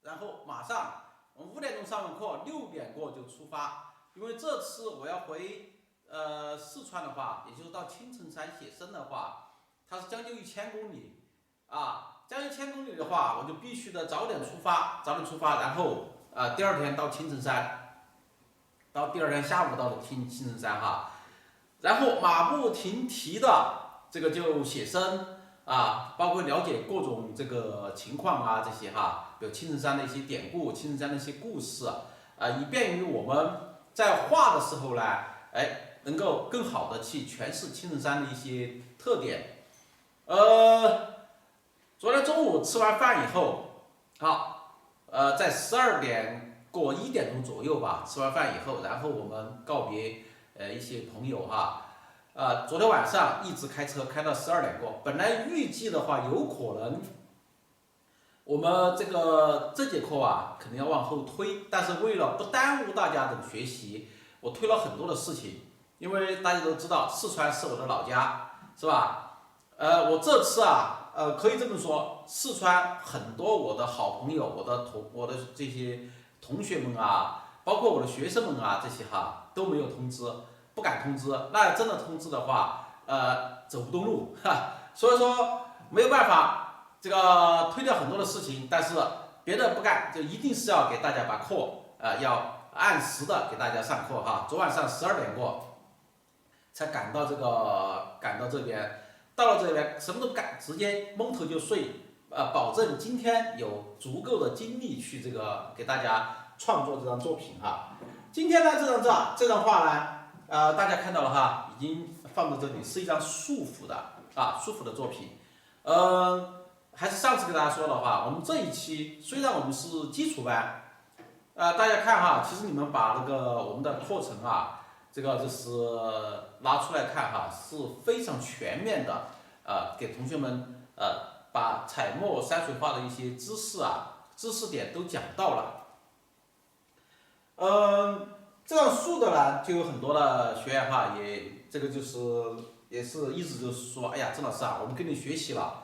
然后马上我们5点钟上完课，6点过就出发，因为这次我要回四川的话，也就是到青城山写生的话，它是将近1000公里啊，将近1000公里的话，我就必须得早点出发，然后第二天到青城山，到第二天下午到了青城山哈，然后马不停蹄的这个就写生啊，包括了解各种这个情况啊这些哈，比如青城山的一些典故，青城山的一些故事以便于我们在画的时候呢，能够更好的去诠释青城山的一些特点。昨天中午吃完饭以后，好，在12点过1点钟左右吧，吃完饭以后，然后我们告别一些朋友哈，昨天晚上一直开车开到12点过，本来预计的话有可能我们这节课啊可能要往后推，但是为了不耽误大家的学习，我推了很多的事情，因为大家都知道四川是我的老家，是吧？我这次可以这么说，四川很多我的好朋友，我的这些同学们啊，包括我的学生们啊，这些哈都没有通知，不敢通知。那真的通知的话，走不动路哈，所以说没有办法，这个推掉很多的事情，但是别的不干，就一定是要给大家把课要按时的给大家上课哈。昨晚上12点过才赶到这边。到了这边什么都不干，直接蒙头就睡，保证今天有足够的精力去这个给大家创作这张作品哈。今天呢这张画呢，大家看到了哈，已经放在这里，是一张束缚的作品。还是上次给大家说的话，我们这一期虽然我们是基础班，大家看哈，其实你们把那个我们的课程这个就是拿出来看哈，是非常全面的，给同学们把彩墨山水画的一些知识点都讲到了。这样树的呢，就有很多的学员哈，也是一直就是说，哎呀，郑老师我们跟你学习了，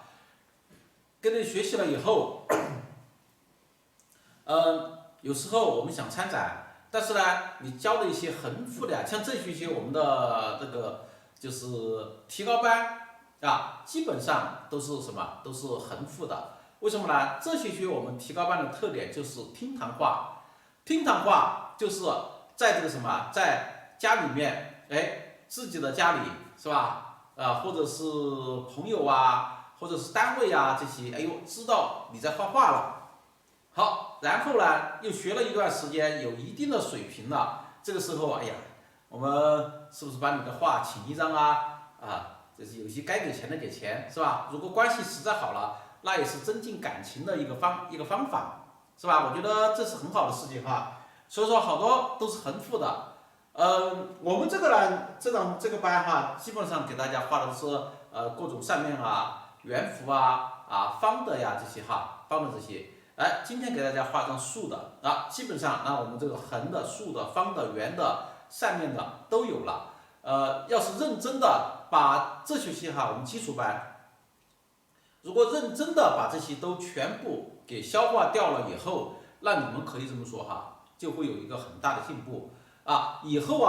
以后，有时候我们想参展。但是呢，你教的一些横幅的像这学期我们的这个就是提高班基本上都是什么？都是横幅的。为什么呢？这学期我们提高班的特点就是听谈话，就是在这个什么，在家里面，自己的家里是吧？或者是朋友或者是单位这些，哎呦，知道你在画画了。好，然后呢，又学了一段时间，有一定的水平了。这个时候，哎呀，我们是不是把你的画请一张这是有些该给钱的给钱，是吧？如果关系实在好了，那也是增进感情的一个方法，是吧？我觉得这是很好的事情哈。所以说，好多都是横幅的。我们这个呢，这个班基本上给大家画的是各种扇面圆幅方的这些方的这些。今天给大家画张竖的基本上我们这个横的、竖的、方的、圆的、扇面的都有了。要是认真的把这学期我们基础班，如果认真的把这些都全部给消化掉了以后，那你们可以这么说就会有一个很大的进步以后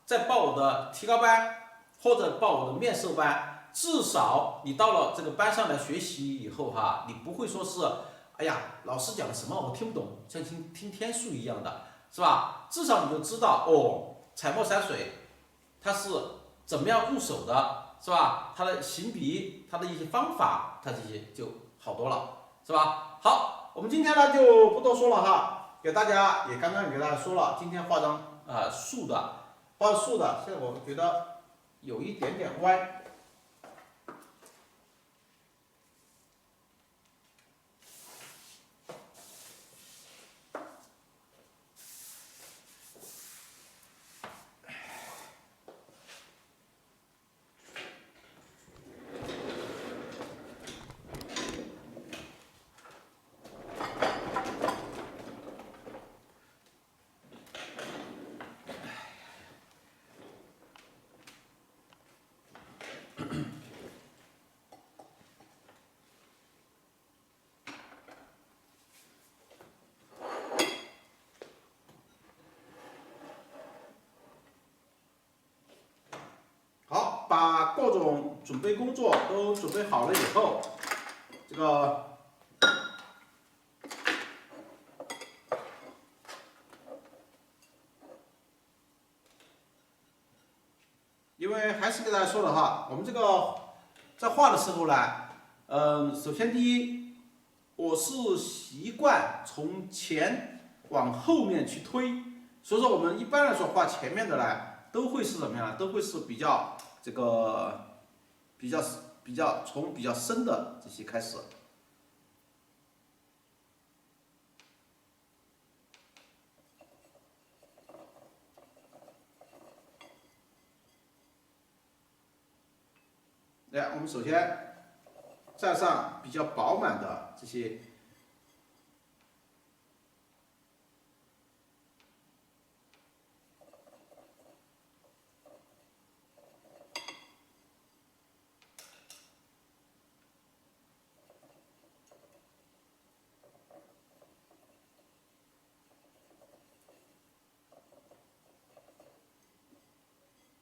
再报我的提高班或者报我的面授班，至少你到了这个班上来学习以后你不会说是。哎呀，老师讲什么我听不懂，像听天书一样的，是吧？至少你就知道彩墨山水它是怎么样入手的，是吧？它的行笔，它的一些方法，它这些就好多了，是吧？好，我们今天呢就不多说了刚刚也给大家说了，今天画张竖的，现在我觉得有一点点歪。准备工作都准备好了以后，这个因为还是给大家说了哈，我们这个在画的时候呢，首先第一，我是习惯从前往后面去推，所以说我们一般来说画前面的呢，都会是怎么样？都会是比较这个从比较深的这些开始。来，我们首先蘸上比较饱满的这些。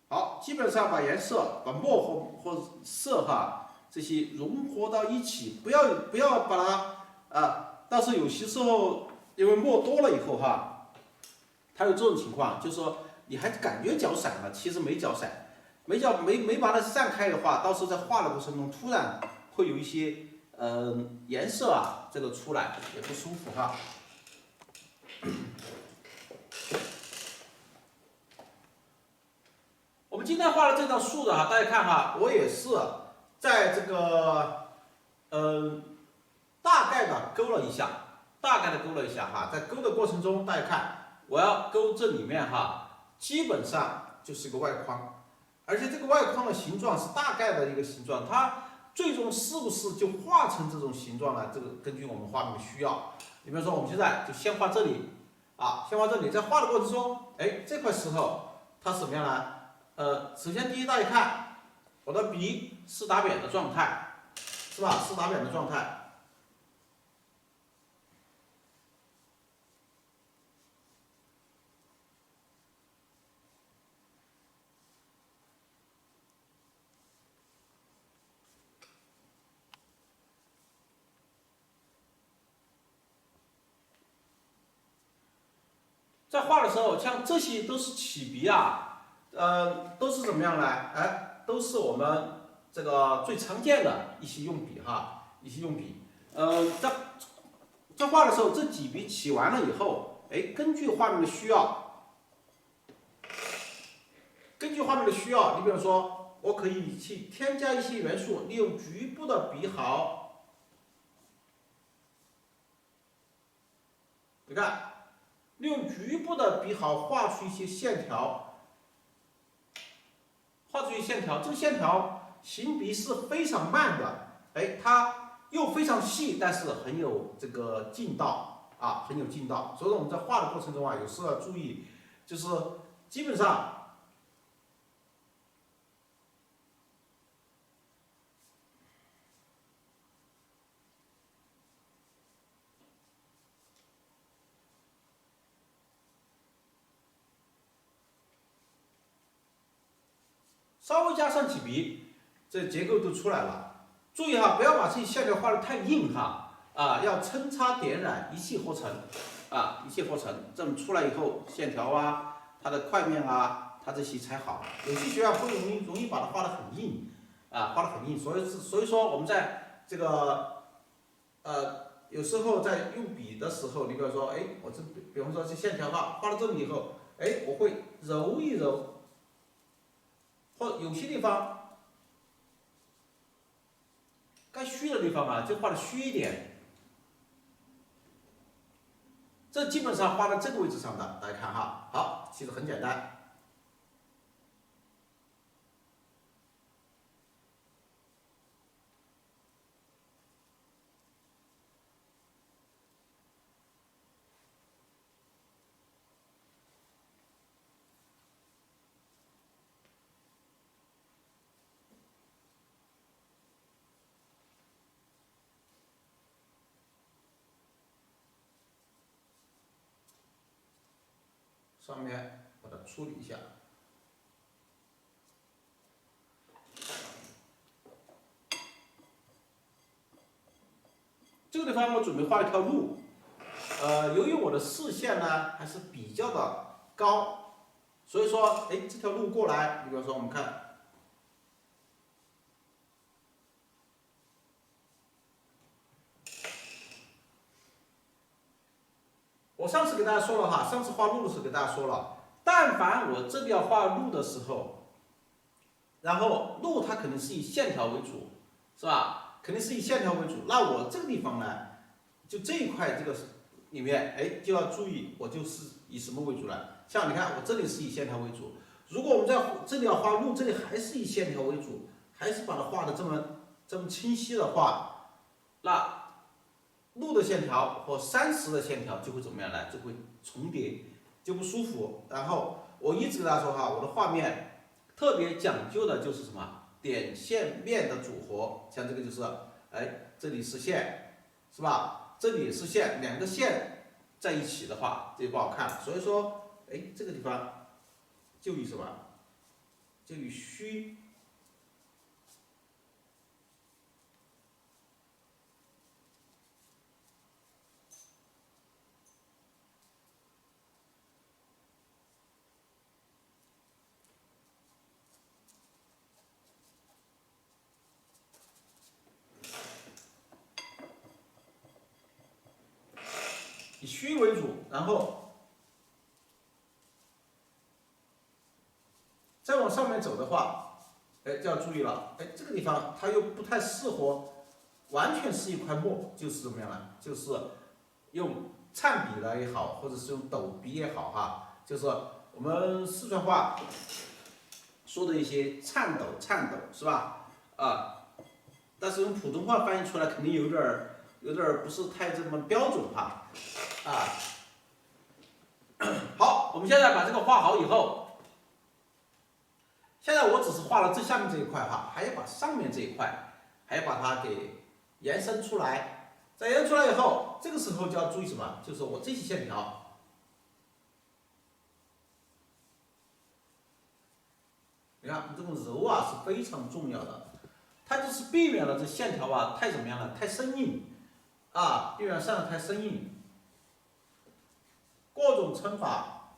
好，基本上把颜色、把墨或色哈这些融合到一起，不要把它到时候有些时候因为墨多了以后哈，它有这种情况，就是说你还感觉搅散了，其实没搅散，没把它散开的话，到时候在画的过程中突然会有一些颜色这个出来也不舒服哈。我们今天画的这张树的大家看哈，我也是在这个大概的勾了一下，哈，在勾的过程中，大家看我要勾这里面哈，基本上就是一个外框，而且这个外框的形状是大概的一个形状，它最终是不是就画成这种形状呢？这个根据我们画面的需要，你比如说我们现在就先画这里先画这里，在画的过程中，这块石头它是怎么样呢？首先第一，大家看，我的笔是打扁的状态，是吧？是打扁的状态。在画的时候，像这些都是起笔都是怎么样呢？都是我们这个最常见的一些用笔哈，一些用笔。在画的时候，这几笔起完了以后，根据画面的需要，你比如说，我可以去添加一些元素，利用局部的笔好，你看，利用局部的笔好画出一些线条。这个线条行笔是非常慢的，它又非常细，但是很有这个劲道很有劲道。所以说我们在画的过程中有时候要注意，就是基本上稍微加上几笔，这结构都出来了。注意不要把这些线条画得太硬要抻擦点染，一气呵成一气呵成。这么出来以后，线条它的块面它这些才好。有些学员会容易把它画得很硬画得很硬。所以说我们在这个有时候在用笔的时候，你比如说我比方说这线条画到这里以后，我会揉一揉。或有些地方该虚的地方就画的虚一点，这基本上画在这个位置上的，大家看好，其实很简单。上面把它处理一下。这个地方我准备画一条路，由于我的视线呢还是比较的高，所以说，哎，这条路过来，你比如说我们看，我上次给大家说了哈，上次画路的时候给大家说了，但凡我这里要画路的时候，然后路它肯定是以线条为主，是吧？肯定是以线条为主。那我这个地方呢，就这一块这个里面，哎，就要注意，我就是以什么为主了？像你看，我这里是以线条为主。如果我们在这里要画路，这里还是以线条为主，还是把它画的这么清晰的话，那路的线条和山石的线条就会怎么样呢？就会重叠，就不舒服。然后我一直跟大家说哈，我的画面特别讲究的就是什么点线面的组合，像这个就是，哎，这里是线，是吧？这里也是线，两个线在一起的话，这就不好看。所以说，哎，这个地方就以什么？就以虚。以虚为主，然后再往上面走的话，哎，就要注意了，哎，这个地方它又不太适合完全是一块墨，就是怎么样呢？就是用颤笔的也好，或者是用抖笔也好哈，就是我们四川话说的一些颤抖是吧？啊，但是用普通话翻译出来肯定有点儿不是太这么标准哈。啊，好，我们现在把这个画好以后，现在我只是画了这下面这一块哈，还要把上面这一块，还要把它给延伸出来。在延伸出来以后，这个时候就要注意什么？就是我这些线条，你看这种柔啊是非常重要的，它就是避免了这线条啊太怎么样了？太生硬啊，避免上的太生硬。各种称法，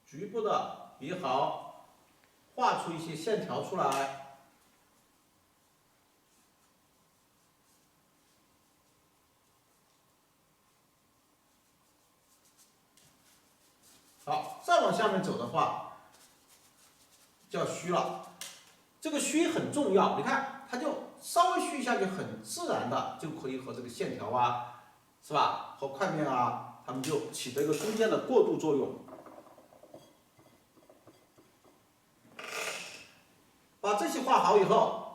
局部的笔好，画出一些线条出来。好，再往下面走的话，就要虚了。这个虚很重要，你看，它就稍微虚一下，就很自然的就可以和这个线条啊，是吧？和块面啊，它们就起到一个中间的过渡作用。把这些画好以后，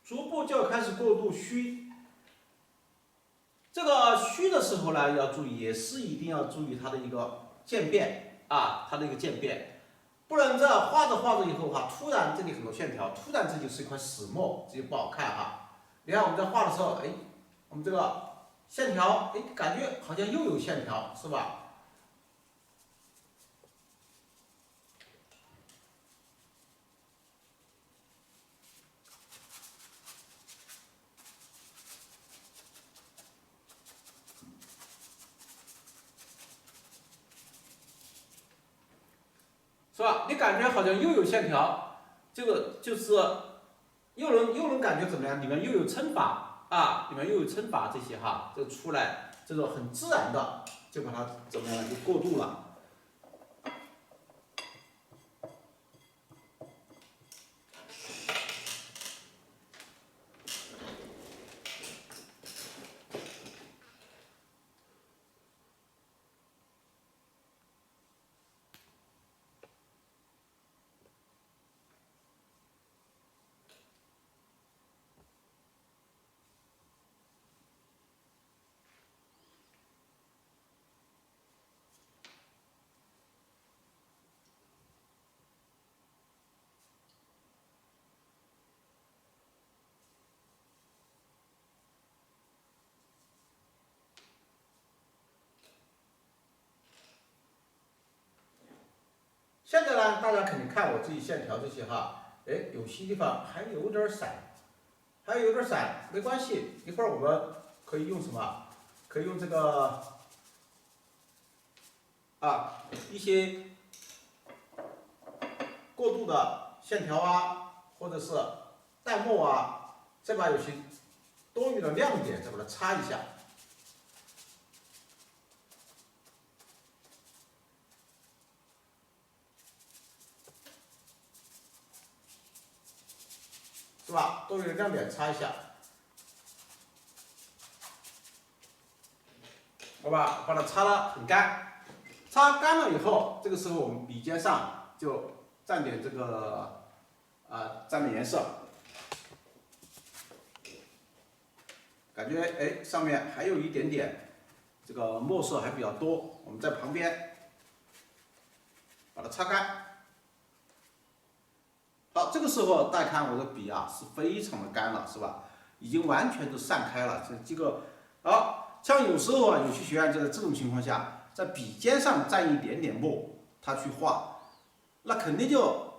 逐步就要开始过渡虚。这个虚的时候呢，要注意，也是一定要注意它的一个渐变啊，它的一个渐变，不然这画着画着以后哈，突然这里很多线条，突然这就是一块死墨，这就不好看哈。你看我们在画的时候，哎，我们这个线条，哎，感觉好像又有线条，是吧？是吧？你感觉好像又有线条，这个就是又能感觉怎么样？里面又有称法啊，里面又有称法这些哈，就出来这种很自然的就把它怎么样就过渡了。大家肯定看我自己线条这些哈，哎，有些地方还有点散，没关系，一会儿我们可以用什么？可以用这个一些过渡的线条啊，或者是淡墨啊，再把有些多余的亮点再把它擦一下。是吧？多余的亮点擦一下，好吧？把它擦得很干，擦干了以后，这个时候我们笔尖上就蘸点这个蘸点颜色，感觉哎上面还有一点点这个墨色还比较多，我们在旁边把它擦干。好，这个时候大家看我的笔是非常的干了，是吧？已经完全都散开了。这个好，像有时候有些学员就在这种情况下，在笔尖上蘸一点点墨，他去画，那肯定就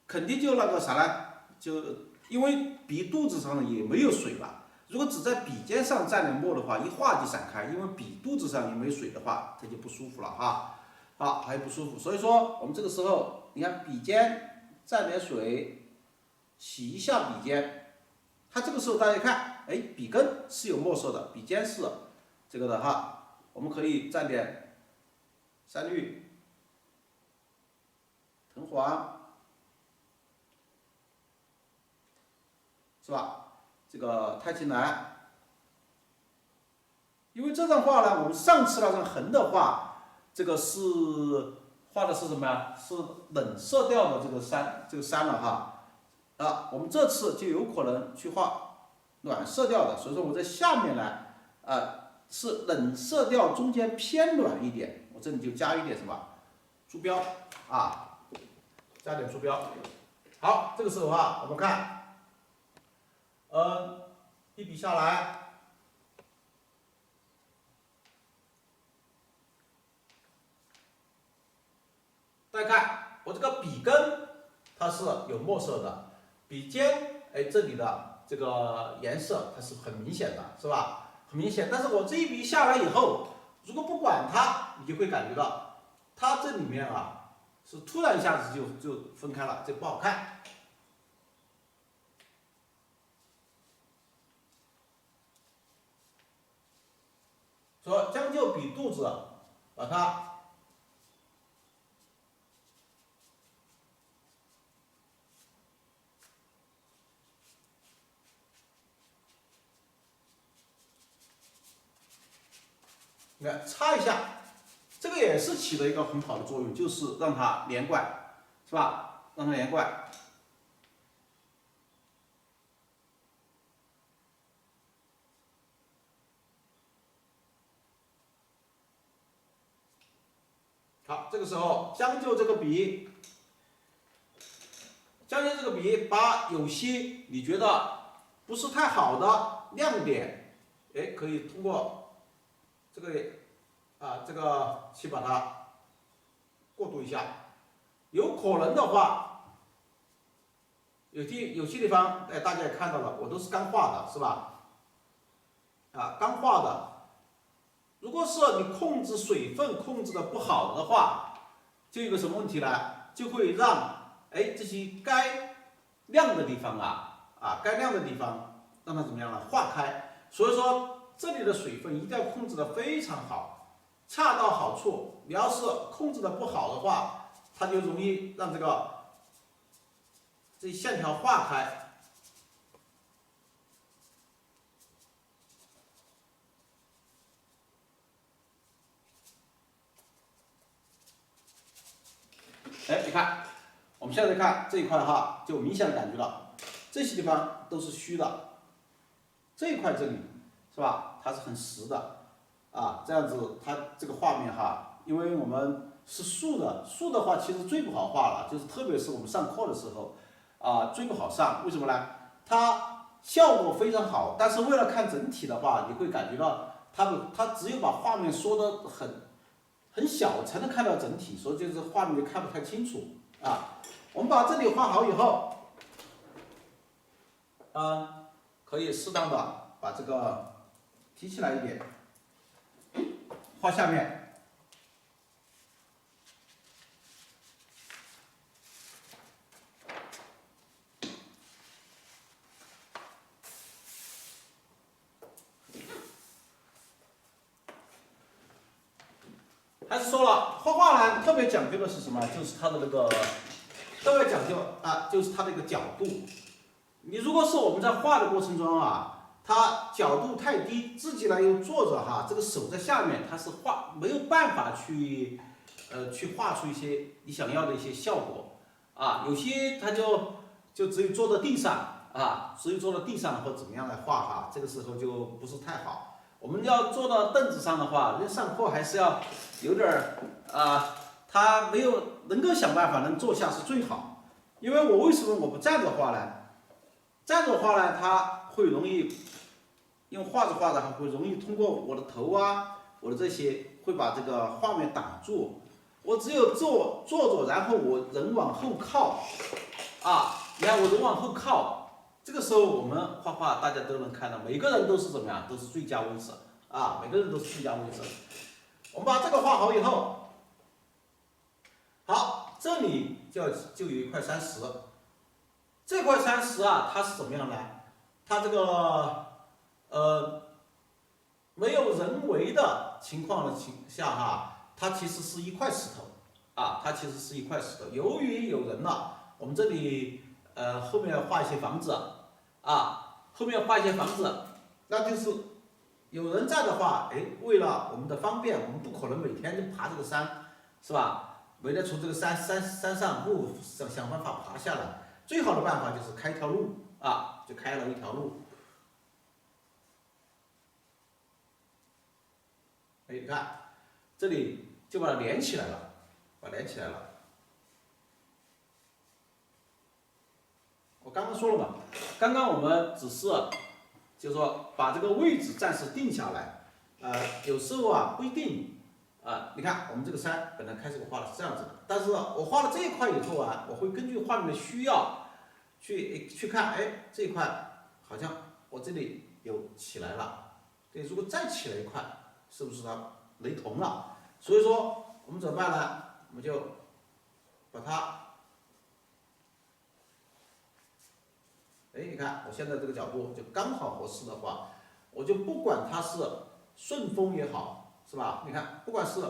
那个啥呢？就因为笔肚子上也没有水了。如果只在笔尖上蘸点墨的话，一画就散开，因为笔肚子上也没水的话，它就不舒服了哈。好，还不舒服。所以说我们这个时候，你看笔尖。蘸点水，洗一下笔尖。它这个时候大家看，哎，笔根是有墨色的，笔尖是这个的哈。我们可以蘸点山绿、藤黄，是吧？这个太极蓝。因为这张画呢，我们上次那张横的画，这个是。画的是什么呀？是冷色调的这个山了哈。我们这次就有可能去画暖色调的，所以说我在下面呢，是冷色调中间偏暖一点，我这里就加一点什么珠标加点珠标。好，这个时候我们看，一笔下来。大家看，我这个笔根它是有墨色的，笔尖这里的这个颜色它是很明显的，是吧？很明显。但是我这一笔下来以后，如果不管它，你就会感觉到它这里面是突然一下子就分开了，这不好看。说将就笔肚子，把它。你看，擦一下，这个也是起了一个很好的作用，就是让它连贯，是吧？让它连贯。好，这个时候将就这个笔，把有些你觉得不是太好的亮点，可以通过这个去把它过渡一下。有可能的话，有些地方大家也看到了，我都是干画的，是吧？干画的。如果是你控制水分控制的不好的话，就有个什么问题呢？就会让这些该亮的地方该亮的地方让它怎么样呢？化开。所以说这里的水分一定要控制的非常好，恰到好处。你要是控制的不好的话，它就容易让这线条化开。你看，我们现在看这一块就明显的感觉到，这些地方都是虚的，这一块这里是吧？它是很实的，这样子它这个画面因为我们是竖的话其实最不好画了，就是特别是我们上课的时候，最不好上，为什么呢？它效果非常好，但是为了看整体的话，你会感觉到它只有把画面缩得很小才能看到整体，所以就是画面就看不太清楚啊。我们把这里画好以后，可以适当的把这个提起来一点，画下面。还是说了，画画呢特别讲究的是什么？就是它的那个特别讲究啊，就是它的一个角度。你如果是我们在画的过程中啊，它角度太低，自己呢又坐着哈，这个手在下面，它是没有办法去画出一些你想要的一些效果啊。有些它就只有坐在地上啊，只有坐在地上或怎么样来画哈，这个时候就不是太好。我们要坐到凳子上的话，人上课还是要有点他没有能够想办法能坐下是最好。因为我为什么我不站着画呢？站着画呢，它会容易，因为画着画着还会容易通过我的头啊，我的这些会把这个画面挡住。我只有坐着，然后我人往后靠，你看我人往后靠。这个时候我们画画，大家都能看到，每个人都是怎么样，都是最佳位置啊，每个人都是最佳位置。我们把这个画好以后，好，这里就有一块山石，这块山石啊，它是怎么样呢？它这个没有人为的情况的下哈，它其实是一块石头啊，它其实是一块石头。由于有人了，我们这里后面画一些房子啊，后面画一些房子，那就是有人在的话，为了我们的方便，我们不可能每天就爬这个山，是吧？每天从这个山上想办法爬下来。最好的办法就是开一条路啊，就开了一条路。你看，这里就把它连起来了，我刚刚说了嘛，刚刚我们只是就是说把这个位置暂时定下来，有时候啊不一定你看我们这个山本来开始我画的是这样子的，但是我画了这一块以后啊，我会根据画面的需要去看，这一块好像我这里有起来了，对，如果再起来一块，是不是它雷同了？所以说我们怎么办呢？我们就把它。你看我现在这个角度就刚好合适的话，我就不管它是顺风也好，是吧？你看，不管是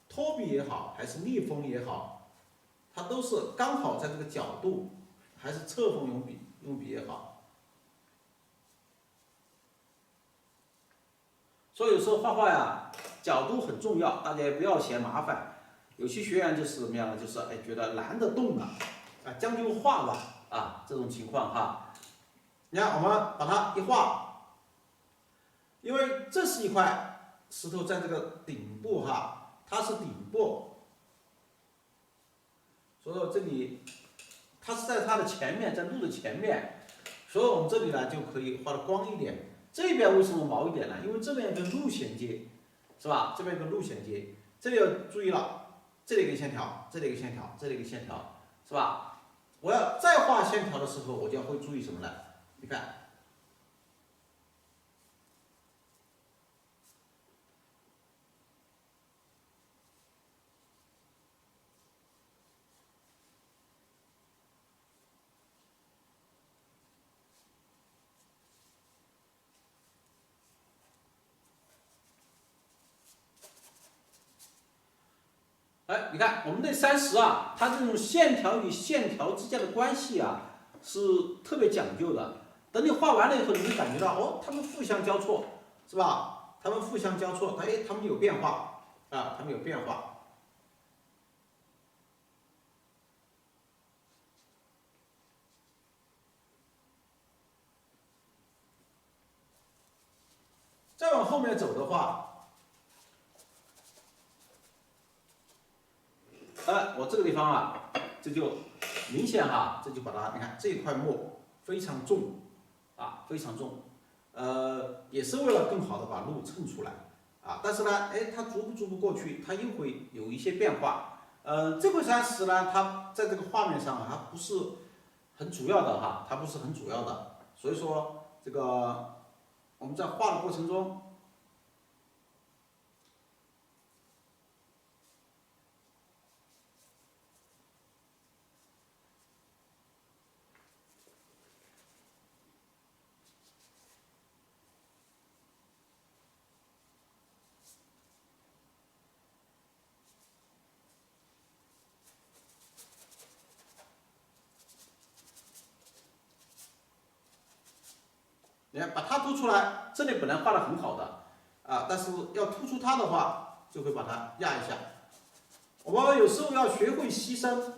托比也好，还是逆风也好，它都是刚好在这个角度，还是侧锋用笔也好。所以有时候画画呀，角度很重要，大家也不要嫌麻烦。有些学员就是怎么样呢？就是觉得难得动了，将就画吧，这种情况哈。你看，我们把它一画，因为这是一块石头在这个顶部哈，它是顶部，所以这里它是在它的前面，在路的前面，所以我们这里呢就可以画的光一点。这边为什么毛一点呢？因为这边跟路衔接，是吧？这边跟路衔接，这里要注意了，这里一个线条，这里一个线条，这里一个线条，是吧？我要再画线条的时候，我就要会注意什么呢？你看。你看我们这山石啊，它这种线条与线条之间的关系啊，是特别讲究的。等你画完了以后，你会感觉到它们互相交错，是吧？它们互相交错，它们有变化它们有变化。再往后面走的话，我这个地方啊，这就明显这就把它，你看这一块墨非常重非常重，也是为了更好的把路衬出来但是呢，它逐步过去，它又会有一些变化。这块山石呢，它在这个画面上它不是很主要的哈，它不是很主要的，所以说这个我们在画的过程中。你看，把它突出来，这里本来画的很好的，但是要突出它的话，就会把它压一下。我们有时候要学会牺牲，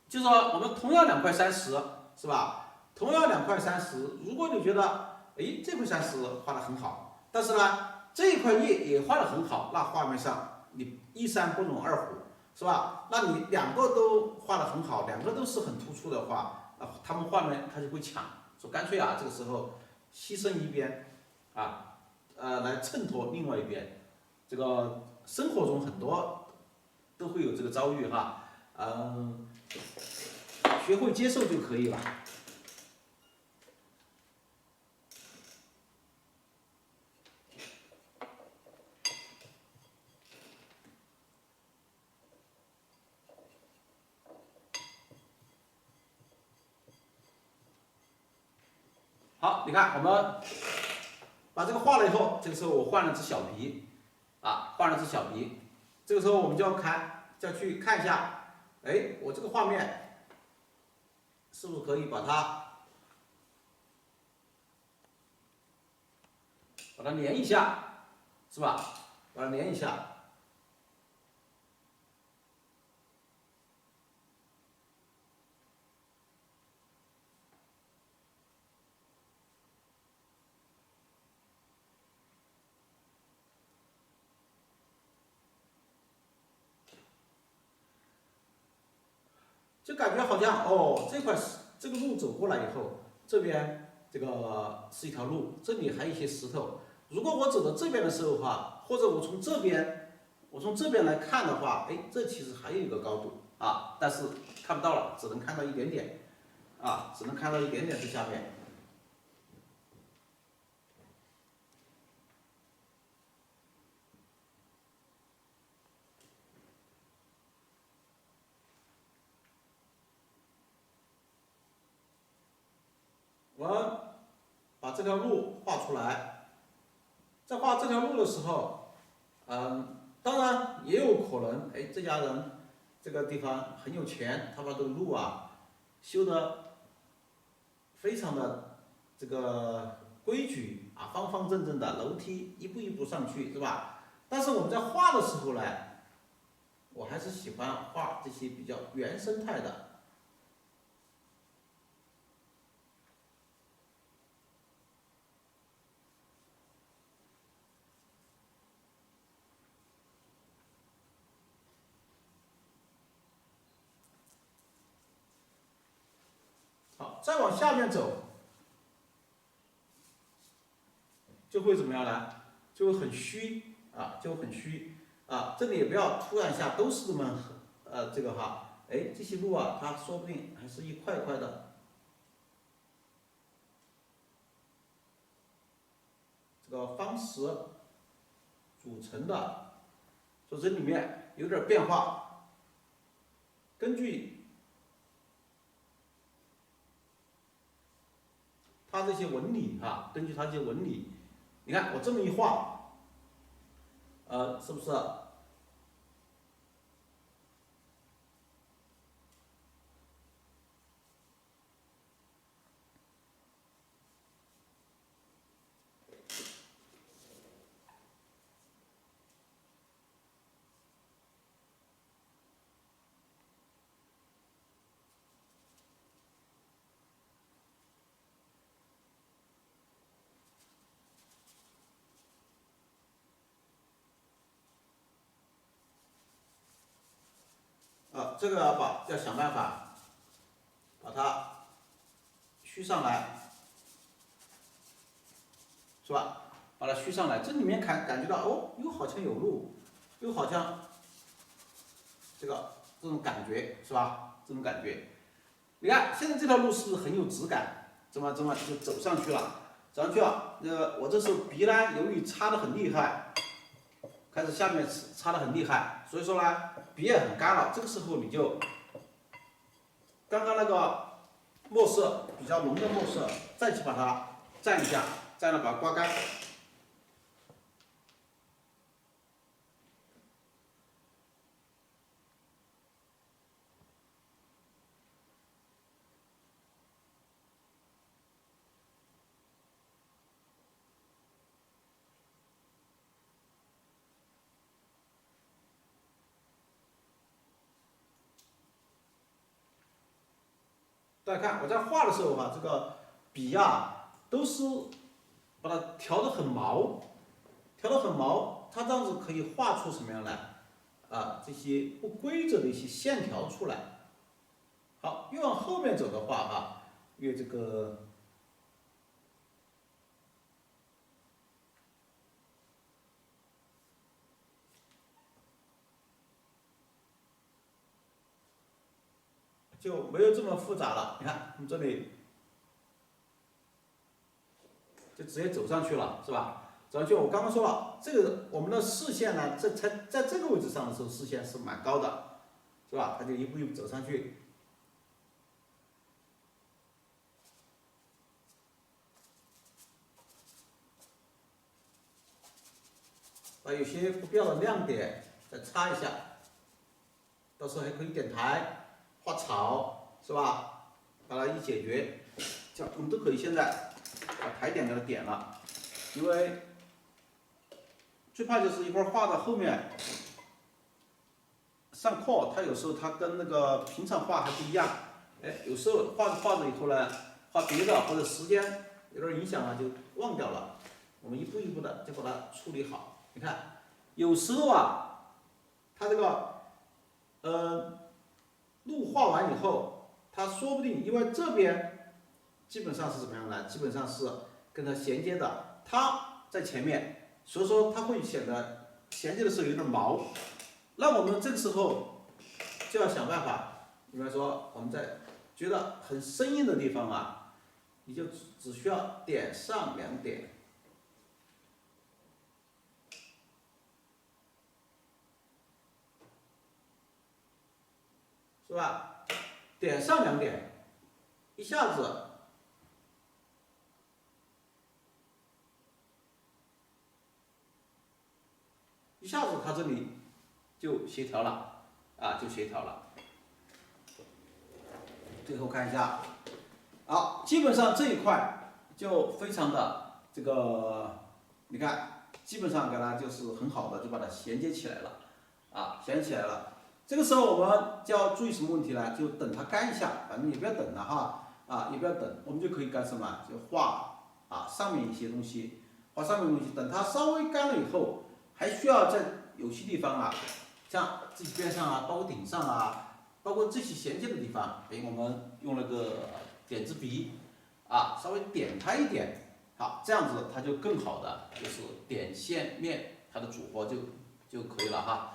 就是说我们同样两块山石，是吧？同样两块山石，如果你觉得，哎，这块山石画的很好，但是呢，这一块叶也画的很好，那画面上你一山不容二虎，是吧？那你两个都画的很好，两个都是很突出的话。他们画面他就会抢，说干脆这个时候牺牲一边，来衬托另外一边。这个生活中很多都会有这个遭遇哈，学会接受就可以了。好，你看我们把这个画了以后，这个时候我换了只小鼻，换了只小鼻，这个时候我们就要去看一下，哎，我这个画面是不是可以把它连一下，是吧？把它连一下。就感觉好像这个路走过来以后，这边这个是一条路，这里还有一些石头。如果我走到这边的时候的话，或者我从这边来看的话，哎，这其实还有一个高度但是看不到了，只能看到一点点只能看到一点点这下面。我们把这条路画出来，在画这条路的时候，当然也有可能，哎，这家人这个地方很有钱，他把这个路修得非常的这个规矩方方正正的楼梯一步一步上去，是吧？但是我们在画的时候呢，我还是喜欢画这些比较原生态的。好，再往下面走，就会怎么样呢？就会很虚就会很虚这里也不要突然一下都是这么这个哎，这些路它说不定还是一块块的这个方石组成的，说这里面有点变化，根据它这些纹理根据它这些纹理，你看我这么一画，是不是？这个要想办法把它虚上来，是吧？把它虚上来，这里面感觉到哦，好像有路，又好像这种感觉是吧？这种感觉，你看现在这条路是不是很有质感？怎么就走上去了？走上去了，我这时候笔呢，由于擦得很厉害，开始下面擦得很厉害，所以说呢，笔也很干了。这个时候你就刚刚那个墨色比较浓的墨色，再去把它蘸一下，蘸了把它刮干。大家看我在画的时候哈，这个笔呀都是把它调得很毛，调得很毛，它这样子可以画出什么样来？这些不规则的一些线条出来。好，越往后面走的话哈，越这个就没有这么复杂了。你看，我们这里就直接走上去了，是吧？走上去，我刚刚说了，这个我们的视线呢，在这个位置上的时候，视线是蛮高的，是吧？它就一步一步走上去。把有些不必要的亮点再擦一下，到时候还可以点台、画草，是吧？把它一解决，这样我们都可以现在把台点给它点了，因为最怕就是一会儿画到后面上课，它有时候它跟那个平常画还不一样，有时候画着以后呢，画别的或者时间有点影响了就忘掉了，我们一步一步的就把它处理好。你看，有时候它这个路画完以后，它说不定因为这边基本上是怎么样呢？基本上是跟它衔接的，它在前面，所以说它会显得衔接的时候有点毛。那我们这个时候就要想办法，比方说我们在觉得很生硬的地方你就只需要点上2点。是吧？点上2点，一下子它这里就协调了，就协调了。最后看一下，好，基本上这一块就非常的这个，你看，基本上给它就是很好的就把它衔接起来了，衔接起来了。这个时候我们就要注意什么问题呢？就等它干一下，反正也不要等了哈，也不要等，我们就可以干什么？就画上面一些东西，画上面的东西，等它稍微干了以后，还需要在有些地方像这些边上包括顶上包括这些衔接的地方，我们用那个点字笔稍微点它一点，好，这样子它就更好的就是点线面它的组合就可以了哈。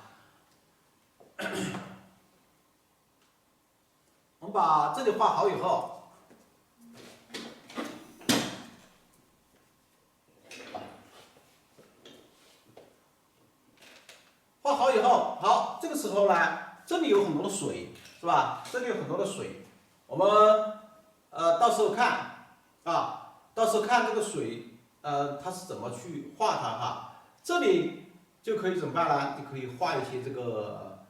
我们把这里画好以后，好，这个时候呢，这里有很多的水，是吧？这里有很多的水，我们到时候看到时候看这个水它是怎么去画它这里就可以怎么办呢？就可以画一些这个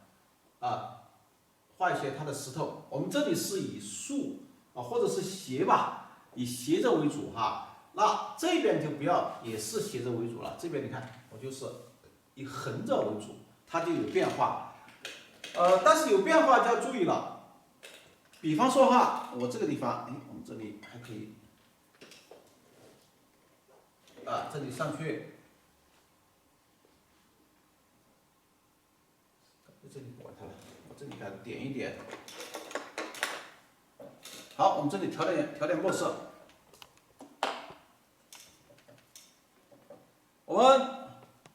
画一些它的石头。我们这里是以竖或者是斜以斜着为主那这边就不要也是斜着为主了。这边你看，我就是以横着为主，它就有变化。但是有变化就要注意了。比方说我这个地方，我们这里还可以这里上去。这里不管它了，我这里给它点一点。好，我们这里调点墨色。我们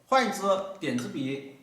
换一支点字笔，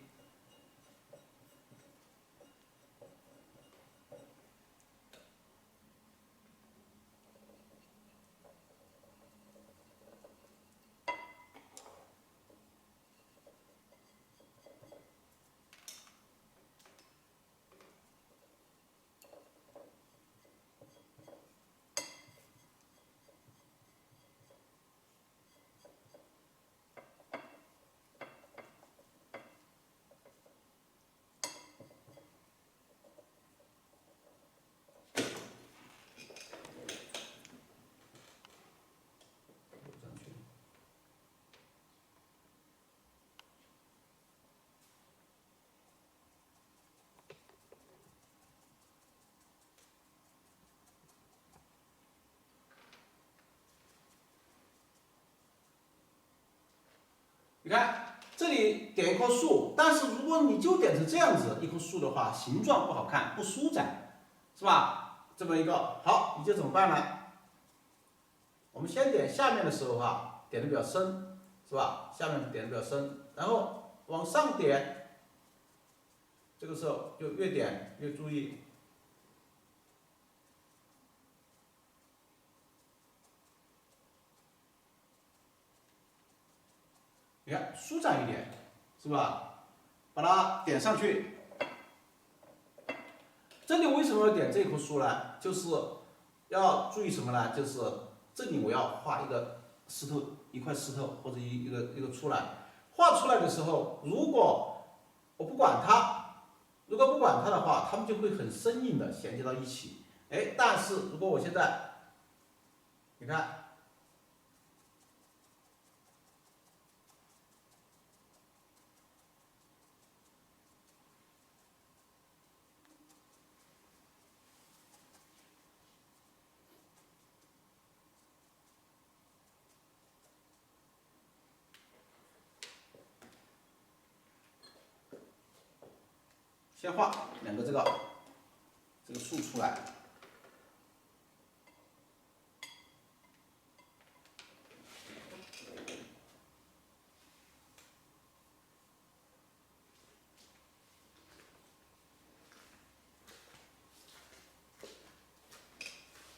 你看这里点一棵树，但是如果你就点成这样子一棵树的话，形状不好看，不舒展，是吧？这么一个好，你就怎么办呢？我们先点下面的时候哈，点的比较深，是吧？下面点的比较深，然后往上点，这个时候就越点越注意。你看舒展一点，是吧？把它点上去。这里为什么要点这棵树呢？就是要注意什么呢？就是这里我要画一个石头，一块石头或者一个出来。画出来的时候，如果我不管它，如果不管它的话，它们就会很生硬的衔接到一起。哎，但是如果我现在，你看。先画两个这个树出来，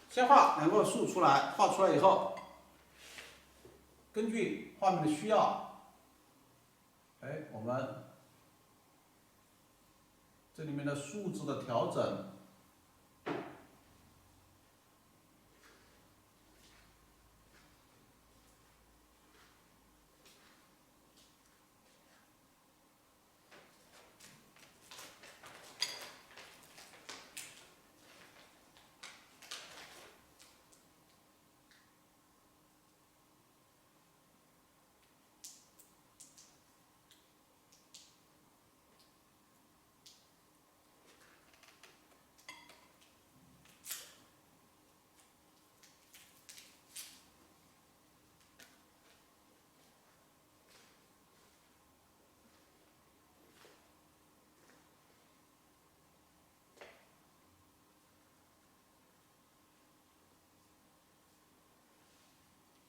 先画两个树出来，画出来以后，根据画面的需要，哎，我们这里面的数字的调整。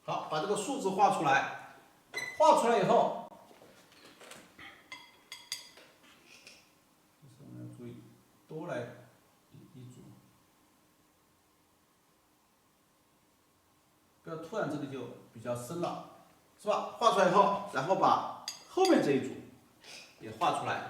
好，把这个数字画出来，画出来以后，我们要注意多来一组，不要突然这里就比较深了，是吧？画出来以后，然后把后面这一组也画出来。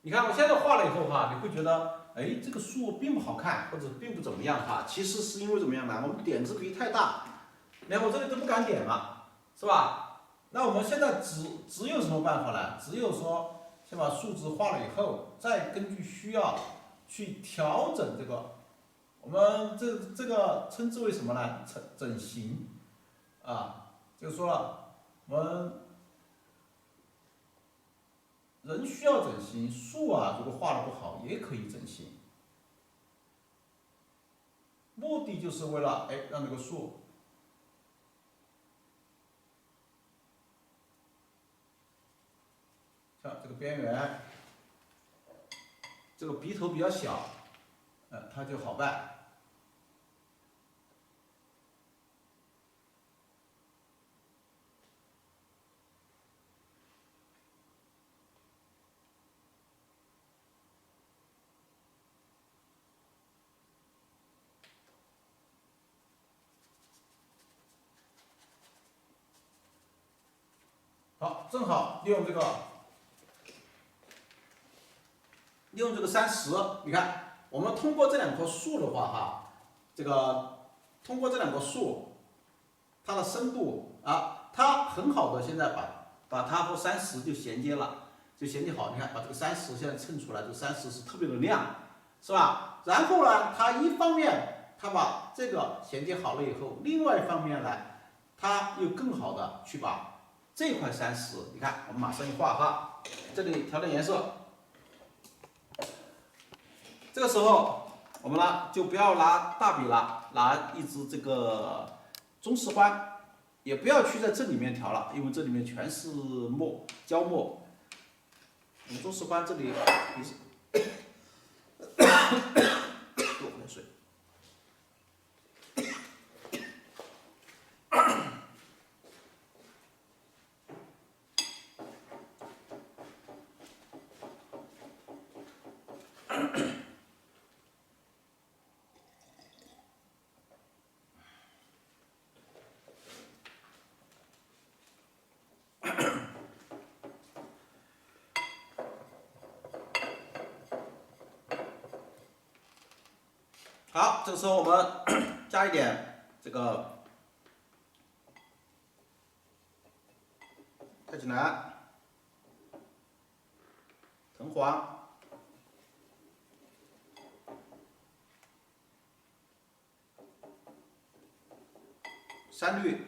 你看我现在画了以后哈，你会觉得，哎，这个树并不好看，或者并不怎么样哈。其实是因为怎么样呢？我们点字笔太大，连我这里都不敢点了，是吧？那我们现在只有什么办法呢？只有说先把数字画了以后，再根据需要去调整这个，我们这个称之为什么呢？整形啊，就说了我们。人需要整形，树啊，如果画的不好也可以整形。目的就是为了让这个树，像这个边缘，这个鼻头比较小，它就好办。好，正好利用这个30，你看，我们通过这两棵树的话哈，通过这两棵树，它的深度啊，它很好的现在把它和30就衔接了。就衔接好。你看，把这个30现在称出来，这个30是特别的亮，是吧？然后呢，它一方面它把这个衔接好了以后，另外一方面呢，它又更好的去把这块30，你看，我们马上一画哈，这里调点颜色。这个时候我们呢就不要拿大笔了，拿一支这个中式欢，也不要去在这里面调了，因为这里面全是胶墨。我们中式欢这里也是多喝点水。好，这个时候我们加一点这个太极南、藤黄、山绿、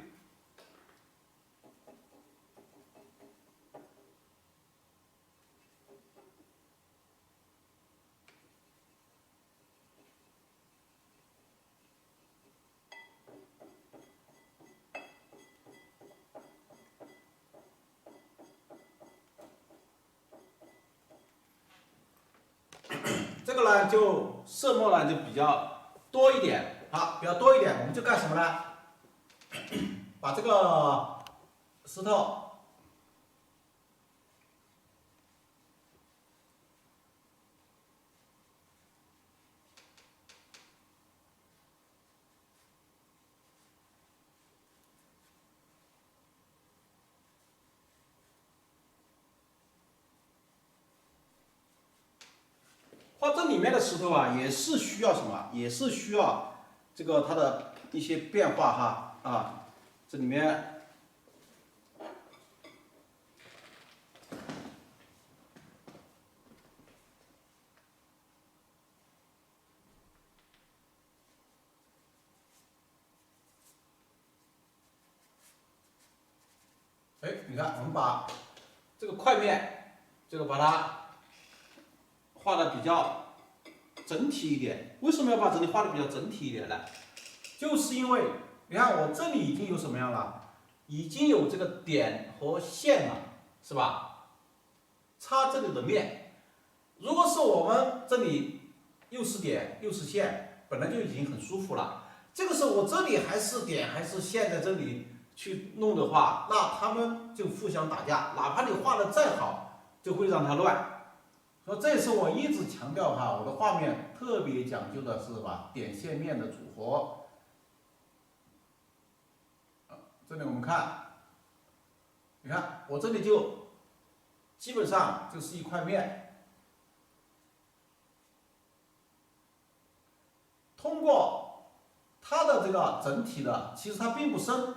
这个呢就色墨呢就比较多一点，好，比较多一点，我们就干什么呢？把这个石头画这里面的石头啊，也是需要什么？也是需要这个它的一些变化哈啊，这里面哎，你看我们把这个块面，这个把它画的比较整体一点。为什么要把这里画的比较整体一点呢？就是因为你看我这里已经有什么样了？已经有这个点和线了，是吧？擦这里的面。如果是我们这里又是点又是线，本来就已经很舒服了。这个时候我这里还是点还是线在这里去弄的话，那他们就互相打架，哪怕你画的再好，就会让它乱。所以这是我一直强调哈，我的画面特别讲究的是吧，点线面的组合。这里我们看，你看我这里就基本上就是一块面，通过它的这个整体的，其实它并不深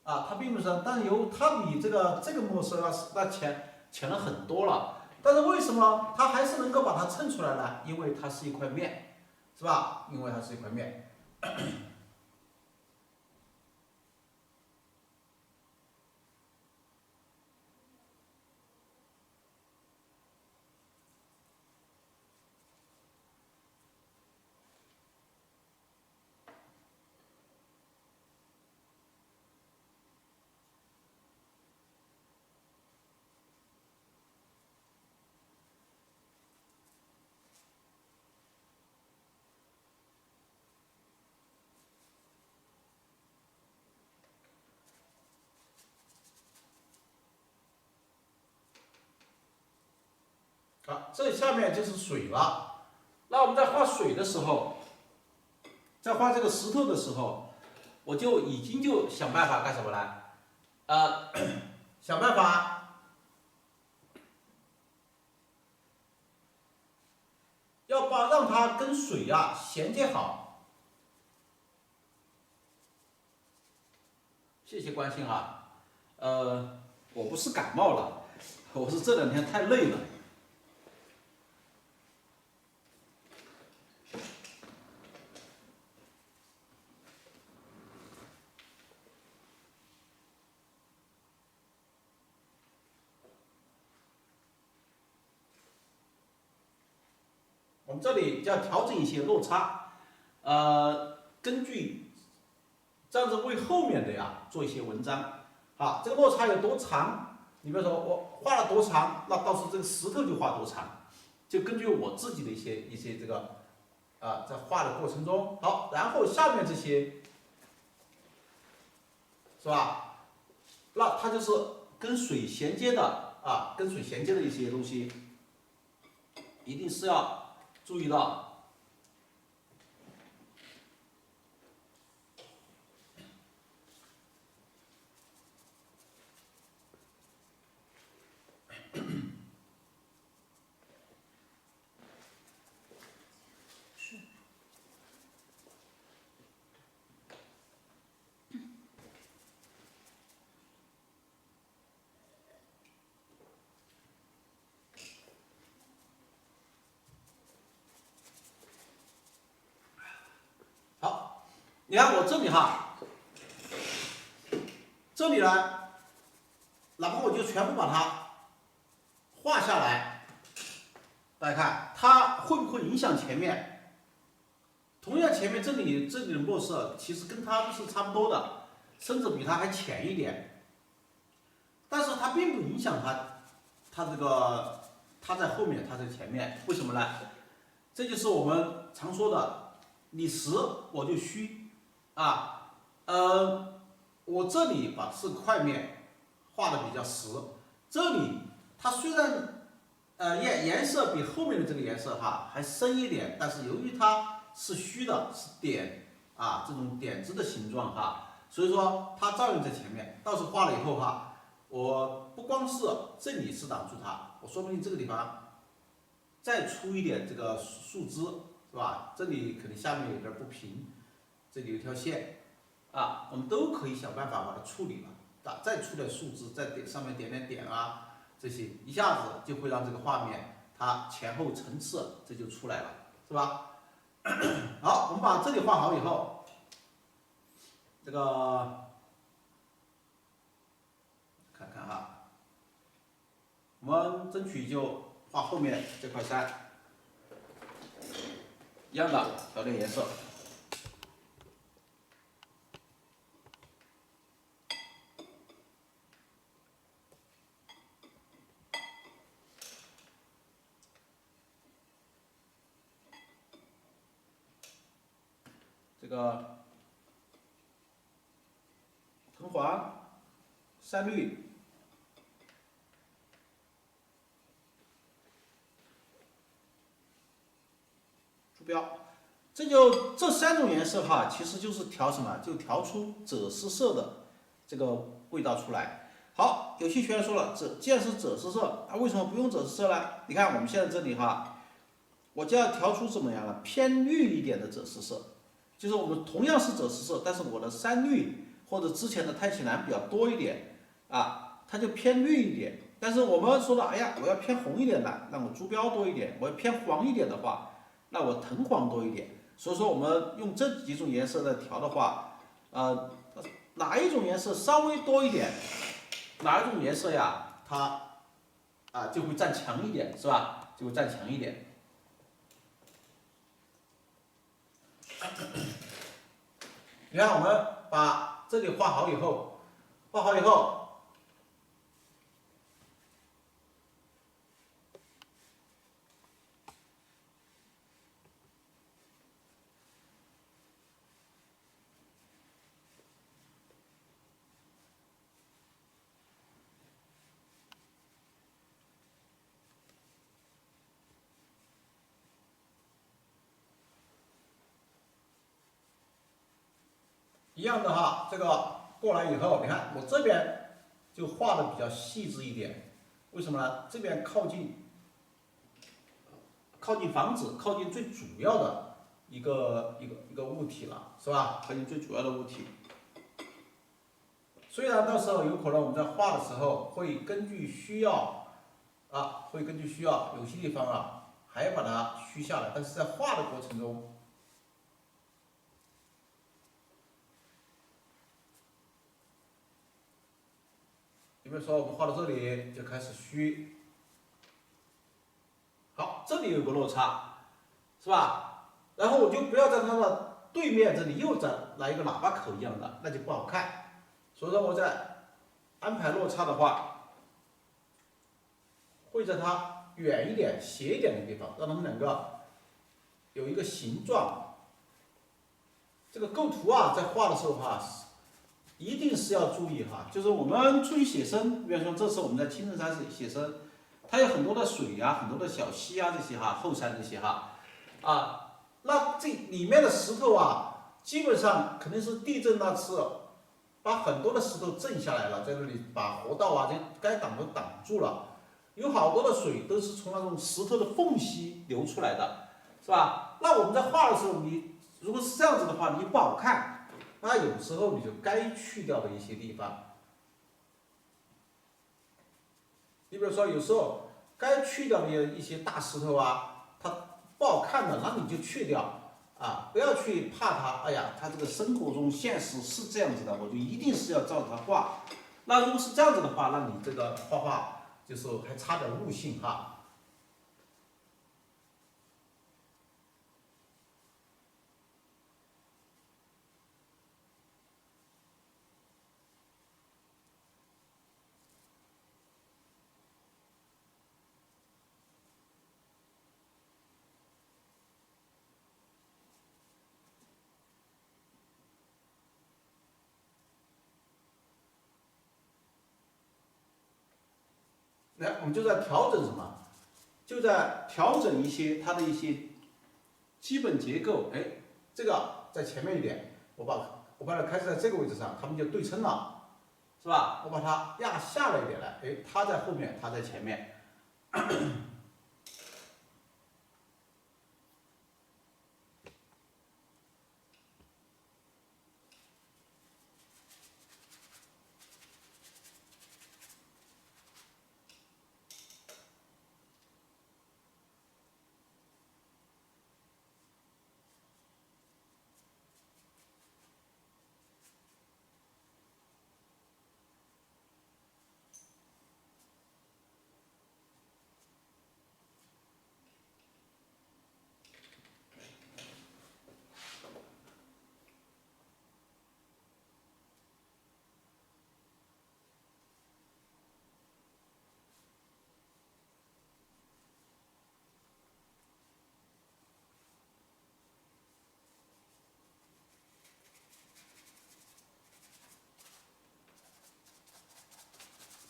啊，它并不深，但是它比这个墨色那浅了很多了。但是为什么它还是能够把它衬出来呢？因为它是一块面，是吧？因为它是一块面。好，这下面就是水了。那我们在画水的时候，在画这个石头的时候，我就已经就想办法干什么呢？想办法要让它跟水啊衔接好。谢谢关心啊。我不是感冒了，我是这2天太累了。我们这里就要调整一些落差，根据这样子为后面的呀做一些文章。啊，这个落差有多长？你比如说我画了多长，那到时候这个石头就画多长，就根据我自己的一些这个在画的过程中，好，然后下面这些是吧？那它就是跟水衔接的跟水衔接的一些东西，一定是要注意到。好，你看我这里哈，这里呢，然后我就全部把它画下来，大家看它会不会影响前面？同样，前面这里的墨色其实跟它是差不多的，甚至比它还浅一点，但是它并不影响它这个它在后面，它在前面，为什么呢？这就是我们常说的，你实我就虚啊，我这里把这块面画的比较实，这里它虽然颜色比后面的这个颜色哈还深一点，但是由于它是虚的，是点这种点子的形状哈，所以说它照应在前面。到时候画了以后哈，我不光是这里是挡住它，我说不定这个地方再出一点这个树枝是吧？这里可能下面有点不平，这里有一条线我们都可以想办法把它处理了再出点树枝，在上面点点点这些一下子就会让这个画面它前后层次这就出来了，是吧？好，我们把这里画好以后，这个看看哈，我们争取就画后面这块山，一样的调点颜色。这个橙黄、山绿、朱标，这3种颜色哈，其实就是调什么？就调出赭石色的这个味道出来。好，有些学员说了，既然是赭石色，为什么不用赭石色呢？你看我们现在这里哈，我就要调出怎么样了？偏绿一点的赭石色。就是我们同样是赭石色，但是我的山绿或者之前的太极蓝比较多一点它就偏绿一点。但是我们说的，哎呀，我要偏红一点的，那我朱标多一点；我要偏黄一点的话，那我藤黄多一点。所以说我们用这几种颜色来调的话，哪一种颜色稍微多一点，哪一种颜色呀，它就会占强一点，是吧？就会占强一点。你看，我们把这里画好以后，一样的哈，这个过来以后，你看我这边就画的比较细致一点，为什么呢？这边靠近房子，靠近最主要的一个物体了，是吧？靠近最主要的物体。虽然到时候有可能我们在画的时候会根据需要会根据需要，有些地方还要把它虚下来，但是在画的过程中，你比如说我们画到这里就开始虚，好，这里有个落差，是吧？然后我就不要在它的对面这里又再来一个喇叭口一样的，那就不好看。所以说我在安排落差的话，会在它远一点、斜一点的地方，让它们两个有一个形状。这个构图在画的时候一定是要注意就是我们出去写生，比方说这次我们在青城山写生，它有很多的水很多的小溪这些后山这些那这里面的石头基本上肯定是地震那次把很多的石头震下来了，在这里把河道这该挡都挡住了，有好多的水都是从那种石头的缝隙流出来的，是吧？那我们在画的时候，你如果是这样子的话，你不好看。那有时候你就该去掉的一些地方，你比如说有时候该去掉的一些大石头它不好看的，那你就去掉不要去怕它。哎呀，它这个生活中现实是这样子的，我就一定是要照着它画。那如果是这样子的话，那你这个画画就是还差点悟性来，我们就在调整什么？就在调整一些它的一些基本结构。这个在前面一点，我把它开始在这个位置上，它们就对称了，是吧？我把它压下来一点来，它在后面，它在前面。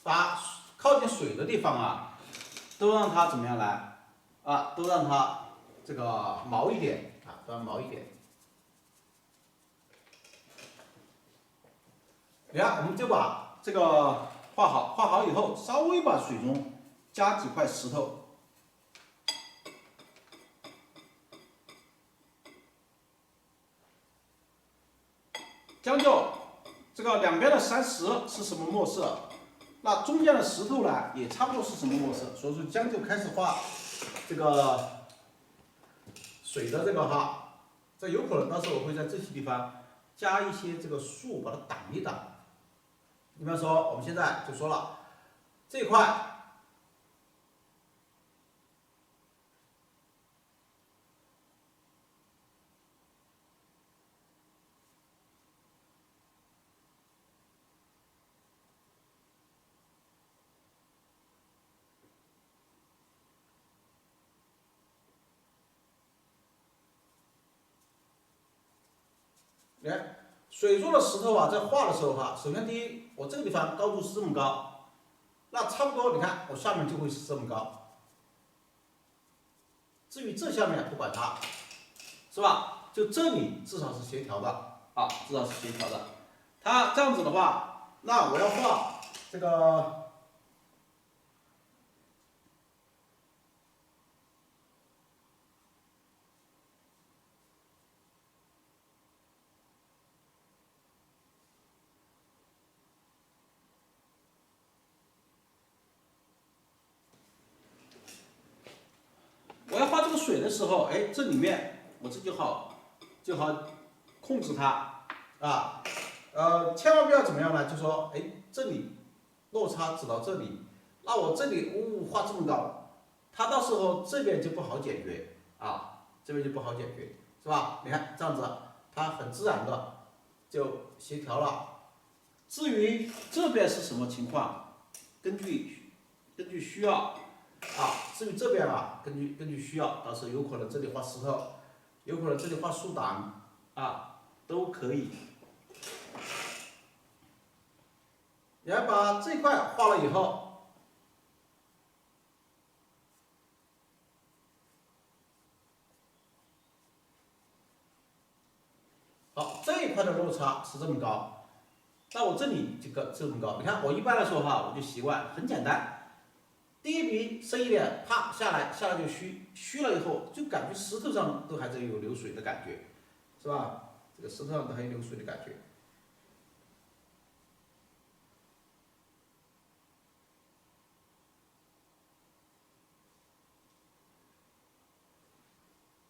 把靠近水的地方都让它怎么样来都让它这个毛一点都让毛一点。你看，我们就把这个画好，画好以后，稍微把水中加几块石头，将就这个两边的山石是什么墨色？那中间的石头呢，也差不多是什么墨色？所以说将就开始画这个水的这个这有可能到时候我会在这些地方加一些这个树，把它挡一挡。你比方说，我们现在就说了这一块。水做的石头在画的时候首先第一，我这个地方高度是这么高，那差不多你看我下面就会是这么高。至于这下面不管它，是吧？就这里至少是协调的至少是协调的。它这样子的话，那我要画这个。水的时候，哎，这里面我这就好控制它啊。千万不要怎么样呢？就说，哎，这里落差只到这里，那我这里画这么高，它到时候这边就不好解决啊，这边就不好解决，是吧？你看这样子，它很自然的就协调了。至于这边是什么情况，根据需要啊，至于这边啊，根据需要，到时候有可能这里画石头，有可能这里画树挡啊，都可以。然后把这块画了以后，好，这一块的落差是这么高，那我这里这么高，你看我一般来说哈，我就习惯很简单，第一笔深一点，啪下来就虚了以后，就感觉石头上都还是有流水的感觉，是吧？这个石头上都还有流水的感觉。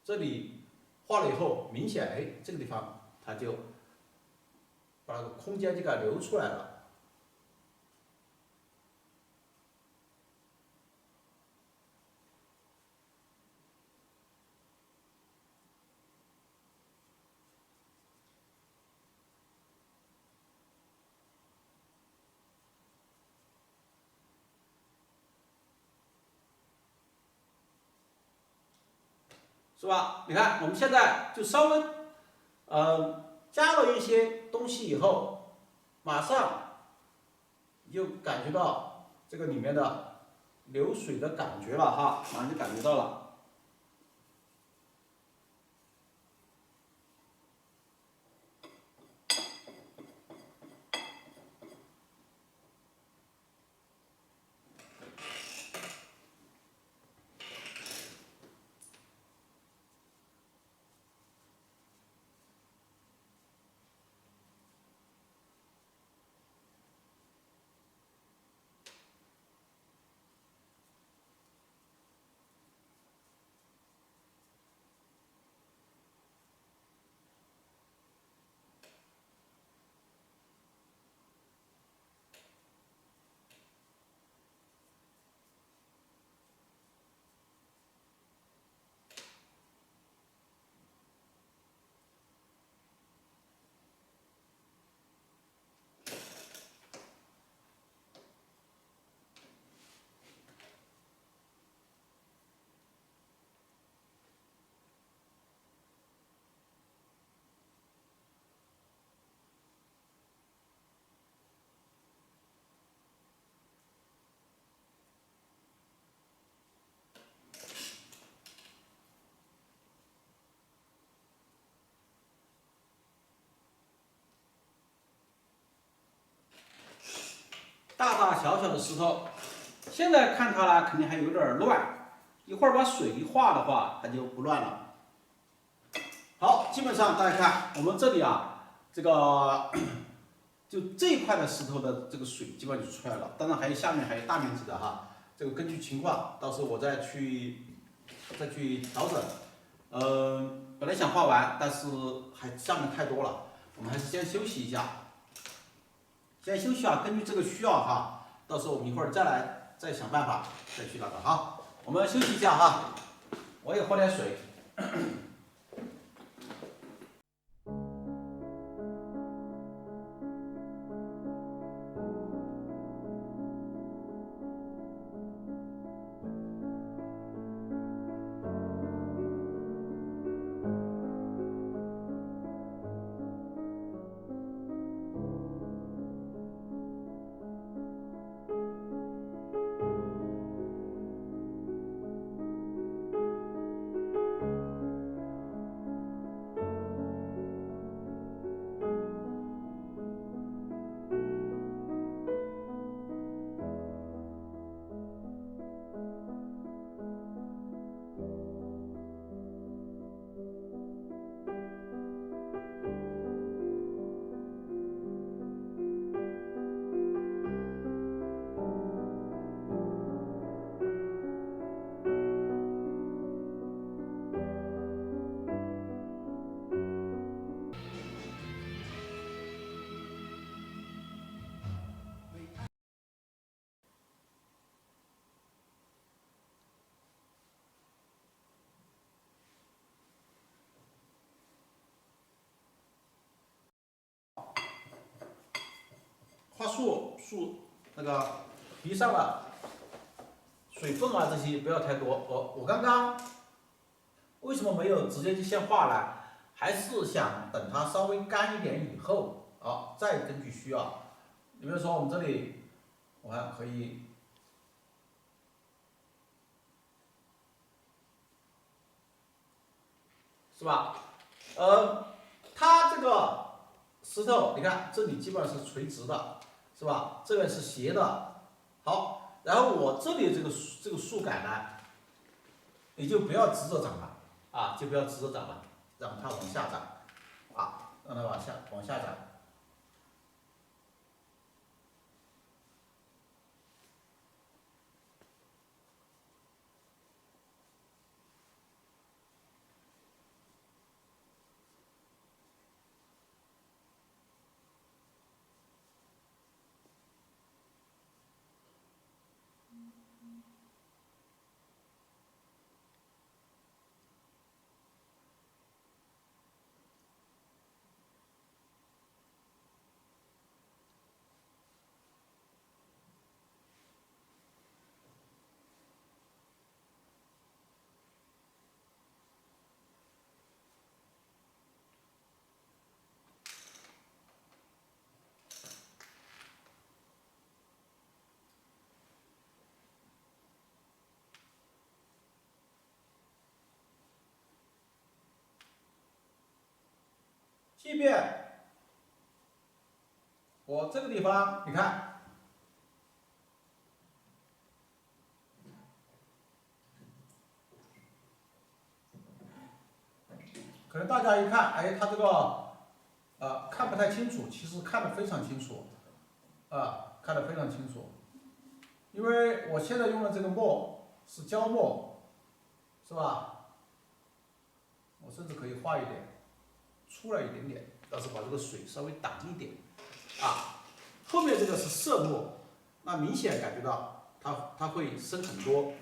这里画了以后，明显哎，这个地方它就把那个空间就给它留出来了。是吧？你看，我们现在就稍微，加了一些东西以后，马上你就感觉到这个里面的流水的感觉了哈，马上就感觉到了。大大小小的石头，现在看它呢，肯定还有点乱。一会儿把水一化的话，它就不乱了。好，基本上大家看我们这里啊，这个就这一块的石头的这个水基本就出来了。当然还有下面还有大面积的哈，这个根据情况，到时候我再去调整。本来想画完，但是还上面太多了，我们还是先休息一下。先休息啊，根据这个需要哈，到时候我们一会儿再想办法再去那个哈。我们休息一下哈，我也喝点水。画树那个皮上的水分啊这些不要太多。我刚刚为什么没有直接就先画呢？还是想等它稍微干一点以后，再根据需要。你比如说我们这里，我看可以，是吧？它这个石头，你看这里基本上是垂直的，是吧？这边是斜的。好，然后我这里这个树干呢，你就不要直着长了就不要直着长了，让它往下长让它往下长。即便我这个地方，你看，可能大家一看，哎，它这个看不太清楚，其实看得非常清楚，看得非常清楚。因为我现在用的这个墨是胶墨，是吧？我甚至可以画一点，出来一点点，但是把这个水稍微挡一点，后面这个是色墨，那明显感觉到它会深很多。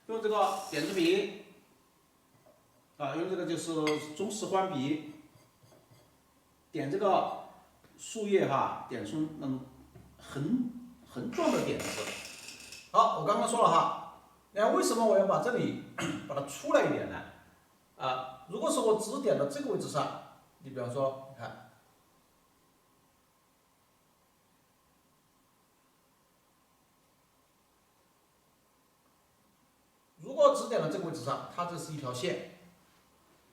用这个点字笔，用这个就是中式欢笔，点这个树叶点出横状的点子。好，我刚刚说了你看为什么我要把这里把它出来一点呢？如果是我只点到这个位置上，你比方说，你看。如果只点到这个位置上，它这是一条线。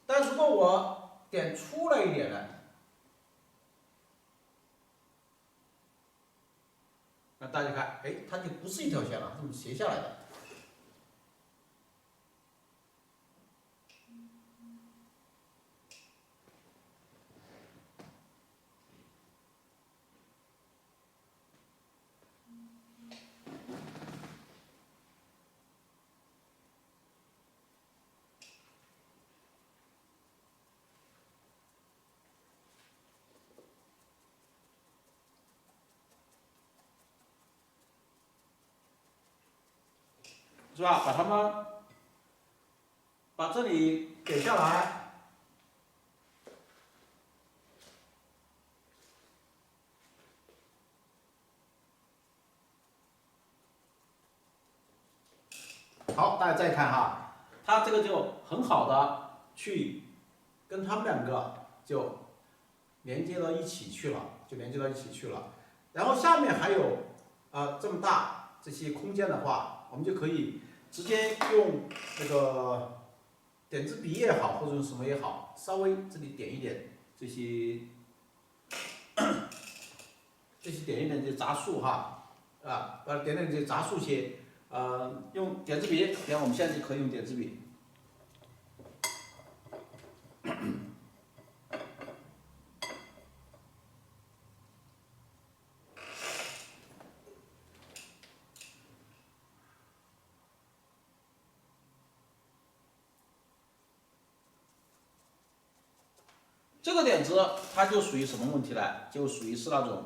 但如果我点出来一点呢，那大家看，哎，它就不是一条线了，它是斜下来的。是吧？把这里点下来，好，大家再看它这个就很好的去跟它们两个就连接到一起去了，然后下面还有这么大这些空间的话，我们就可以直接用这个点字笔也好，或者用什么也好，稍微这里点一点这些点一点这杂数哈，把它点点这些杂数些，用点字笔，比方我们现在就可以用点字笔。这个点子它就属于什么问题呢？就属于是那种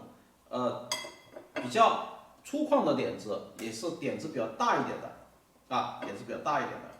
比较粗犷的点子，也是点子比较大一点的点子比较大一点的。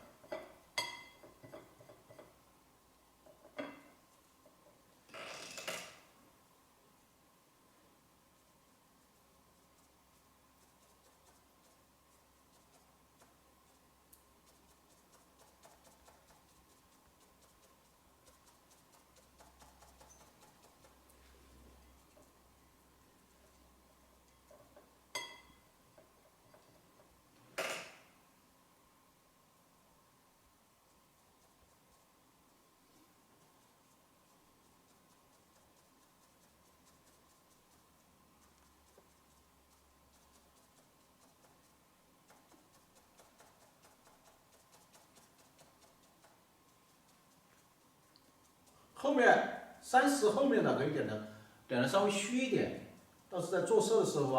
后面30后面的可以点的稍微虚一点，倒是在做色的时候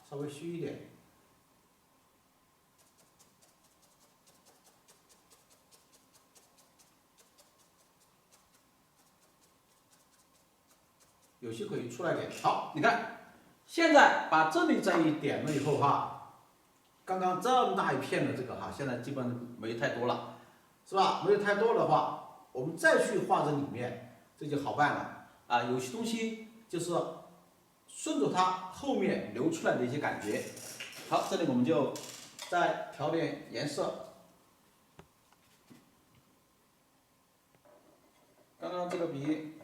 稍微虚一点。有些可以出来点。好，你看，现在把这里这一点了以后刚刚这么大一片的这个现在基本上没太多了，是吧？没有太多的话，我们再去画这里面，这就好办了有些东西就是顺着它后面流出来的一些感觉。好，这里我们就再调点颜色。刚刚这个笔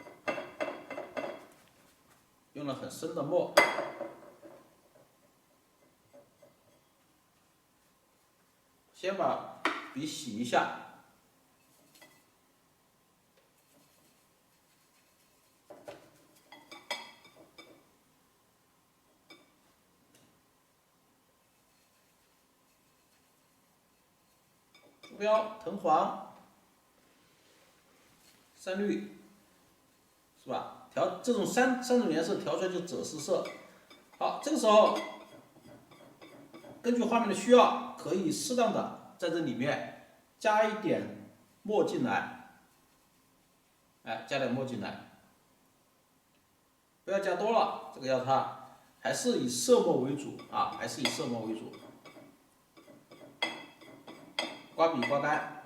用了很深的墨，先把笔洗一下。鼠标藤黄、深绿，是吧？调这种三种颜色调出来就赭石色。好，这个时候根据画面的需要，可以适当的在这里面加一点墨进来，加点墨进来，不要加多了，这个要它还是以色墨为主还是以色墨为主。刮笔刮干。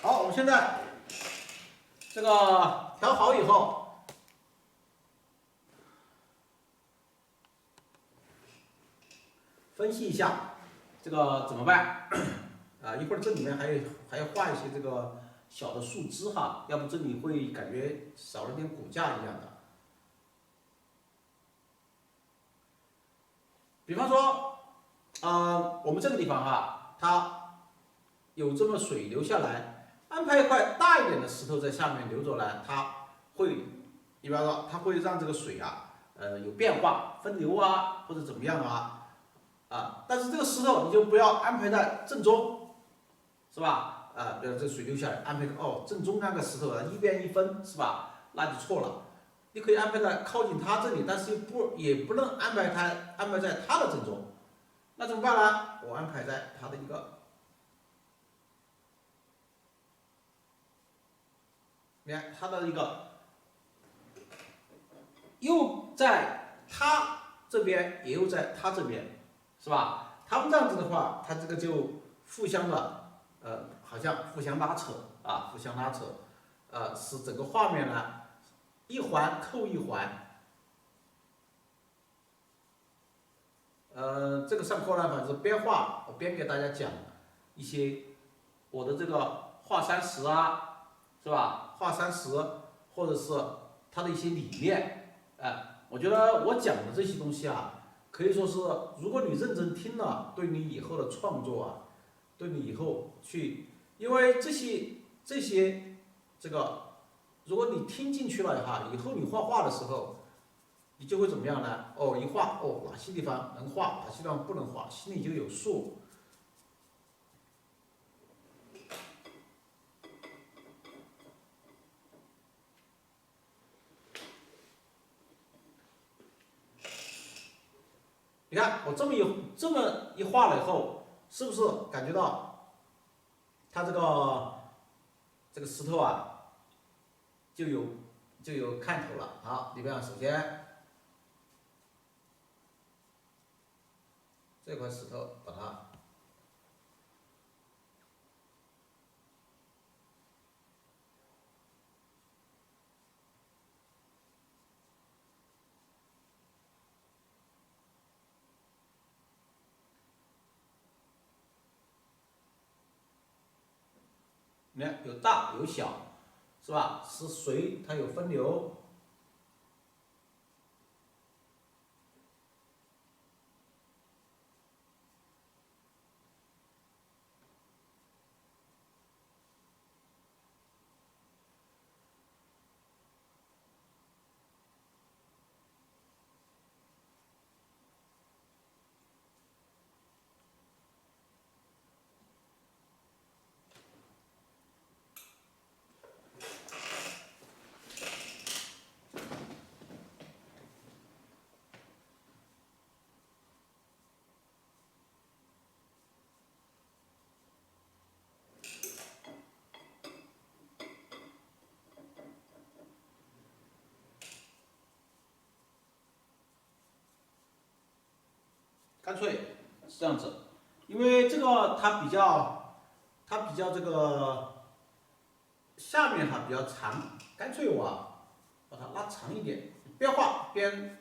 好，我们现在这个调好以后，分析一下这个怎么办？一会儿这里面还要画一些这个小的树枝要不这里会感觉少了点骨架一样的。比方说，我们这个地方它有这么水流下来，安排一块大一点的石头在下面流走呢，它会，一般说它会让这个水有变化、分流或者怎么样但是这个石头你就不要安排在正中，是吧？比如这水流下来，安排正中那个石头一边一分，是吧？那就错了。你可以安排在靠近它这里，但是也不能安排在它的正中。那怎么办呢？我安排在它的一个，你看它的一个，又在它这边，也又在它这边，是吧？它们这样子的话，它这个就互相的，好像互相拉扯互相拉扯，使整个画面呢一环扣一环。这个上课呢，反正边画边给大家讲一些我的这个画30啊，是吧？画30，或者是它的一些理念，我觉得我讲的这些东西啊，可以说是，如果你认真听了，对你以后的创作啊，对你以后去，因为这些这个，如果你听进去了哈，以后你画画的时候，你就会怎么样呢？哦，一画哦，哪些地方能画，哪些地方不能画，心里就有数。你看我这么一画了以后，是不是感觉到它这个石头啊就有看头了？好，你比方首先这块石头把它你看有大有小，是吧？是水它有分流。干脆是这样子，因为这个它比较这个下面哈比较长，干脆我把它拉长一点，边画边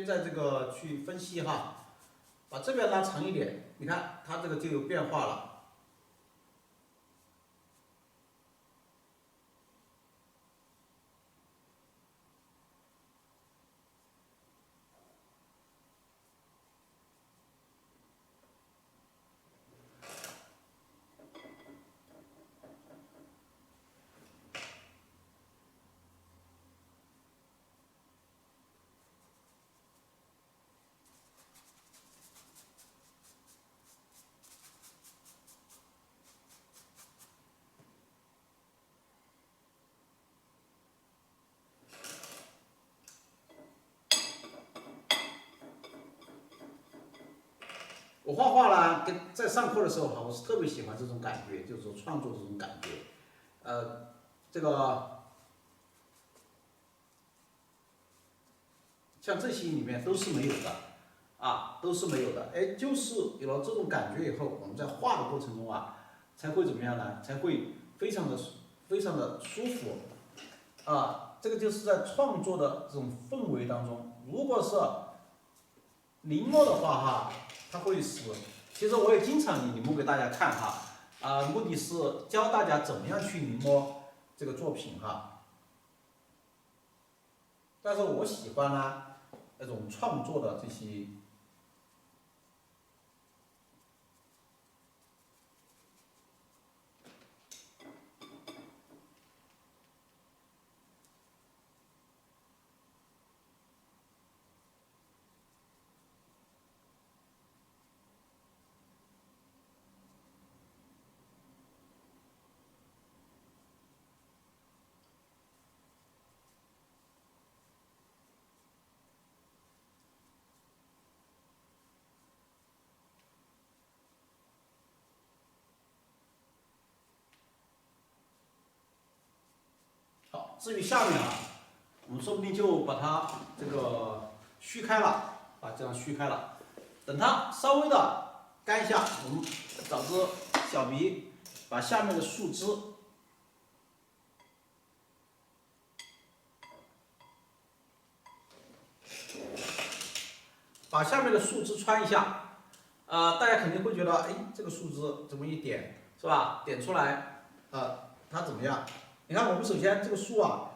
在这个去分析哈，把这边拉长一点，你看它这个就有变化了。我画画啦，在上课的时候哈，我是特别喜欢这种感觉，就是说创作这种感觉。这个像这些里面都是没有的，都是没有的。哎，就是有了这种感觉以后，我们在画的过程中啊，才会怎么样呢？才会非常的舒服。这个就是在创作的这种氛围当中，如果是临摹的话哈，它会使，其实我也经常临摹给大家看哈，目的是教大家怎么样去临摹这个作品哈。但是我喜欢呢那种创作的这些。好，至于下面我们说不定就把它这个虚开了，这样虚开了。等它稍微的干一下，我们找支小笔，把下面的树枝，穿一下。大家肯定会觉得，哎，这个树枝怎么一点是吧？点出来，它怎么样？你看我们首先这个树啊，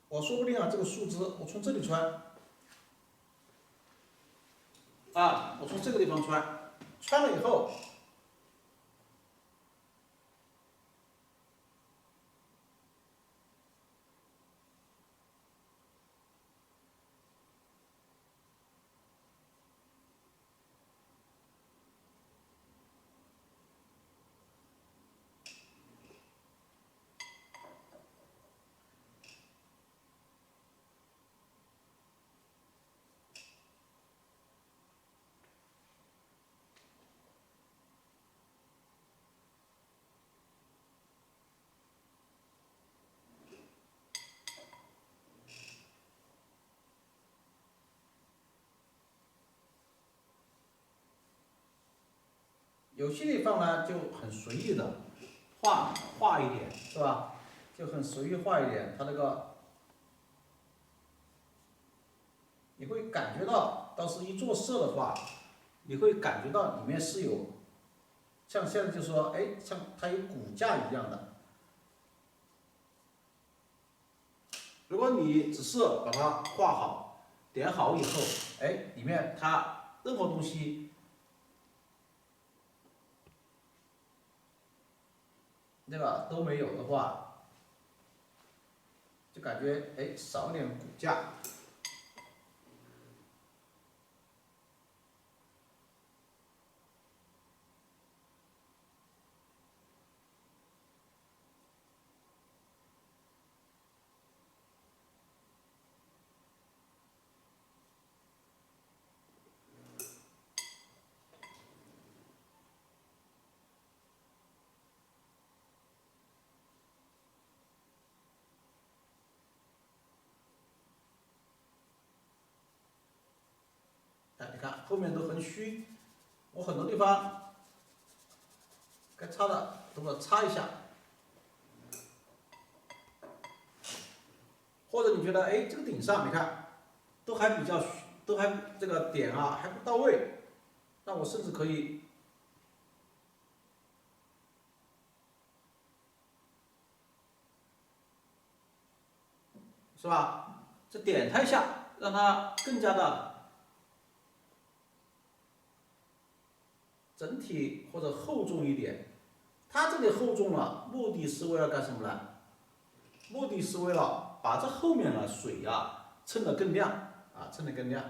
我说不定啊这个树枝我从这里穿，我从这个地方穿了以后。有些地方呢就很随意的画一点，是吧？就很随意画一点，它这个你会感觉到，到时一做色的话，你会感觉到里面是有，像现在就说，哎，像它有骨架一样的。如果你只是把它画好、点好以后，哎，里面它任何东西。对吧？都没有的话，就感觉哎少点骨架。哎，你看后面都很虚，我很多地方该擦的都要擦一下，或者你觉得哎这个顶上你看都还比较虚，都还这个点啊还不到位，那我甚至可以，是吧？这点它一下，让它更加的整体或者厚重一点。它这里厚重了，目的是为了干什么呢？目的是为了把这后面的水呀衬得更亮衬得更亮。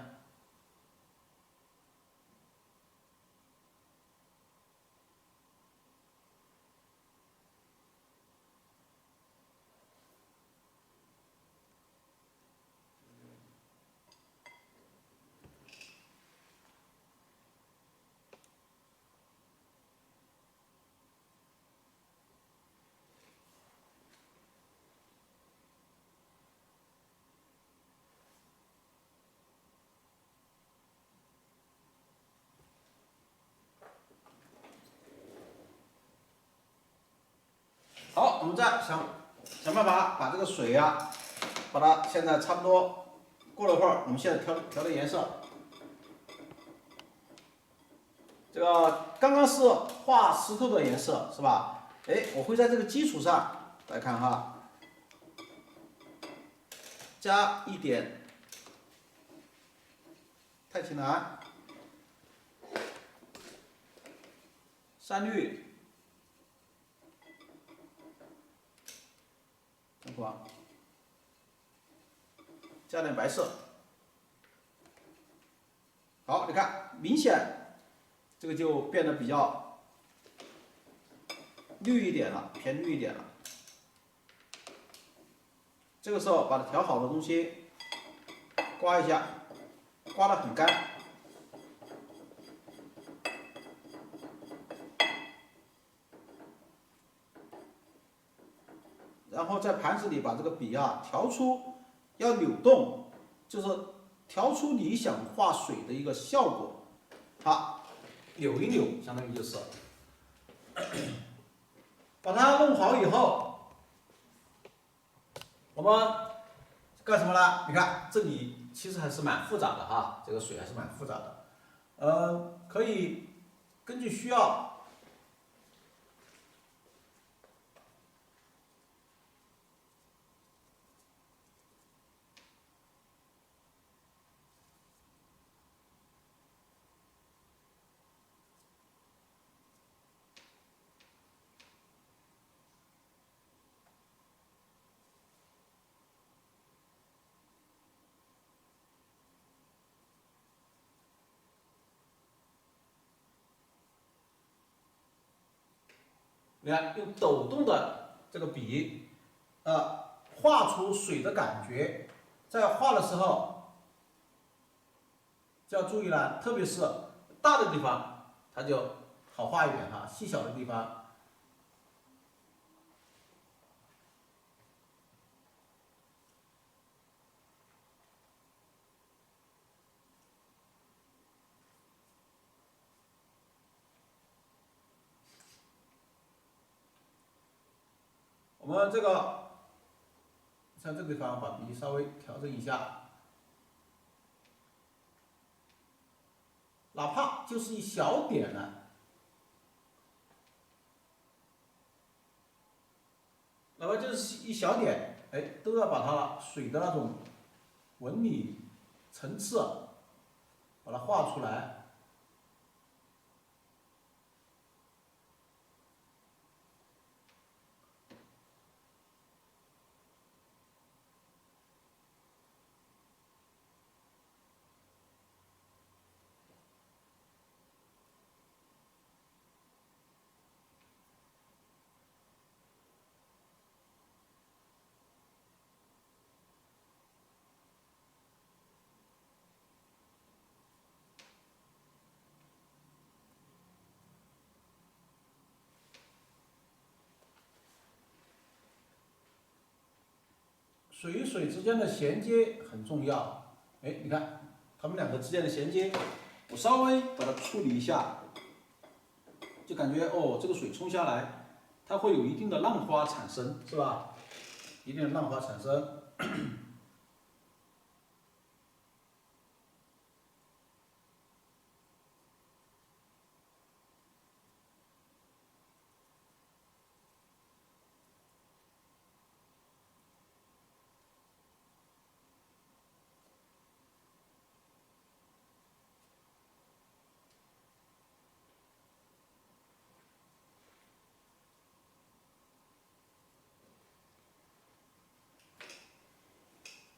好，我们再想办法把这个水呀，把它现在差不多过了会儿，我们现在调的颜色。这个刚刚是画石头的颜色是吧？哎，我会在这个基础上来看哈，加一点太极蓝、山绿、灯光，加点白色。好，你看，明显这个就变得比较绿一点了，偏绿一点了。这个时候把它调好的东西刮一下，刮得很干。然后在盘子里把这个笔调出，要扭动，就是调出你想画水的一个效果。好，扭一扭，相当于就是把它弄好以后，我们干什么呢？你看这里其实还是蛮复杂的哈，这个水还是蛮复杂的。可以根据需要你看用抖动的这个笔，画出水的感觉，在画的时候就要注意了，特别是大的地方它就好画一点哈，细小的地方。我们这个像这个地方把笔稍微调整一下，哪怕就是一小点呢，哪怕就是一小点，哎，都要把它水的那种纹理层次把它画出来。水与水之间的衔接很重要。哎，你看它们两个之间的衔接，我稍微把它处理一下，就感觉哦，这个水冲下来，它会有一定的浪花产生，是吧？一定的浪花产生。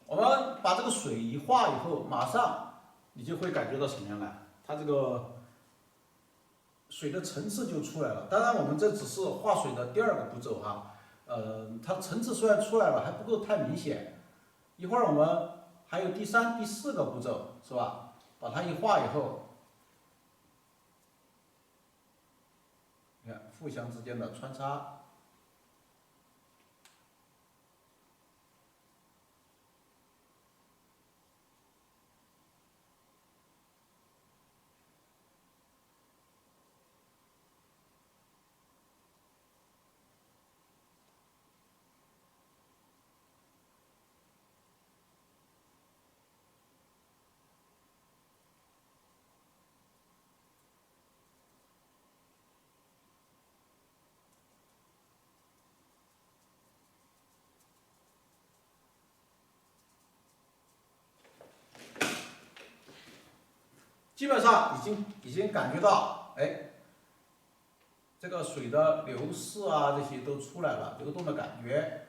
我们把这个水一画以后，马上你就会感觉到什么样呢？它这个水的层次就出来了。当然，我们这只是画水的第2个步骤哈，它层次虽然出来了，还不够太明显。一会儿我们还有第3、第4个步骤，是吧？把它一画以后，你看互相之间的穿插。基本上已经感觉到，哎，这个水的流逝啊，这些都出来了，流动的感觉。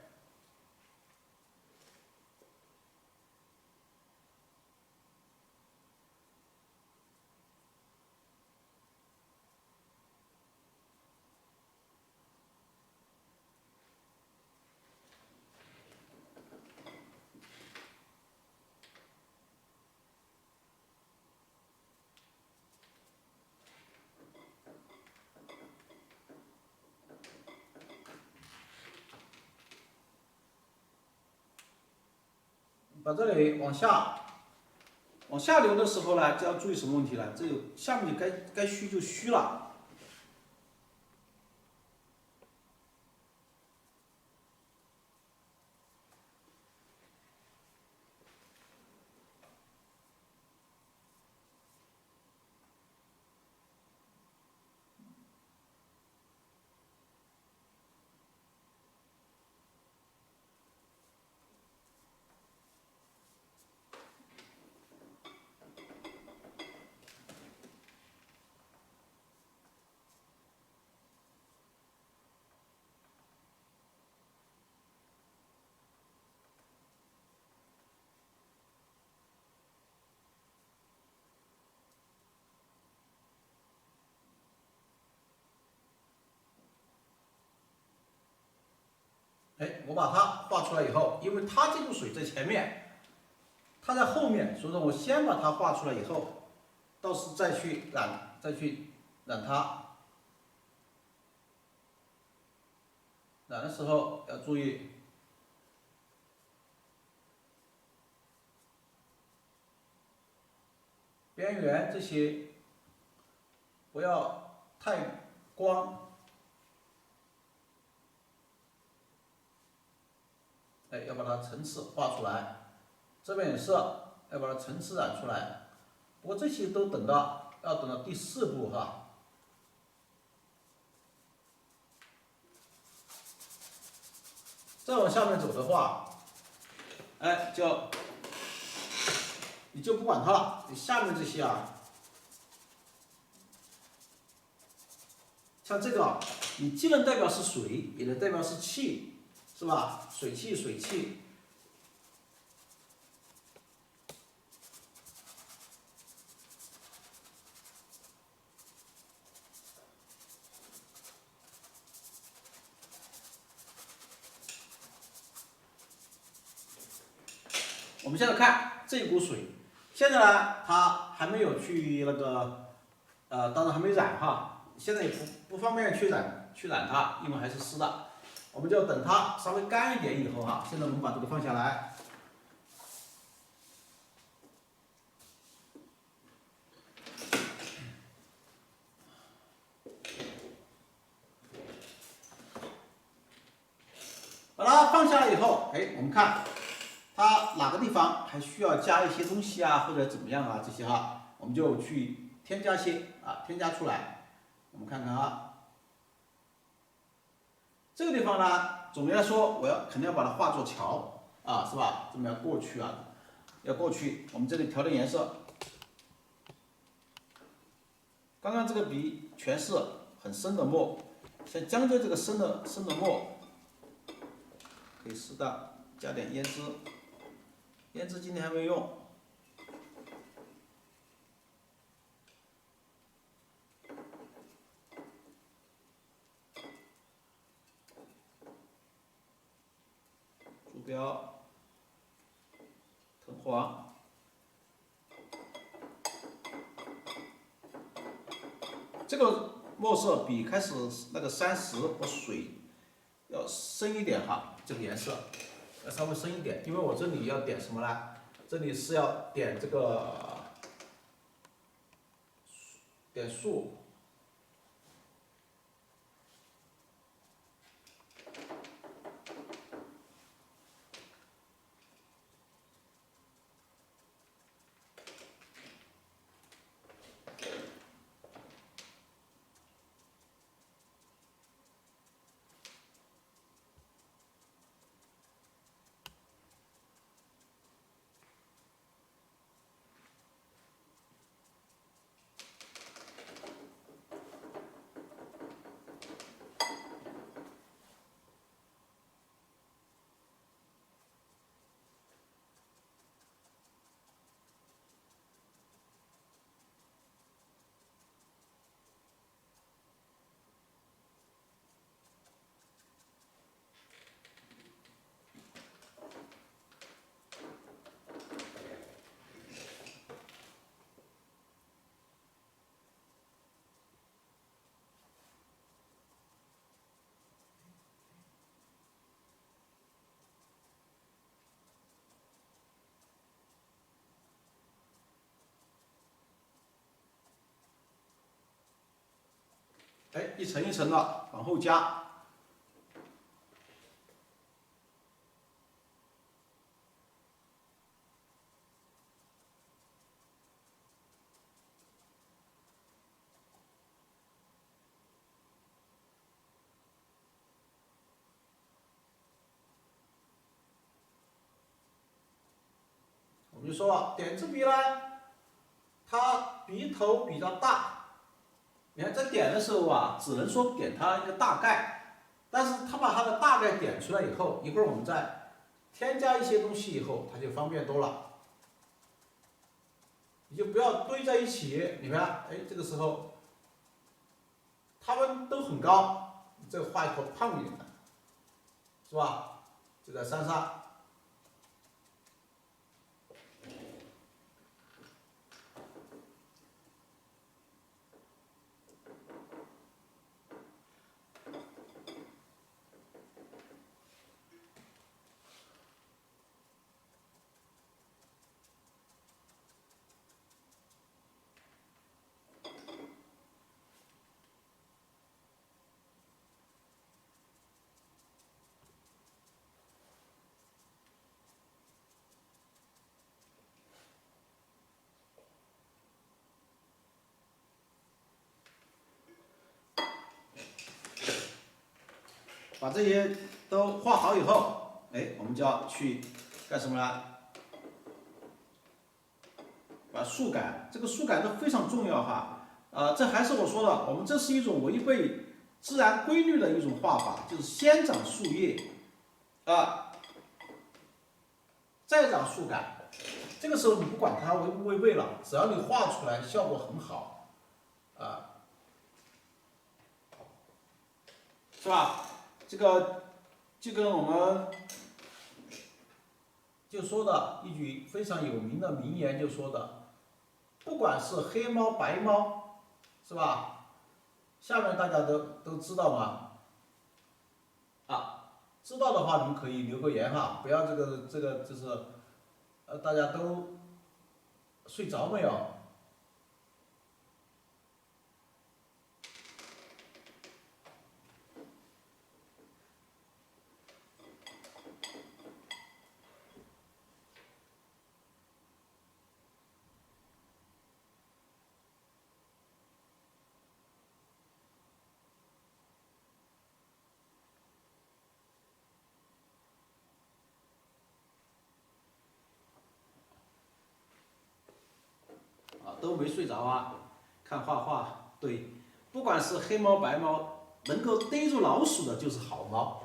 把这里往下流的时候呢，就要注意什么问题呢？这个下面就该虚就虚了。哎，我把它画出来以后，因为它这股水在前面，它在后面，所以说我先把它画出来以后，到时再去染它。染的时候要注意，边缘这些不要太光，哎，要把它层次画出来。这边也是要把它层次染出来。不过这些都要等到第4步哈。再往下面走的话，哎，你就不管它了，你下面这些啊，像这个，你既能代表是水，也能代表是气，是吧？水气，水气。我们现在看这一股水，现在呢，它还没有去那个，当然还没染哈，现在也不方便去染它，因为还是湿的。我们就等它稍微干一点以后哈，现在我们把这个放下来。把它放下来以后，哎，我们看它哪个地方还需要加一些东西啊，或者怎么样啊，这些哈，我们就去添加添加出来。我们看看啊，这个地方呢，总的来说，肯定要把它画作桥啊，是吧？这么要过去啊，要过去。我们这里调的颜色，刚刚这个笔全是很深的墨，像江浙这个深的墨。可以适当加点胭脂，胭脂今天还没用。鼠标，藤黄，这个墨色比开始那个30和水要深一点哈，这个颜色要稍微深一点，因为我这里要点什么呢？这里是要点这个点树。哎，一层一层的往后加。我们就说点字笔呢，它笔头比较大。你看在点的时候啊，只能说点它一个大概，但是它把它的大概点出来以后，一会儿我们再添加一些东西以后，它就方便多了。你就不要堆在一起，你看，哎，这个时候它们都很高，你这个画一个胖一点的，是吧？这个山上。把这些都画好以后，哎，我们就要去干什么呢？把树感，这个树感都非常重要哈。这还是我说的，我们这是一种违背自然规律的一种画法，就是先长树叶，再长树感。这个时候你不管它违不违背了，只要你画出来效果很好，是吧？这个就跟我们就说的一句非常有名的名言，就说的，不管是黑猫白猫，是吧？下面大家都知道吗？知道的话你们可以留个言哈，不要这个就是大家都睡着没有？都没睡着啊，看画画。对，不管是黑猫白猫，能够逮住老鼠的就是好猫。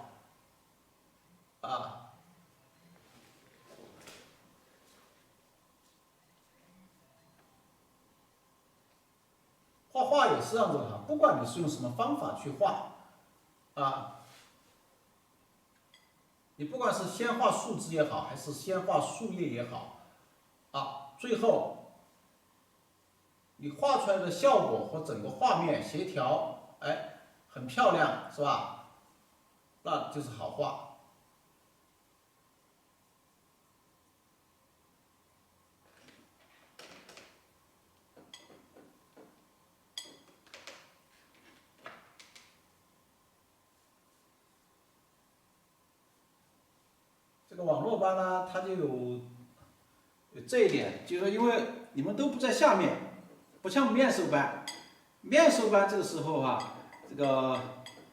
画画也是这样子的哈，不管你是用什么方法去画，你不管是先画树枝也好，还是先画树叶也好，最后你画出来的效果和整个画面协调，哎，很漂亮，是吧？那就是好画。这个网络班呢，它就有这一点，就是说，因为你们都不在下面，不像面授班，面授班这个时候这个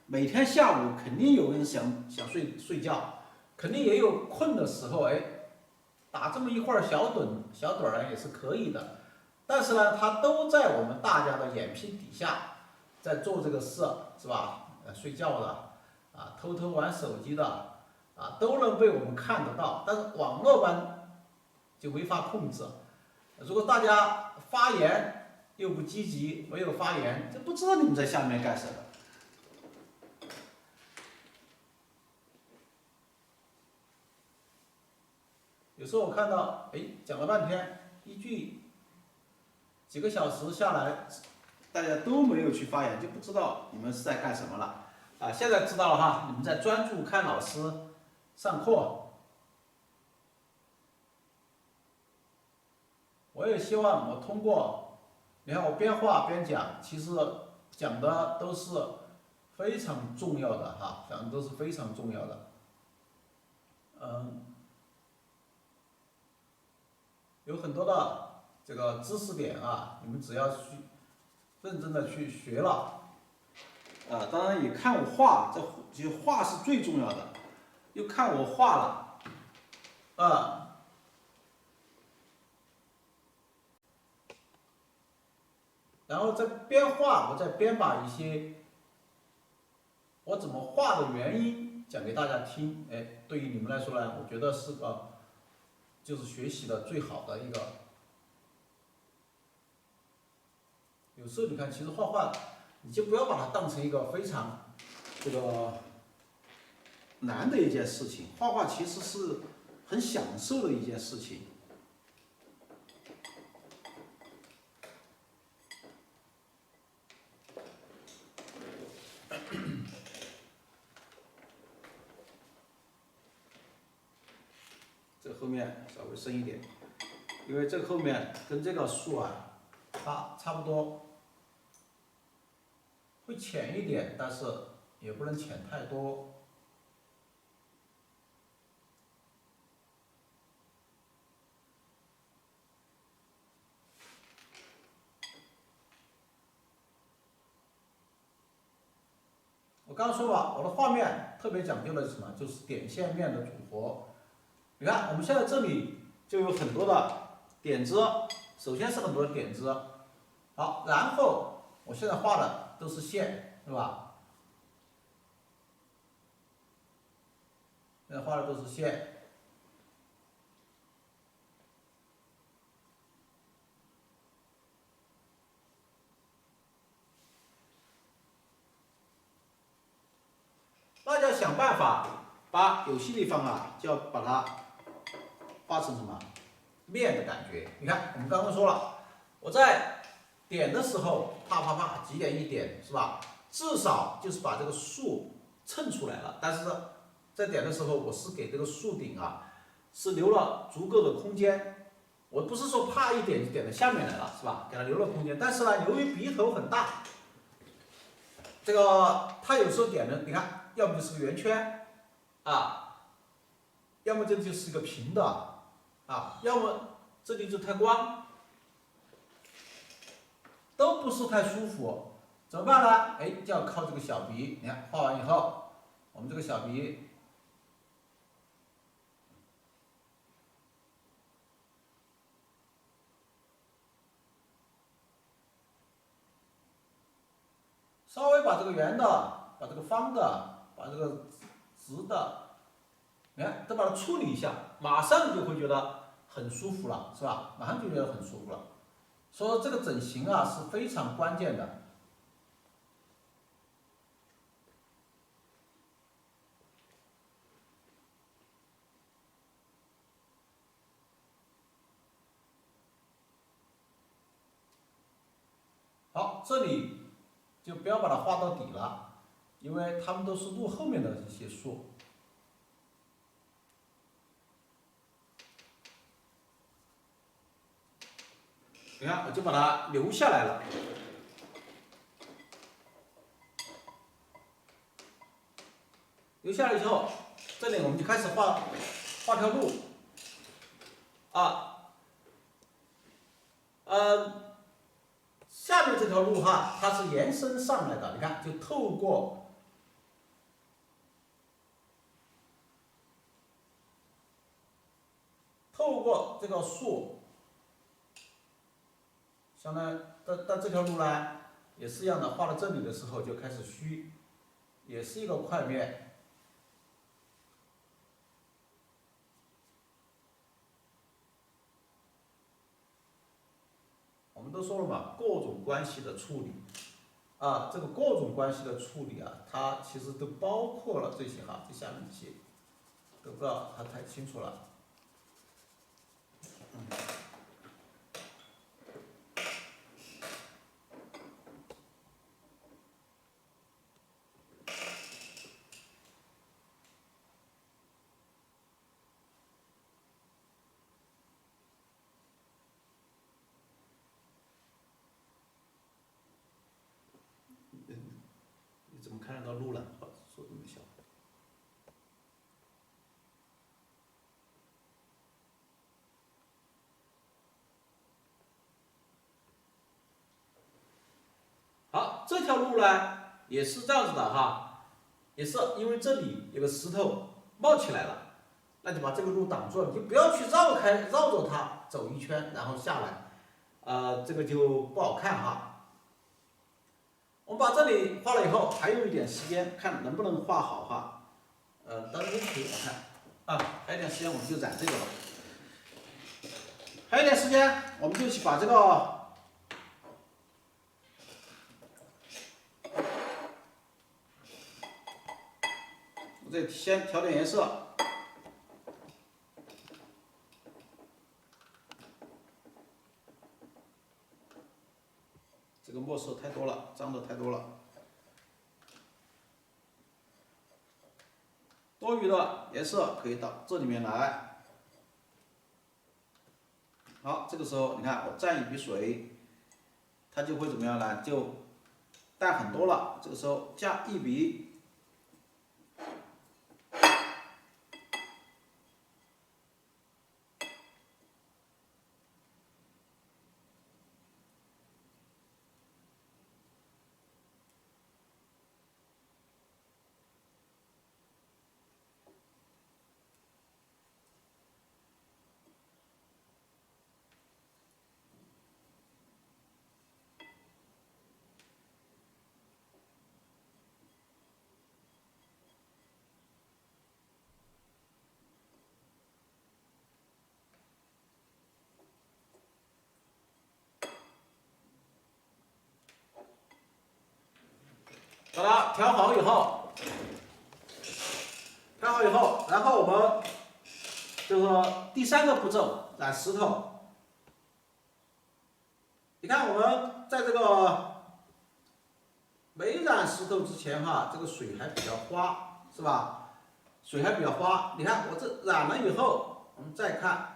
每天下午肯定有人想睡觉，肯定也有困的时候，哎，打这么一会儿小盹儿呢也是可以的。但是呢，他都在我们大家的眼皮底下在做这个事，是吧？睡觉的，偷偷玩手机的，都能被我们看得到。但是网络班就没法控制。如果大家发言又不积极，没有发言，就不知道你们在下面干什么。有时候我看到，哎，讲了半天，几个小时下来，大家都没有去发言，就不知道你们是在干什么了。现在知道了哈，你们在专注看老师上课。我也希望我通过，你看我边画边讲，其实讲的都是非常重要的哈，讲的都是非常重要的。有很多的这个知识点你们只要去认真的去学了，当然也看我画，这其实画是最重要的，又看我画了，然后在边画，我再边把一些我怎么画的原因讲给大家听，哎，对于你们来说呢，我觉得是个就是学习的最好的一个。有时候你看，其实画画，你就不要把它当成一个非常这个难的一件事情，画画其实是很享受的一件事情。这个后面稍微深一点，因为这个后面跟这个树啊，它差不多，会浅一点，但是也不能浅太多。我刚刚说了，我的画面特别讲究的是什么？就是点线面的组合。你看，我们现在这里就有很多的点子，首先是很多的点子，好，然后我现在画的都是线，是吧？现在画的都是线。那就要想办法把有些地方啊，就要把它画成什么面的感觉。你看，我们刚刚说了，我在点的时候，啪啪啪几点一点，是吧？至少就是把这个树衬出来了。但是在点的时候，我是给这个树顶啊，是留了足够的空间。我不是说啪一点就点到下面来了，是吧？给它留了空间。但是呢，由于鼻头很大，这个它有时候点的，你看，要么就是个圆圈啊，要么这就是一个平的啊，要么这里就太光，都不是太舒服。怎么办呢？哎，就要靠这个小鼻。你看，画完以后，我们这个小鼻稍微把这个圆的、把这个方的、把这个直的，你看都把它处理一下，马上就会觉得很舒服了，是吧？马上就觉得很舒服了。所以说这个整形啊是非常关键的。好，这里就不要把它画到底了，因为它们都是路后面的一些树。你看，我就把它留下来了。留下来以后，这里我们就开始画条路啊，下面这条路哈，它是延伸上来的，你看，就透过这个树，相当于但这条路呢，也是一样的，画到这里的时候就开始虚，也是一个块面。我们都说了嘛，各种关系的处理啊，这个各种关系的处理啊，它其实都包括了这些哈，这下面这些，都不知道它太清楚了。你怎么看得到路了？说这么小。好，这条路呢也是这样子的哈，也是因为这里有个石头冒起来了，那就把这个路挡住了，你就不要去绕着它走一圈，然后下来，这个就不好看哈。我们把这里画了以后，还有一点时间，看能不能画好哈。当然可以我看啊，还有点时间，我们就染这个吧。还有点时间，我们就去把这个我再提先调点颜色。这个墨色太多了，脏的太多了。多余的颜色可以到这里面来。好，这个时候你看我蘸一笔水，它就会怎么样呢？就淡很多了。这个时候加一笔。把它调好以后，然后我们就是说第3个步骤染石头。你看我们在这个没染石头之前哈，这个水还比较花，是吧？水还比较花。你看我这染了以后，我们再看。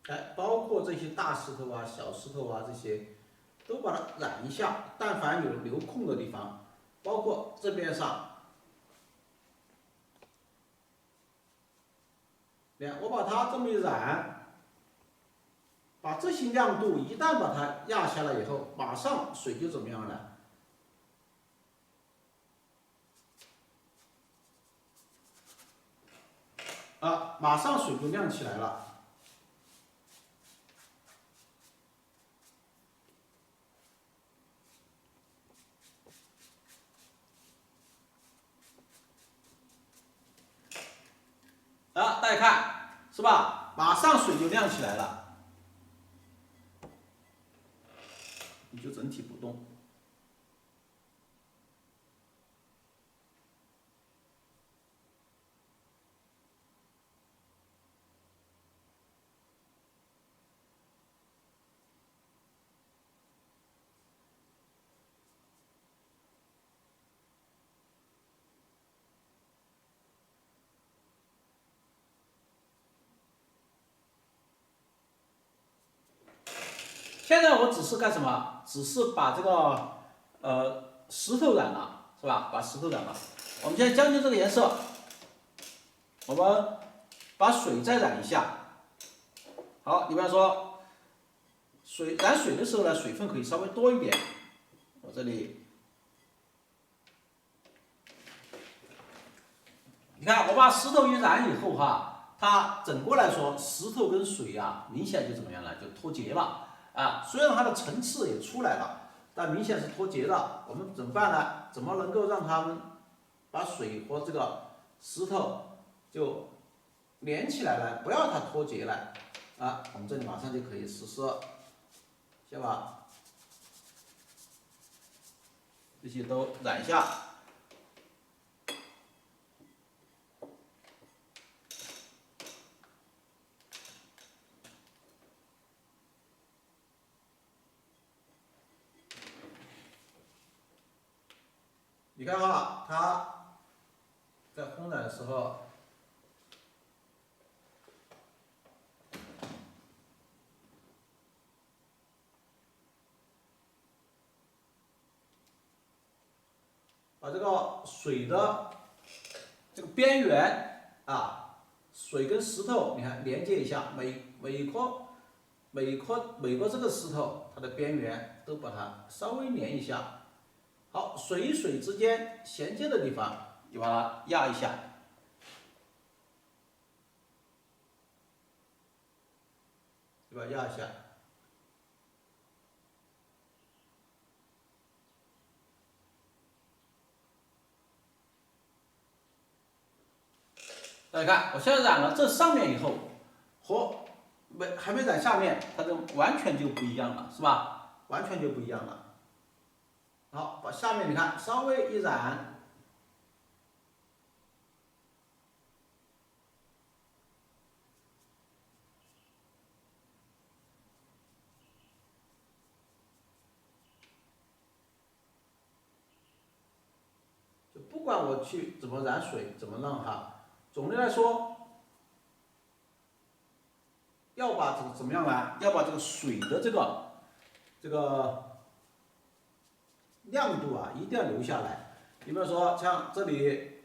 哎，包括这些大石头啊、小石头啊这些，都把它染一下。但凡有留空的地方，包括这边上，我把它这么一染，把这些亮度一旦把它压下来以后，马上水就怎么样了？啊，马上水就亮起来了。啊，大家看是吧？马上水就亮起来了，你就整体不动。现在我只是干什么？只是把这个石头染了，是吧？把石头染了。我们现在将就这个颜色，我们把水再染一下。好，你比方说染水的时候呢，水分可以稍微多一点。我这里，你看我把石头一染以后哈，它整个来说，石头跟水啊，明显就怎么样了？就脱节了。啊，虽然它的层次也出来了，但明显是脱节的。我们怎么办呢？怎么能够让它们把水和这个石头就连起来呢？不要它脱节了。啊，我们这里马上就可以实施，先把这些都染一下。你看哈，它在烘染的时候，把这个水的这个边缘啊，水跟石头你看连接一下，每个这个石头它的边缘都把它稍微连一下。好，水与水之间衔接的地方，你把它压一下，对吧？压一下。大家看，我现在染了这上面以后，和还没染下面，它就完全就不一样了，是吧？完全就不一样了。好，把下面你看稍微一染，就不管我去怎么染水，怎么弄哈，总的来说，要把这个怎么样呢？要把这个水的这个亮度啊，一定要留下来。你比如说像这里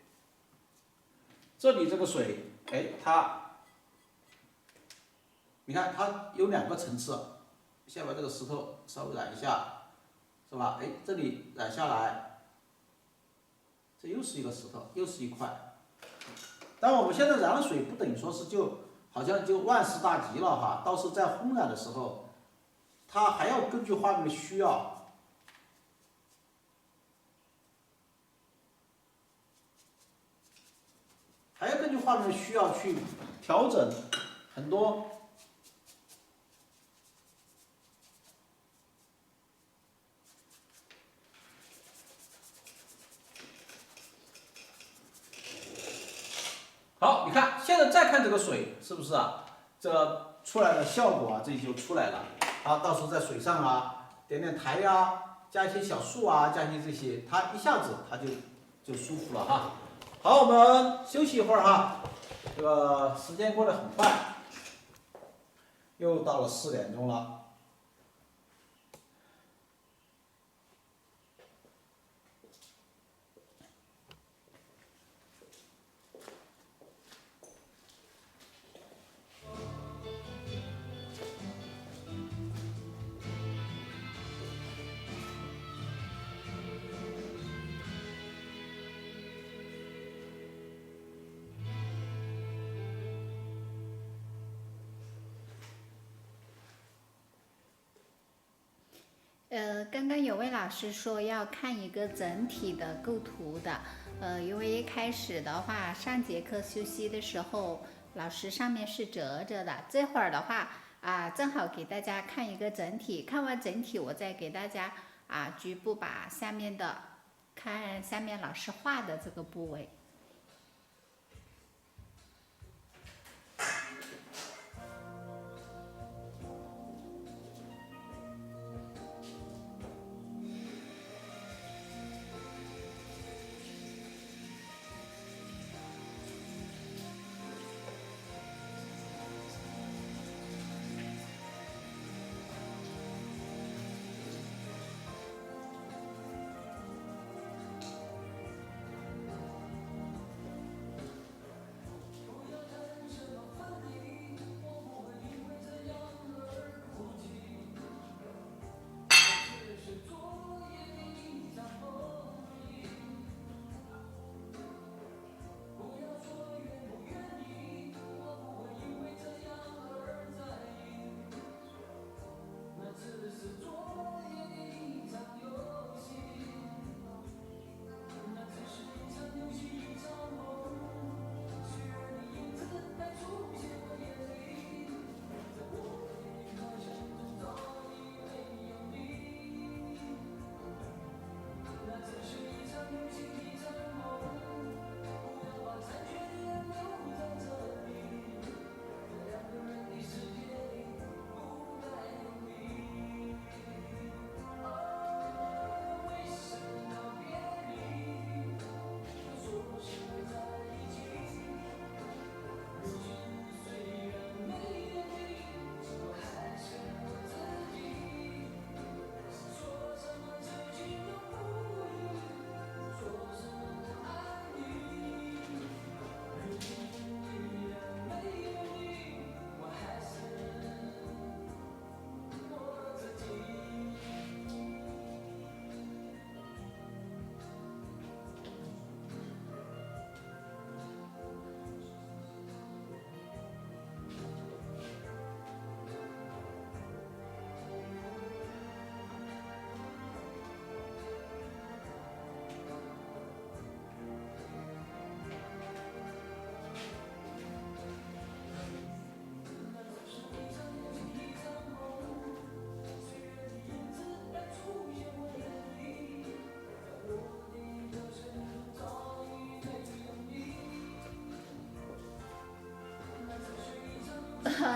这个水，哎，你看它有2个层次，先把这个石头稍微染一下，是吧？哎，这里染下来，这又是一个石头，又是一块。但我们现在染了水，不等于说是好像就万事大吉了哈。到时候在烘染的时候，它还要根据画面的需要。还要根据画面的需要去调整很多。好，你看现在再看这个水是不是啊？这个出来的效果啊，这里就出来了。好，到时候在水上啊，点点苔呀，加一些小树啊，加一些这些，它一下子它就舒服了哈。好，我们休息一会儿哈。这个时间过得很快，又到了4点钟了。刚刚有位老师说要看一个整体的构图的，因为一开始的话，上节课休息的时候，老师上面是折着的，这会儿的话正好给大家看一个整体，看完整体我再给大家局部把下面的看下面老师画的这个部位。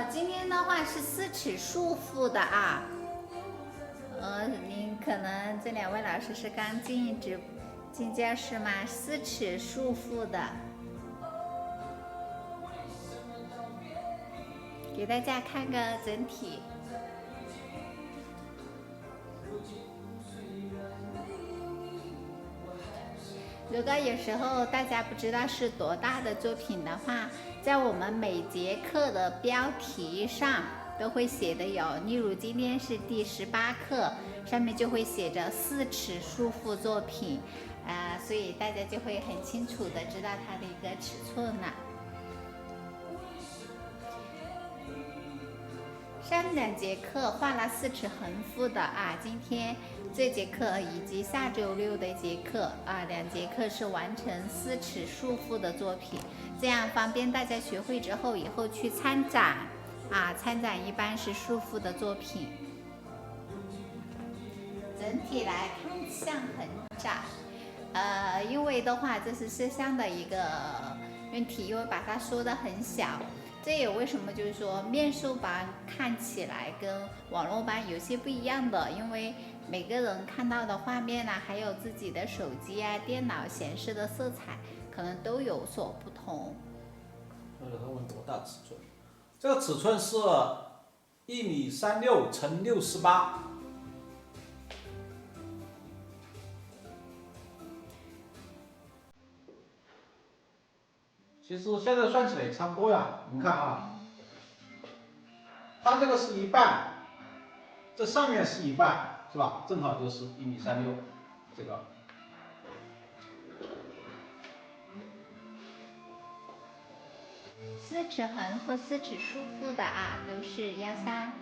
今天的话是4尺束缚的啊。您可能这2位老师是刚进教室吗？4尺束缚的，给大家看个整体。如果有时候大家不知道是多大的作品的话，在我们每节课的标题上都会写的有，例如今天是第18课，上面就会写着4尺束缚作品，所以大家就会很清楚的知道它的一个尺寸了。上2节课画了4尺横幅的啊，今天这节课以及下周6的一节课啊，2节课是完成4尺束缚的作品，这样方便大家学会之后以后去参展啊，参展一般是束缚的作品。整体来看像很窄，因为的话这是摄像的一个问题，因为把它缩得很小。这也为什么就是说面授班看起来跟网络班有些不一样的，因为每个人看到的画面啊，还有自己的手机啊、电脑显示的色彩，可能都有所不同。他问多大尺寸？这个尺寸是1.36米乘68。其实现在算起来也差不多呀，你看啊，它这个是一半，这上面是一半，是吧？正好就是1.36米，这个。4尺横和4尺束缚的啊，都是136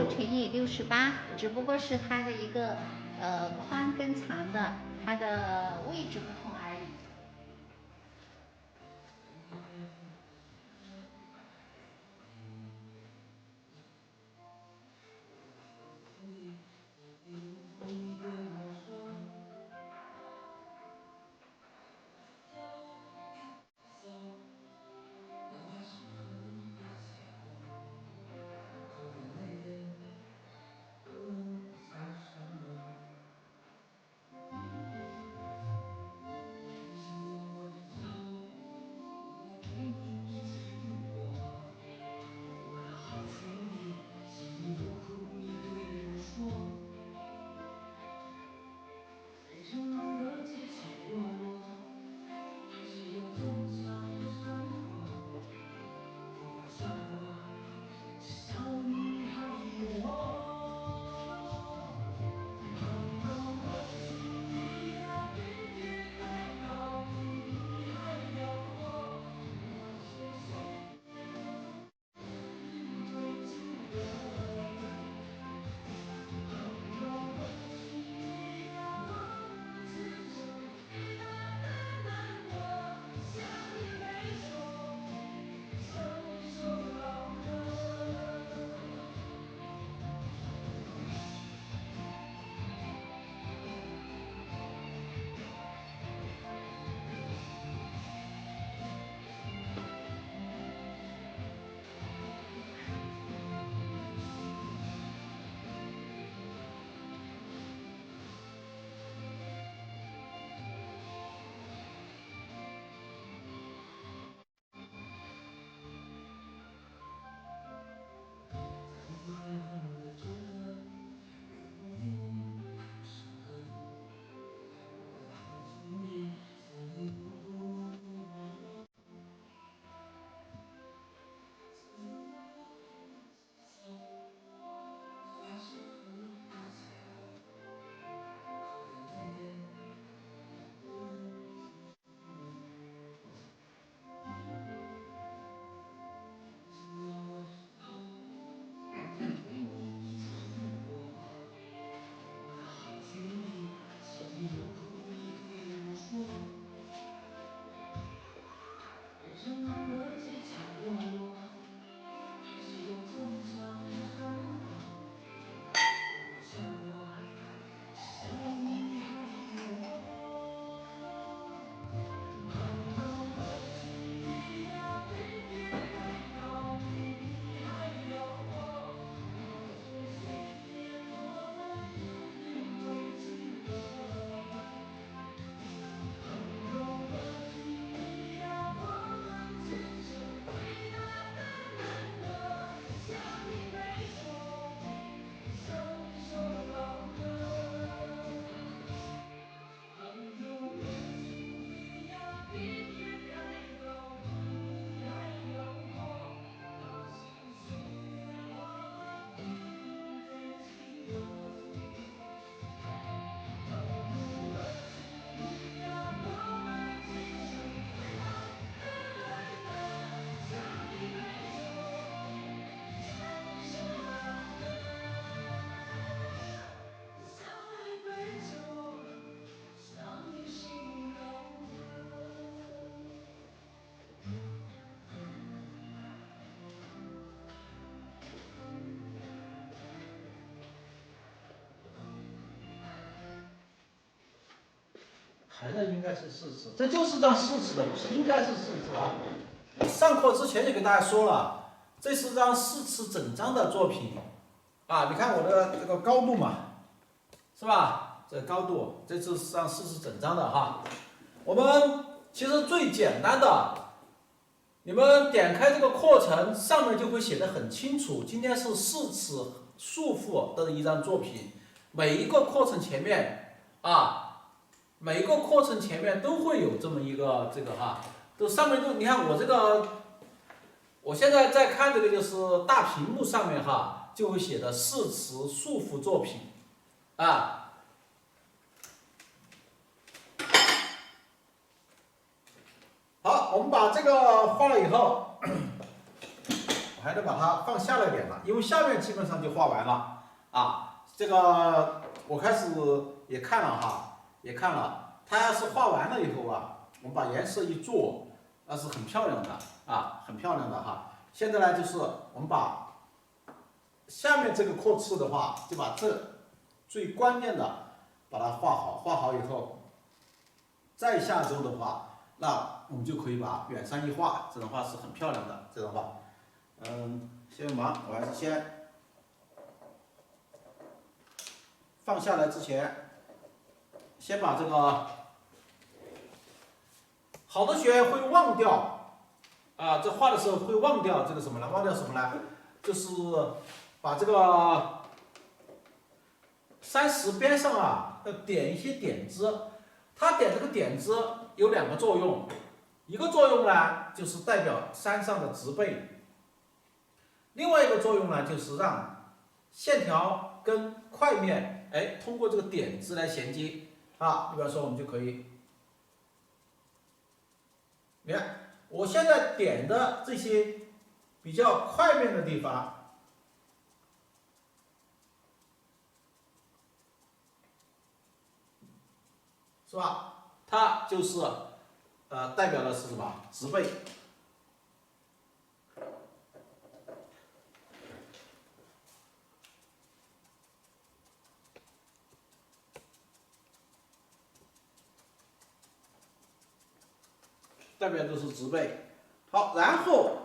乘以68，只不过是它的一个宽跟长的它的位置不同而已。承认应该是4次，这就是张4次的，应该是4次啊。上课之前就给大家说了，这是张4次整张的作品啊。你看我的这个高度嘛，是吧？这个高度，这次是张4次整张的哈。我们其实最简单的，你们点开这个课程，上面就会写的很清楚。今天是4次束缚的一张作品，每一个课程前面啊，每一个课程前面都会有这么一个这个哈，都上面都你看我这个，我现在在看这个就是大屏幕上面哈，就会写的4次束缚作品啊。好，我们把这个画了以后，我还得把它放下来点了，因为下面基本上就画完了啊。这个我开始也看了哈，也看了，它要是画完了以后啊，我们把颜色一做，那是很漂亮的啊，很漂亮的哈。现在呢，就是我们把下面这个课次的话，就把这最关键的把它画好，画好以后，再下周的话。那我们就可以把远山一画，这种画是很漂亮的。这种画，先忙，我还是先放下来之前，先把这个好多学员会忘掉啊，这画的时候会忘掉这个什么呢？忘掉什么呢？就是把这个30边上啊，要点一些点子。它点这个点子有2个作用，一个作用呢就是代表山上的植被，另外一个作用呢就是让线条跟块面通过这个点子来衔接啊。比方说我们就可以，你看我现在点的这些比较块面的地方。是吧？它就是代表的是什么？植被。代表的是植被。好，然后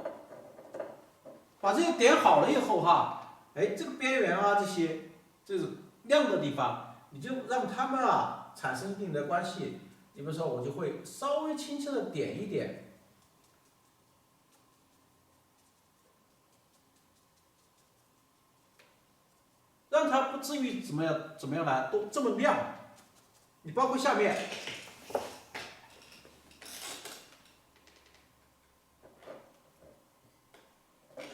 把这些点好了以后哈，这个边缘啊这些就是亮的地方，你就让它们啊产生一定的关系。比如说，我就会稍微轻轻的点一点，让它不至于怎么样呢，都这么亮。你包括下面，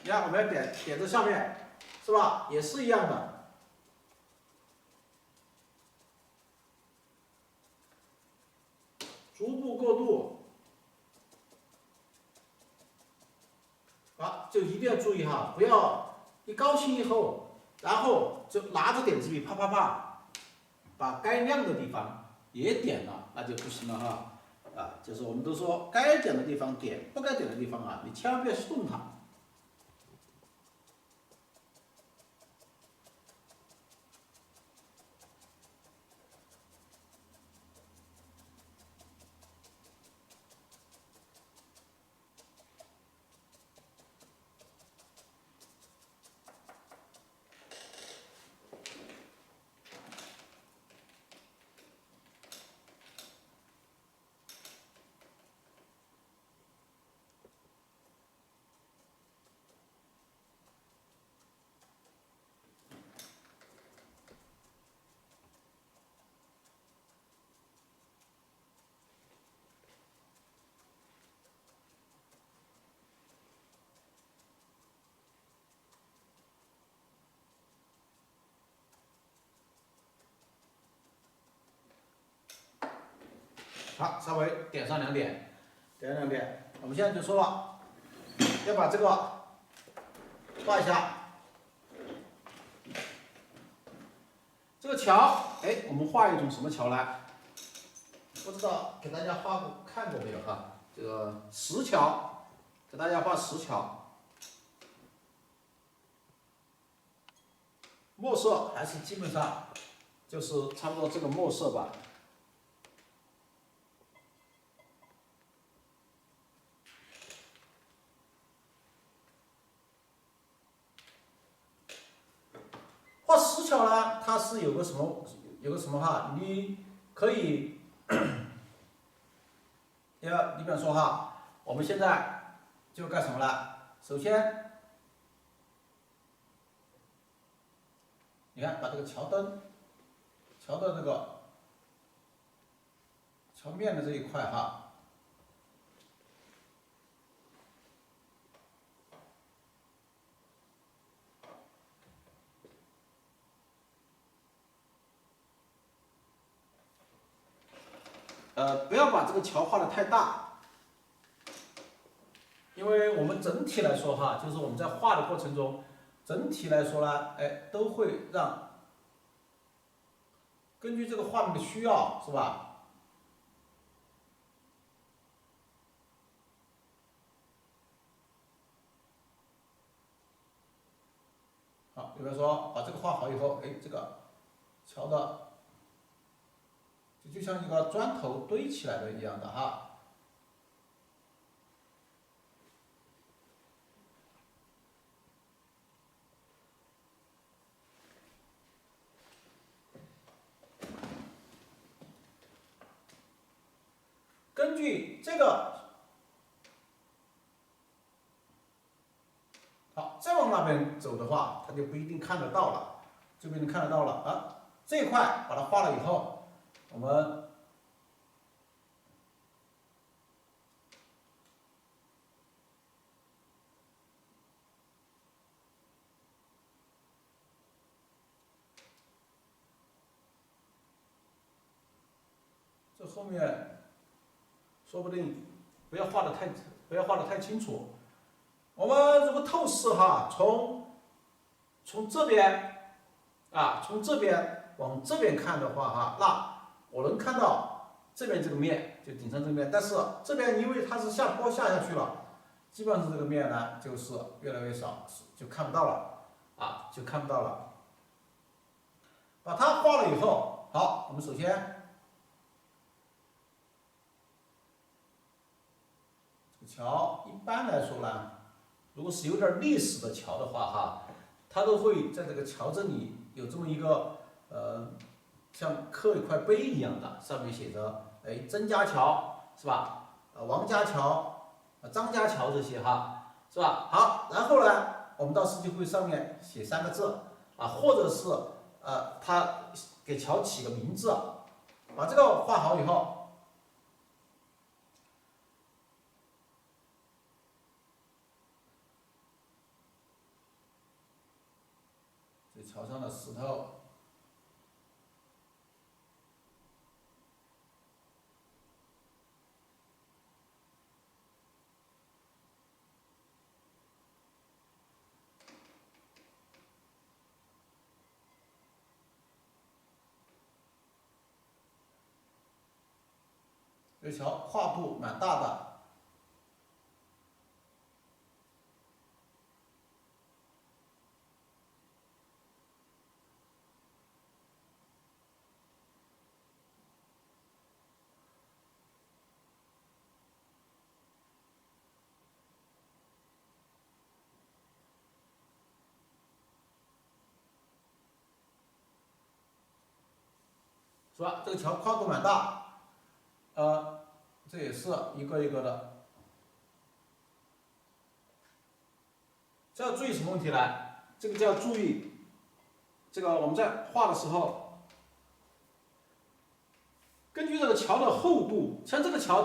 你看我们要点这下面，是吧？也是一样的。逐步过渡，就一定要注意哈，不要一高兴以后，然后就拿着点字笔啪啪啪，把该亮的地方也点了，那就不行了哈。就是我们都说该点的地方点，不该点的地方啊，你千万不要去动它。好，稍微点上2点，点上2点。我们现在就说了，要把这个画一下。这个桥，我们画一种什么桥呢？不知道给大家看过没有哈？这个石桥，给大家画石桥。墨色还是基本上就是差不多这个墨色吧。桥呢，它是有个什么哈，你可以你比方说哈，我们现在就干什么了？首先，你看把这个桥灯，桥的这个桥面的这一块哈。不要把这个桥画的太大，因为我们整体来说哈，就是我们在画的过程中，整体来说呢，都会根据这个画面的需要，是吧？好，比方说把这个画好以后，这个桥的就像一个砖头堆起来的一样的哈。根据这个，好，再往那边走的话，它就不一定看得到了，这边能看得到了啊。这一块把它画了以后，我们这后面说不定不要画的太清楚。我们如果透视哈，从这边从这边往这边看的话哈，那我能看到这边这个面，就顶上这个面，但是这边因为它是下坡下去了，基本上这个面呢就是越来越少，就看不到了就看不到了。把它画了以后，好，我们首先这个桥一般来说呢，如果是有点历史的桥的话哈，它都会在这个桥这里有这么一个像刻一块碑一样的，上面写着曾家桥是吧？王家桥、张家桥这些哈是吧？好，然后呢，我们到世纪会上面写3个字或者是他给桥起个名字，把这个画好以后，这桥上的石头。这桥跨度蛮大的，是吧？这个桥跨度蛮大，这也是一个一个的。这要注意什么问题呢？这个就要注意，这个我们在画的时候，根据这个桥的厚度，像这个桥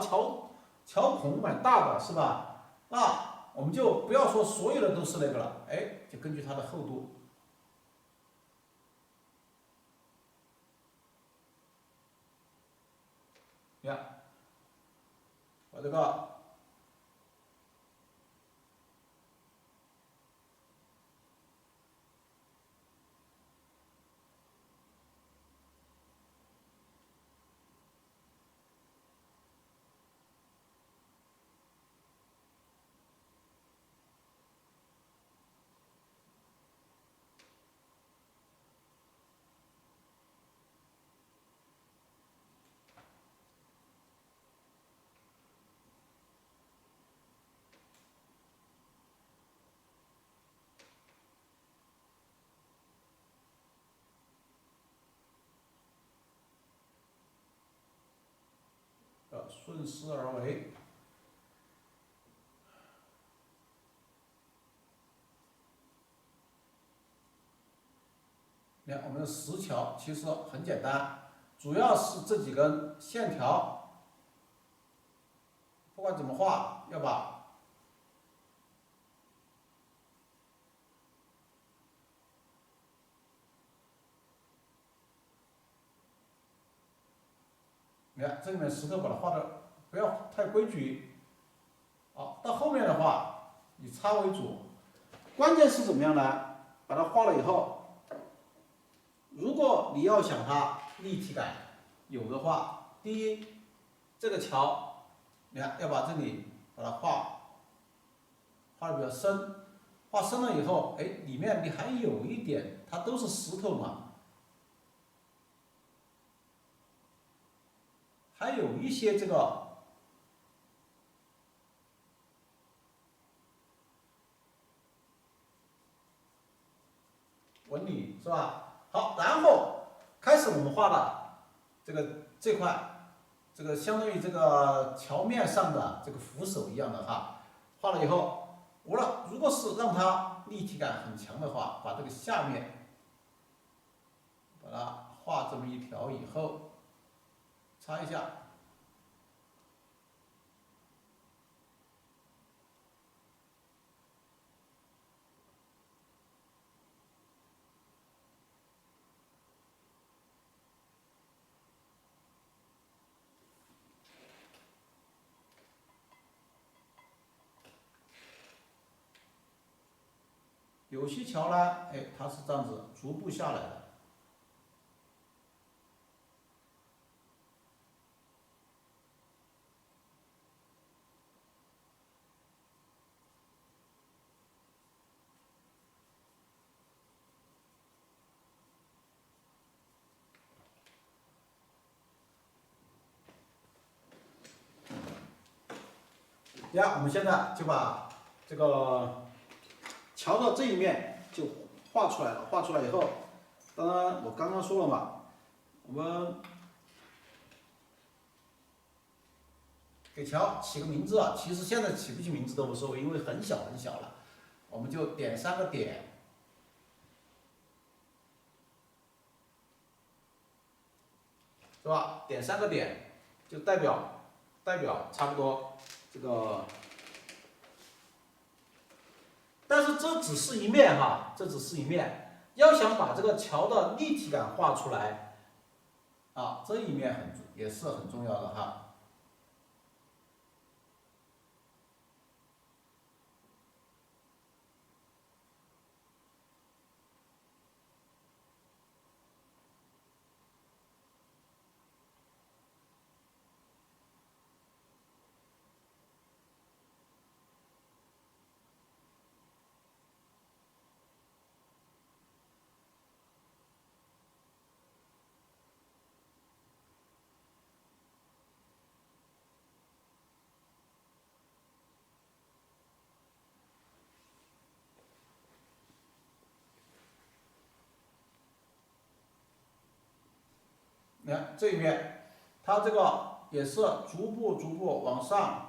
孔蛮大的，是吧？那我们就不要说所有的都是那个了，就根据它的厚度。你看，把这个顺势而为。你看我们的石桥其实很简单，主要是这几根线条，不管怎么画，要把你看这里面石头把它画的不要太规矩，好，到后面的话以叉为主，关键是怎么样呢？把它画了以后，如果你要想它立体感有的话，第一，这个桥，你看要把这里把它画的比较深，画深了以后，哎，里面你还有一点，它都是石头嘛。还有一些这个纹理是吧？好，然后开始我们画的这块，这个相当于这个桥面上的这个扶手一样的哈，画了以后，如果是让它立体感很强的话，把这个下面把它画这么一条以后，擦一下。有些桥呢，哎，它是这样子逐步下来的。我们现在就把这个桥的这一面就画出来了。画出来以后，当然我刚刚说了嘛，我们给桥起个名字啊，其实现在起不起名字都无所谓，因为很小很小了，我们就点3个点，是吧？点3个点就代表差不多这个。但是这只是一面哈，这只是一面。要想把这个桥的立体感画出来，啊，这一面也是很重要的哈。你看这一面，它这个也是逐步往上。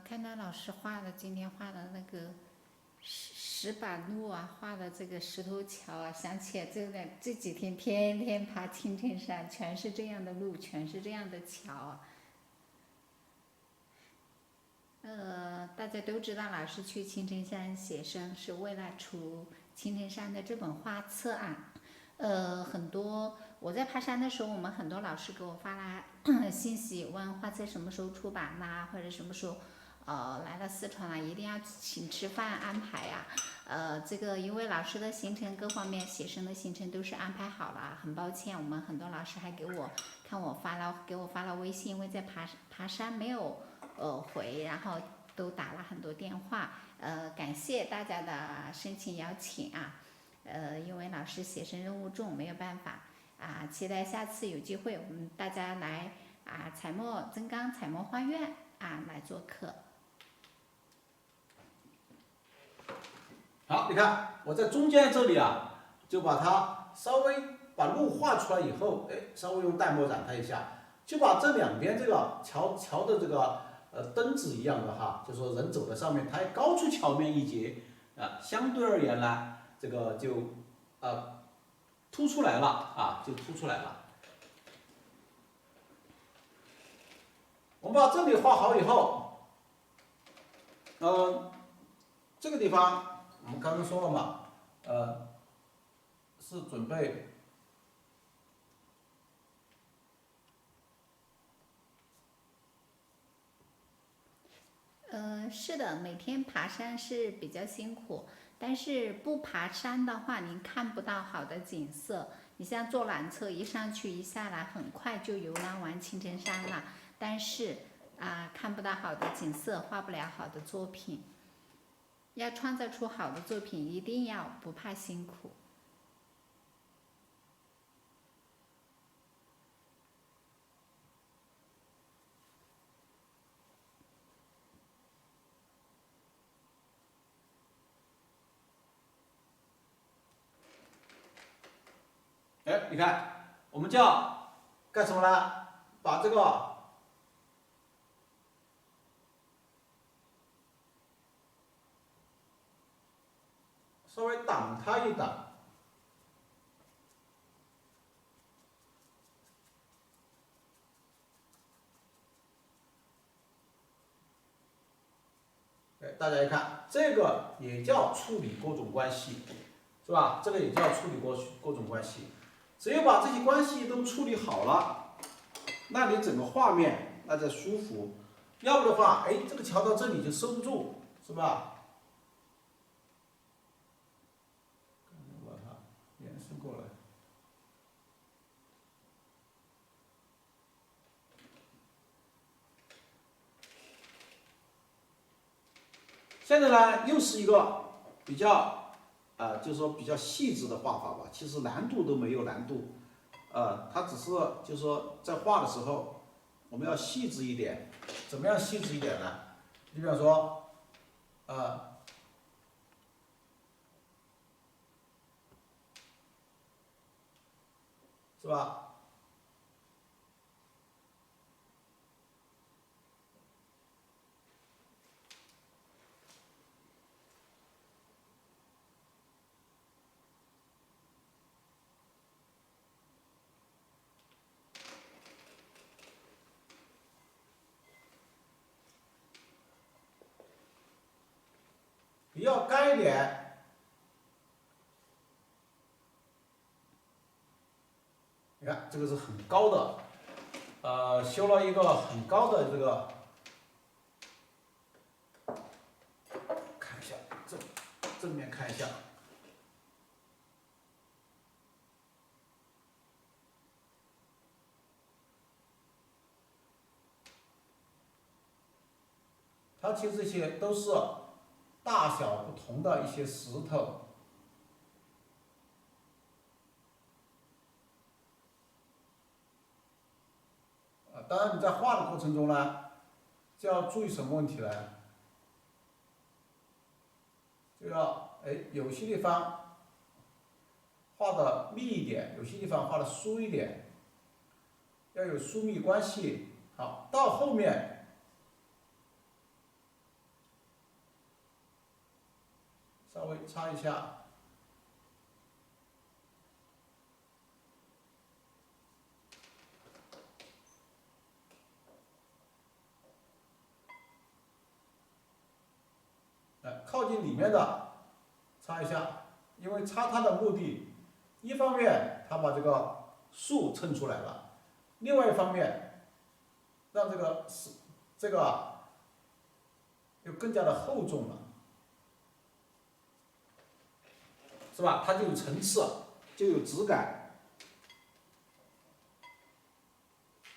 看到老师今天画的那个石板路啊，画的这个石头桥啊，想起来这几天天天爬青城山，全是这样的路，全是这样的桥啊。大家都知道，老师去青城山写生是为了出青城山的这本画册啊。很多我在爬山的时候，我们很多老师给我发来信息，问画册什么时候出版呐、或者什么时候来到四川了，一定要请吃饭安排呀。这个因为老师的行程各方面写生的行程都是安排好了，很抱歉，我们很多老师还给我发了微信，因为在爬山没有回，然后都打了很多电话，感谢大家的申请邀请啊，因为老师写生任务重，没有办法啊，期待下次有机会我们大家来啊彩墨增钢彩墨画院啊来做客。好，你看我在中间这里啊，就把它稍微把路画出来以后，哎，稍微用淡墨染它一下，就把这两边这个桥的这个灯子一样的哈，就说人走在上面，它高出桥面一截啊，相对而言呢，这个就凸出来了啊，就凸出来了。我们把这里画好以后，这个地方我们刚刚说了嘛，是准备是的，每天爬山是比较辛苦，但是不爬山的话，您看不到好的景色。你像坐缆车，一上去一下来，很快就游览完青城山了，但是看不到好的景色，画不了好的作品。要创造出好的作品，一定要不怕辛苦。哎，你看，我们就要干什么呢？把这个稍微挡它一挡，哎，大家一看，这个也叫处理各种关系，是吧？这个也叫处理各种关系。只有把这些关系都处理好了，那你整个画面那才舒服。要不的话，哎，这个桥到这里就收不住，是吧？把它延伸过来。现在呢，又是一个比较就是说比较细致的画法吧，其实难度都没有难度，它只是就是说在画的时候，我们要细致一点。怎么样细致一点呢？你比方说，是吧？比较干一点，你看这个是很高的，修了一个很高的这个，看一下正面看一下，它其实这些都是大小不同的一些石头。当然你在画的过程中呢，就要注意什么问题呢？就要有些地方画的密一点，有些地方画的疏一点，要有疏密关系。好，到后面稍微擦一下。靠近里面的擦一下，因为擦它的目的，一方面它把这个树衬出来了，另外一方面让这个又更加的厚重了，是吧？它就有层次，就有质感。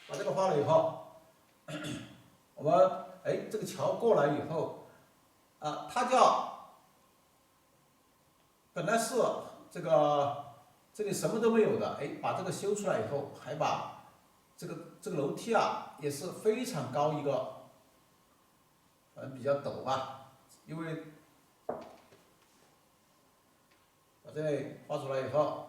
把这个画了以后，我们这个桥过来以后。它本来是这里什么都没有的，哎，把这个修出来以后，还把这个楼梯啊也是非常高一个，反正比较陡吧，因为把这里画出来以后。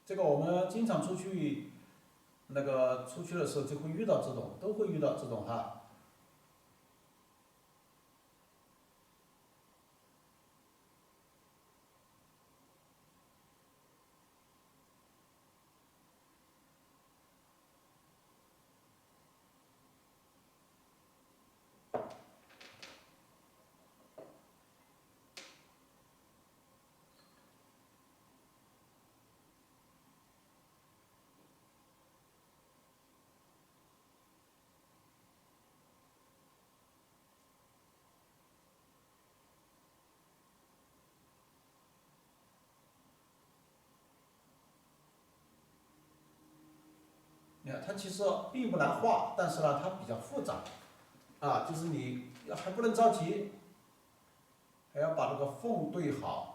这个我们经常出去的时候就会遇到这种，都会遇到这种哈。你看它其实并不难画，但是呢它比较复杂，就是你还不能着急，还要把这个缝对好。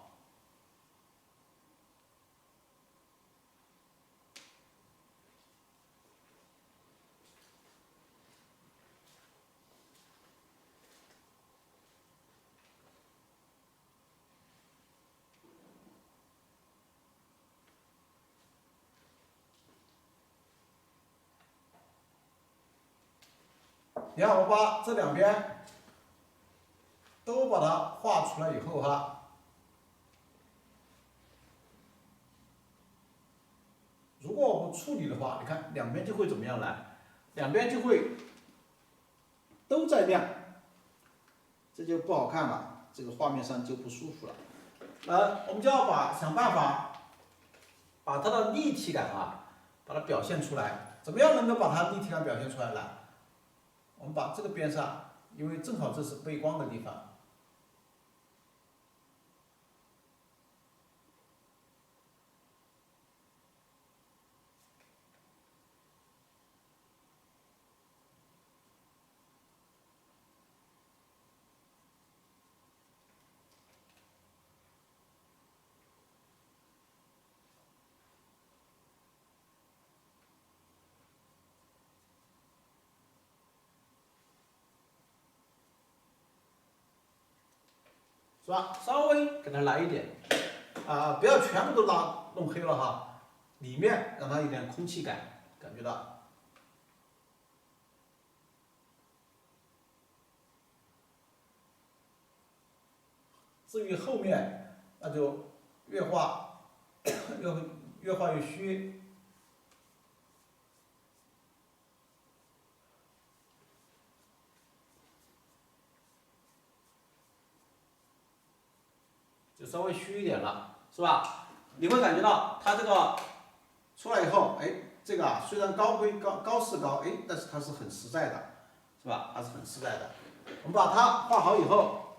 你看我把这两边都把它画出来以后哈，如果我们处理的话，你看两边就会怎么样呢？两边就会都在亮，这就不好看了，这个画面上就不舒服了。我们就要想办法把它的立体感把它表现出来。怎么样能够把它立体感表现出来呢？我们把这个边上，因为正好这是背光的地方。是吧？稍微给它来一点，不要全部都弄黑了哈，里面让它有点空气感，感觉到。至于后面，那就越画越画越虚。就稍微虚一点了，是吧？你会感觉到它这个出来以后，哎，这个虽然高是高，哎，但是它是很实在的，是吧？它是很实在的。我们把它画好以后，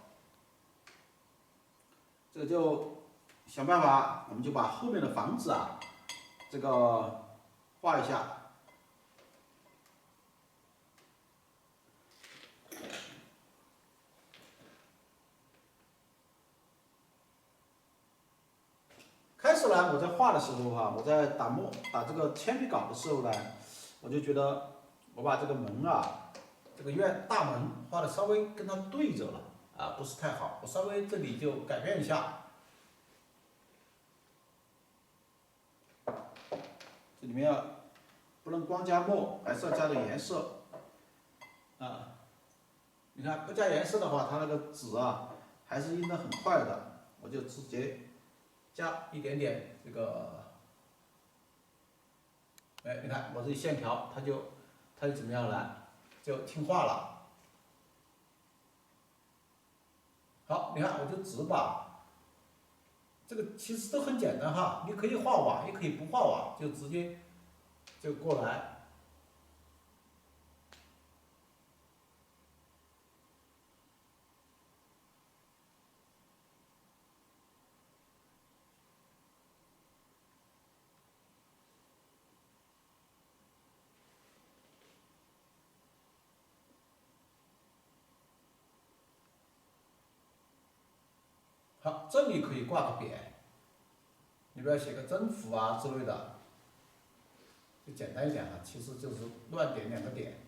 这个就想办法，我们就把后面的房子这个画一下。开始呢，我在画的时候我在打这个铅笔稿的时候呢，我就觉得我把这个门这个大门画的稍微跟它对着了不是太好，我稍微这里就改变一下。这里面不能光加墨，还是要加点颜色你看不加颜色的话，它那个纸还是印得很快的，我就直接加一点点这个，哎，你看我这线条，它就怎么样了？就听话了。好，你看我就只把这个其实都很简单哈，你可以画瓦，也可以不画瓦，就直接就过来。好，这里可以挂个匾，你不要写个征服啊之类的，就简单一点哈，其实就是乱点2个点。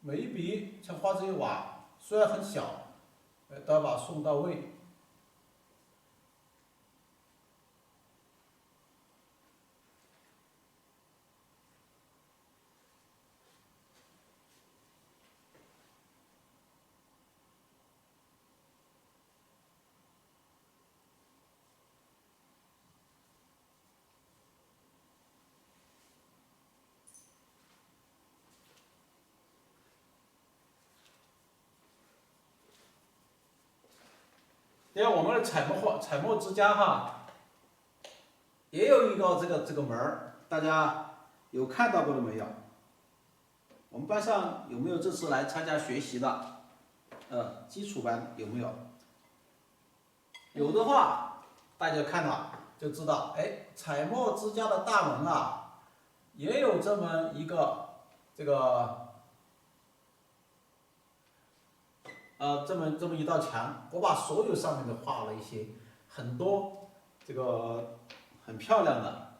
每一笔像画这些瓦，虽然很小，都要把它送到位。因为我们的彩墨之家哈，也有一个这个门儿，大家有看到过的没有？我们班上有没有这次来参加学习的？基础班有没有？有的话，大家看到就知道，哎，彩墨之家的大门啊，也有这么一个这个。这么一道墙，我把所有上面都画了一些很多这个很漂亮的，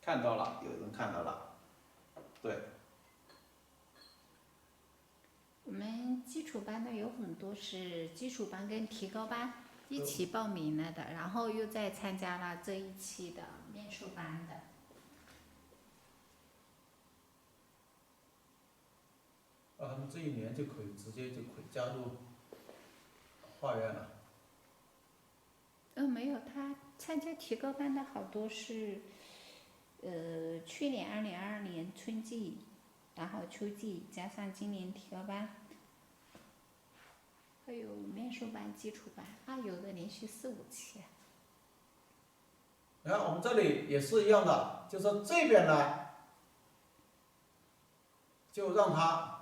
看到了，有人看到了，对。我们基础班的有很多是基础班跟提高班一起报名了的，然后又再参加了这一期的面授班的。他们这一年就可以直接就可以加入画院了。没有，他参加提高班的好多是，去年2022年春季，然后秋季加上今年提高班，还有面授班、基础班，有的连续4、5期。然后我们这里也是一样的，就是说这边呢，就让它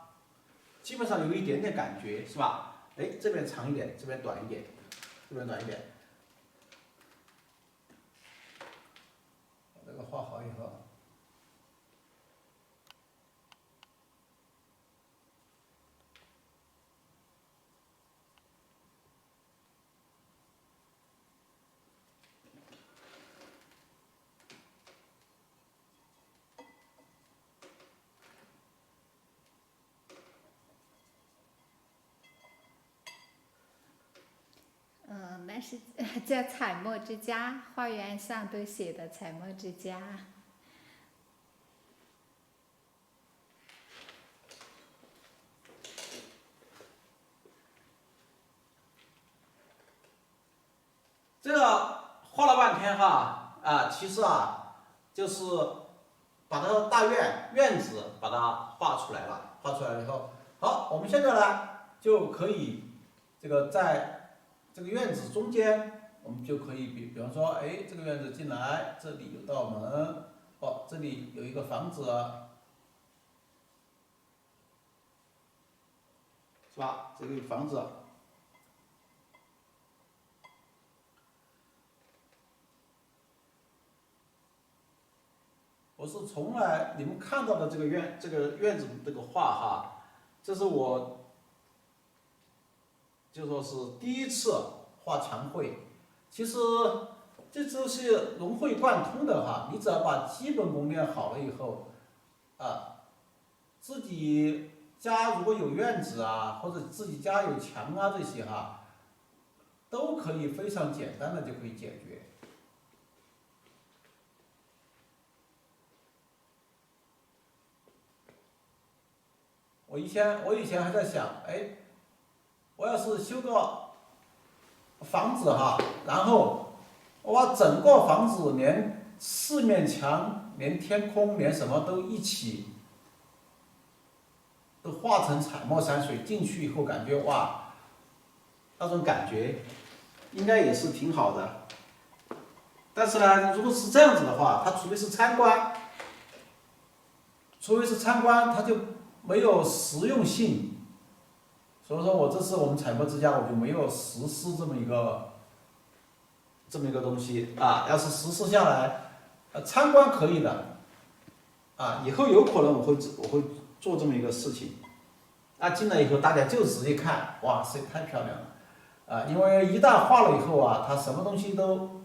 基本上有一点点感觉，是吧？哎，这边长一点，这边短一点，这边短一点。把这个画好以后。那是叫彩墨之家，花园上都写的彩墨之家。这个画了半天哈，其实就是把它的大院子把它画出来了，画出来了以后，好，我们现在呢就可以这个在这个院子中间，我们就可以比方说，哎，这个院子进来，这里有道门，这里有一个房子，是吧？这个房子。我是从来你们看到的这个院子这个画哈，这是我就说是第一次画墙绘。其实这是融会贯通的哈，你只要把基本功练好了以后，自己家如果有院子或者自己家有墙这些都可以非常简单的就可以解决。我以前还在想，哎，我要是修个房子哈，然后我把整个房子连四面墙、连天空、连什么都一起都画成彩墨山水，进去以后感觉哇，那种感觉应该也是挺好的。但是呢，如果是这样子的话，它除非是参观，它就没有实用性。所以说我这次我们彩墨之家我就没有实施这么一个东西啊。要是实施下来，参观可以的啊，以后有可能我会做这么一个事情。啊，进来以后大家就直接看，哇塞，太漂亮了啊！因为一旦画了以后啊，它什么东西都，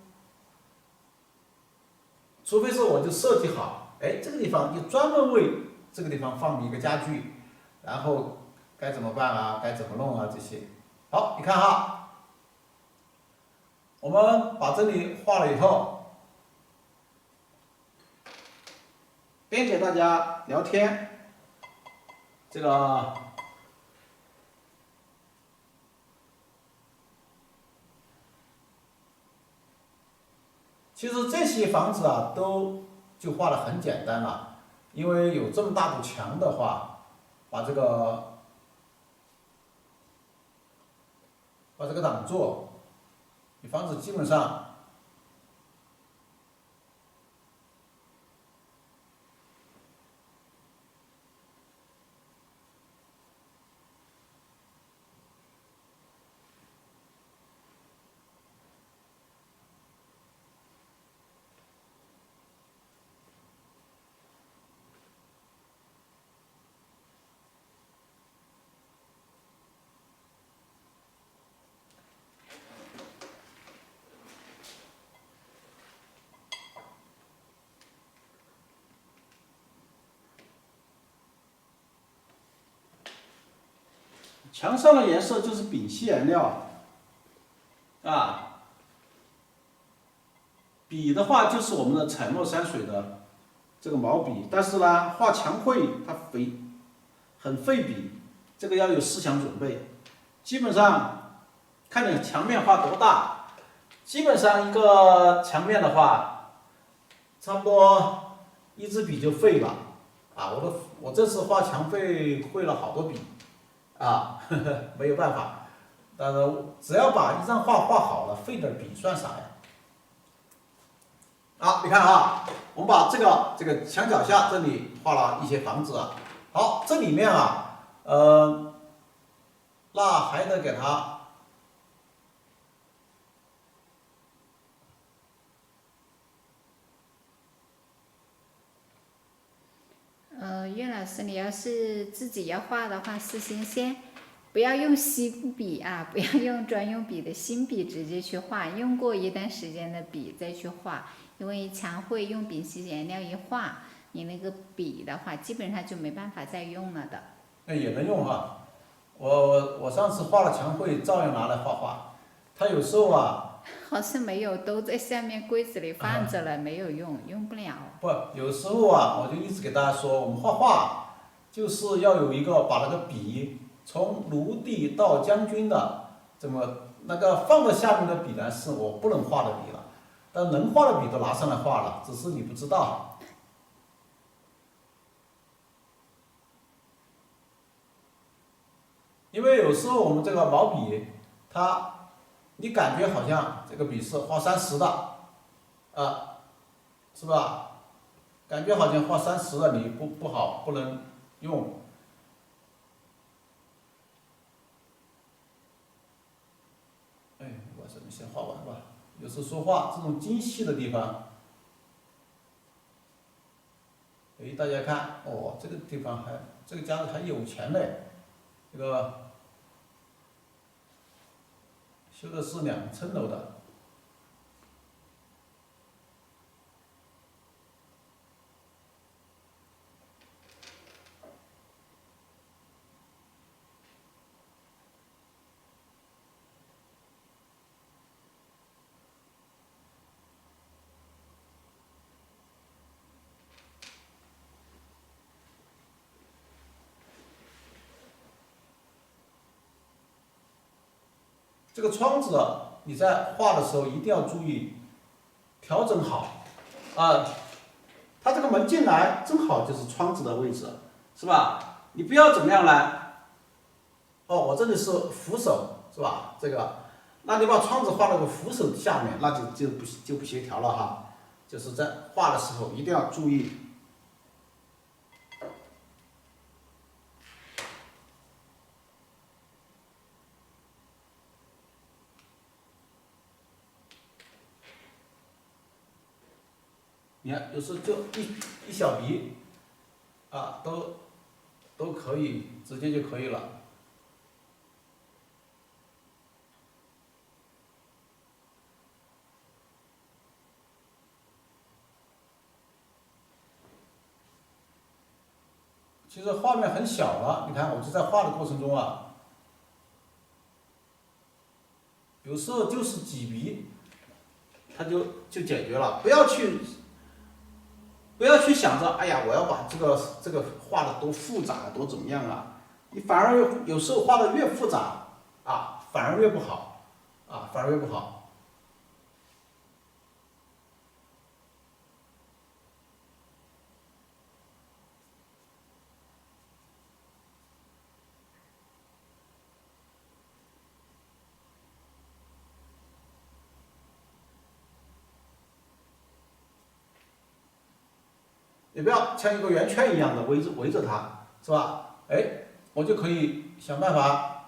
除非是我就设计好，哎，这个地方就专门为这个地方放一个家具，然后该怎么办啊，该怎么弄啊这些。好，你看哈，我们把这里画了以后，边给大家聊天，这个。其实这些房子啊，都就画的很简单了，因为有这么大堵墙的话，把这个挡住，你房子基本上。墙上的颜色就是丙烯颜料，啊，笔的话就是我们的彩墨山水的这个毛笔，但是呢，画墙绘它很费笔，这个要有思想准备。基本上看你墙面画多大，基本上一个墙面的话，差不多一支笔就废了，啊，我这次画墙绘了好多笔。啊，没有办法，但是只要把一张画画好了，费点笔算啥呀？好，你看啊，我们把这个墙脚下这里画了一些房子啊。好，这里面啊，那还得给它岳老师，你要是自己要画的话，事先不要用新笔啊，不要用专用笔的新笔直接去画，用过一段时间的笔再去画，因为墙绘用丙烯颜料一画，你那个笔的话基本上就没办法再用了的。那也能用哈，我上次画了墙绘，照样拿来画画，它有时候啊。好像没有，都在下面柜子里放着了，没有用，用不了。不，有时候啊，我就一直给大家说，我们画画就是要有一个把那个笔从卢地到将军的这么那个放在下面的笔呢，是我不能画的笔了，但能画的笔都拿上来画了，只是你不知道。因为有时候我们这个毛笔，你感觉好像这个笔是画30的，啊，是吧？感觉好像画30的你不好，不能用。哎，我这边先画完吧。有时说话这种精细的地方，哎，大家看，哦，这个地方这个家里还有钱嘞，这个修的是2层楼的。这个窗子你在画的时候一定要注意调整好啊。它这个门进来正好就是窗子的位置，是吧？你不要怎么样呢？哦，我这里是扶手，是吧？这个，那你把窗子画到个扶手下面，那就不协调了哈。就是在画的时候一定要注意。你看，有时候就一小笔，啊，都可以，直接就可以了。其实画面很小了，你看我就在画的过程中啊，有时候就是几笔，它就解决了。不要去想着，哎呀，我要把这个画的多复杂，多怎么样啊？你反而有时候画的越复杂啊，反而越不好啊，反而越不好。你不要像一个圆圈一样的围着它，是吧？哎，我就可以想办法。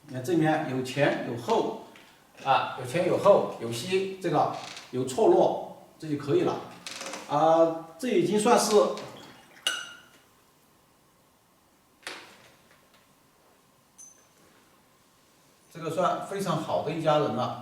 你看这面有前有后，啊，有前有后，有稀，这个有错落，这就可以了。啊，这已经算是这个算非常好的一家人了。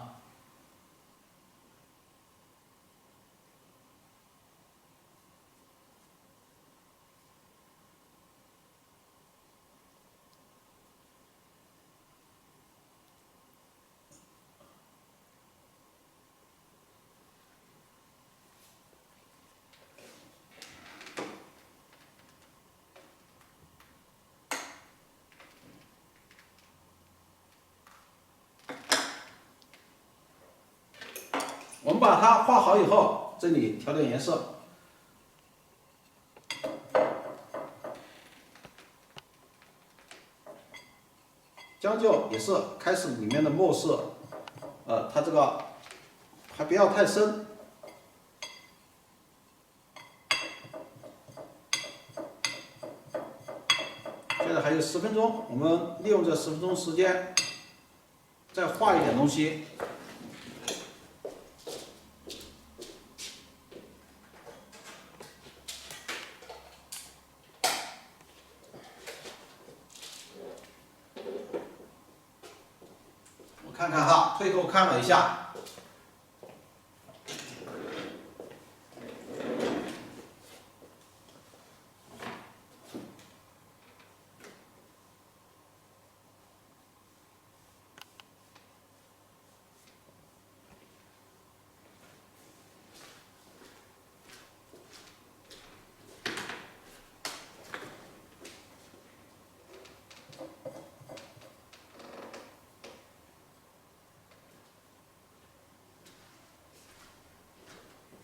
我们把它画好以后，这里调点颜色，将就也是开始里面的墨色，它这个还不要太深。现在还有10分钟，我们利用这10分钟时间，再画一点东西。我看看哈，退后看了一下。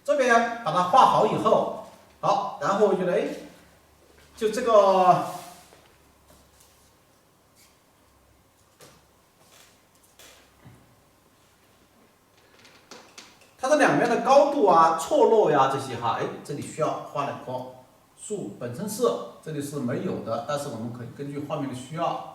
这边把它画好以后，好，然后我觉得，哎，就这个，它这两边的高度啊、错落呀这些哈，哎，这里需要画两棵树，本身是这里是没有的，但是我们可以根据画面的需要。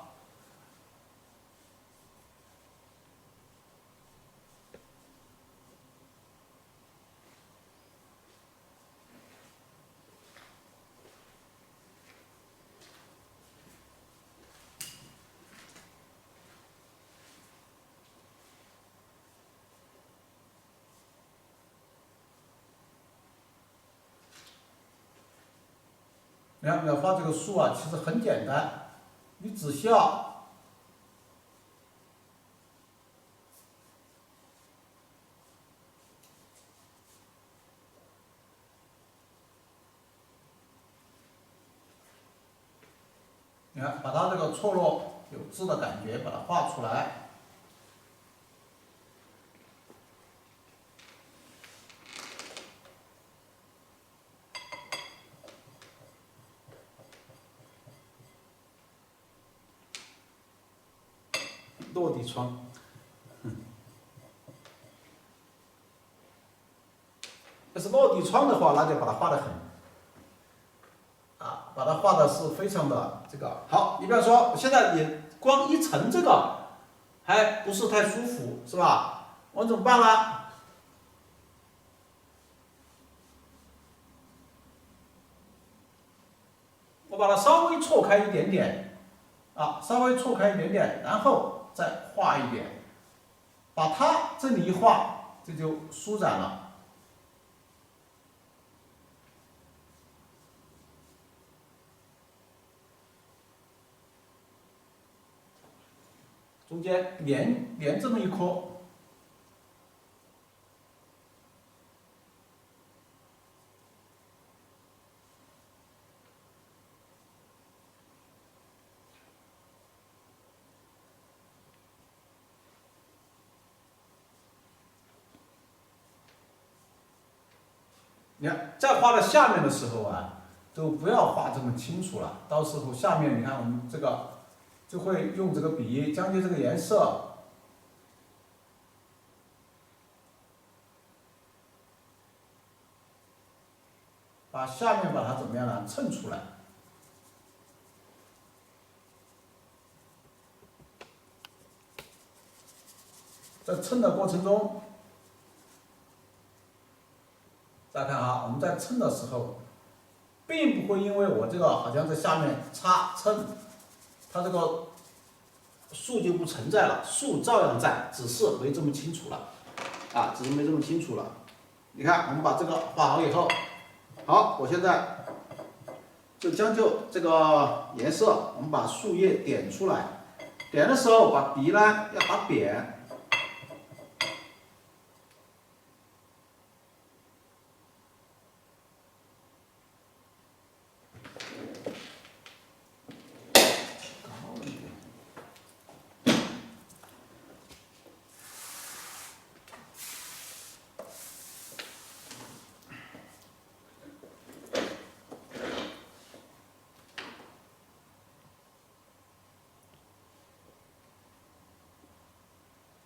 你看，要画这个树啊，其实很简单，你只需要你看，把它这个错落有致的感觉把它画出来。落地窗，要是落地窗的话，那就把它画得很，把它画的是非常的这个好。你比方说，现在你光一层这个还不是太舒服，是吧？我怎么办呢？我把它稍微错开一点点，稍微错开一点点，然后再画一点，把它这里一画，这就舒展了。中间连这么一颗，你看，再画到下面的时候都不要画这么清楚了，到时候下面你看我们这个就会用这个笔将就这个颜色，把下面把它怎么样呢？衬出来。在衬的过程中，再看我们在衬的时候，并不会因为我这个好像在下面擦衬，它这个树就不存在了，树照样在，只是没这么清楚了，只是没这么清楚了。你看，我们把这个画好以后，好，我现在就将就这个颜色，我们把树叶点出来，点的时候把笔呢要打扁。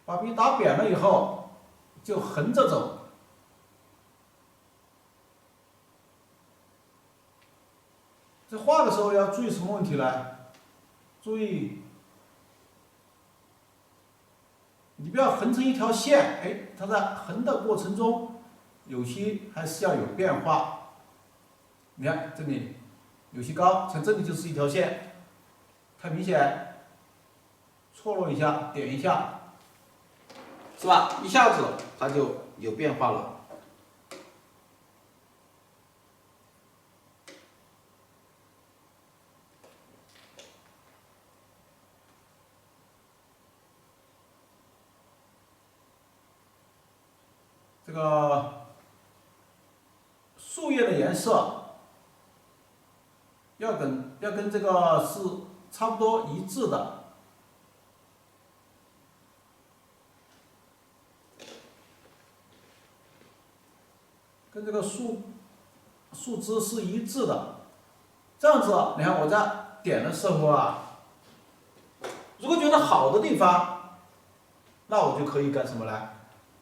把笔打扁了以后，就横着走。这画的时候要注意什么问题呢？注意，你不要横成一条线，它在横的过程中，有些还是要有变化。你看这里有些高，像这里就是一条线，太明显，错落一下，点一下。是吧？一下子它就有变化了。这个树叶的颜色要跟这个是差不多一致的。跟这个树枝是一致的，这样子，你看我在点的时候如果觉得好的地方，那我就可以干什么呢？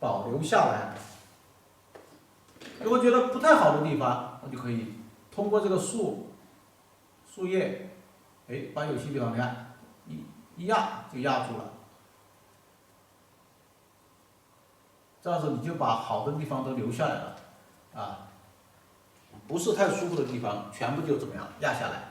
保留下来。如果觉得不太好的地方，我就可以通过这个树叶，把有些地方你看一压就压住了，这样子你就把好的地方都留下来了。不是太舒服的地方，全部就怎么样压下来。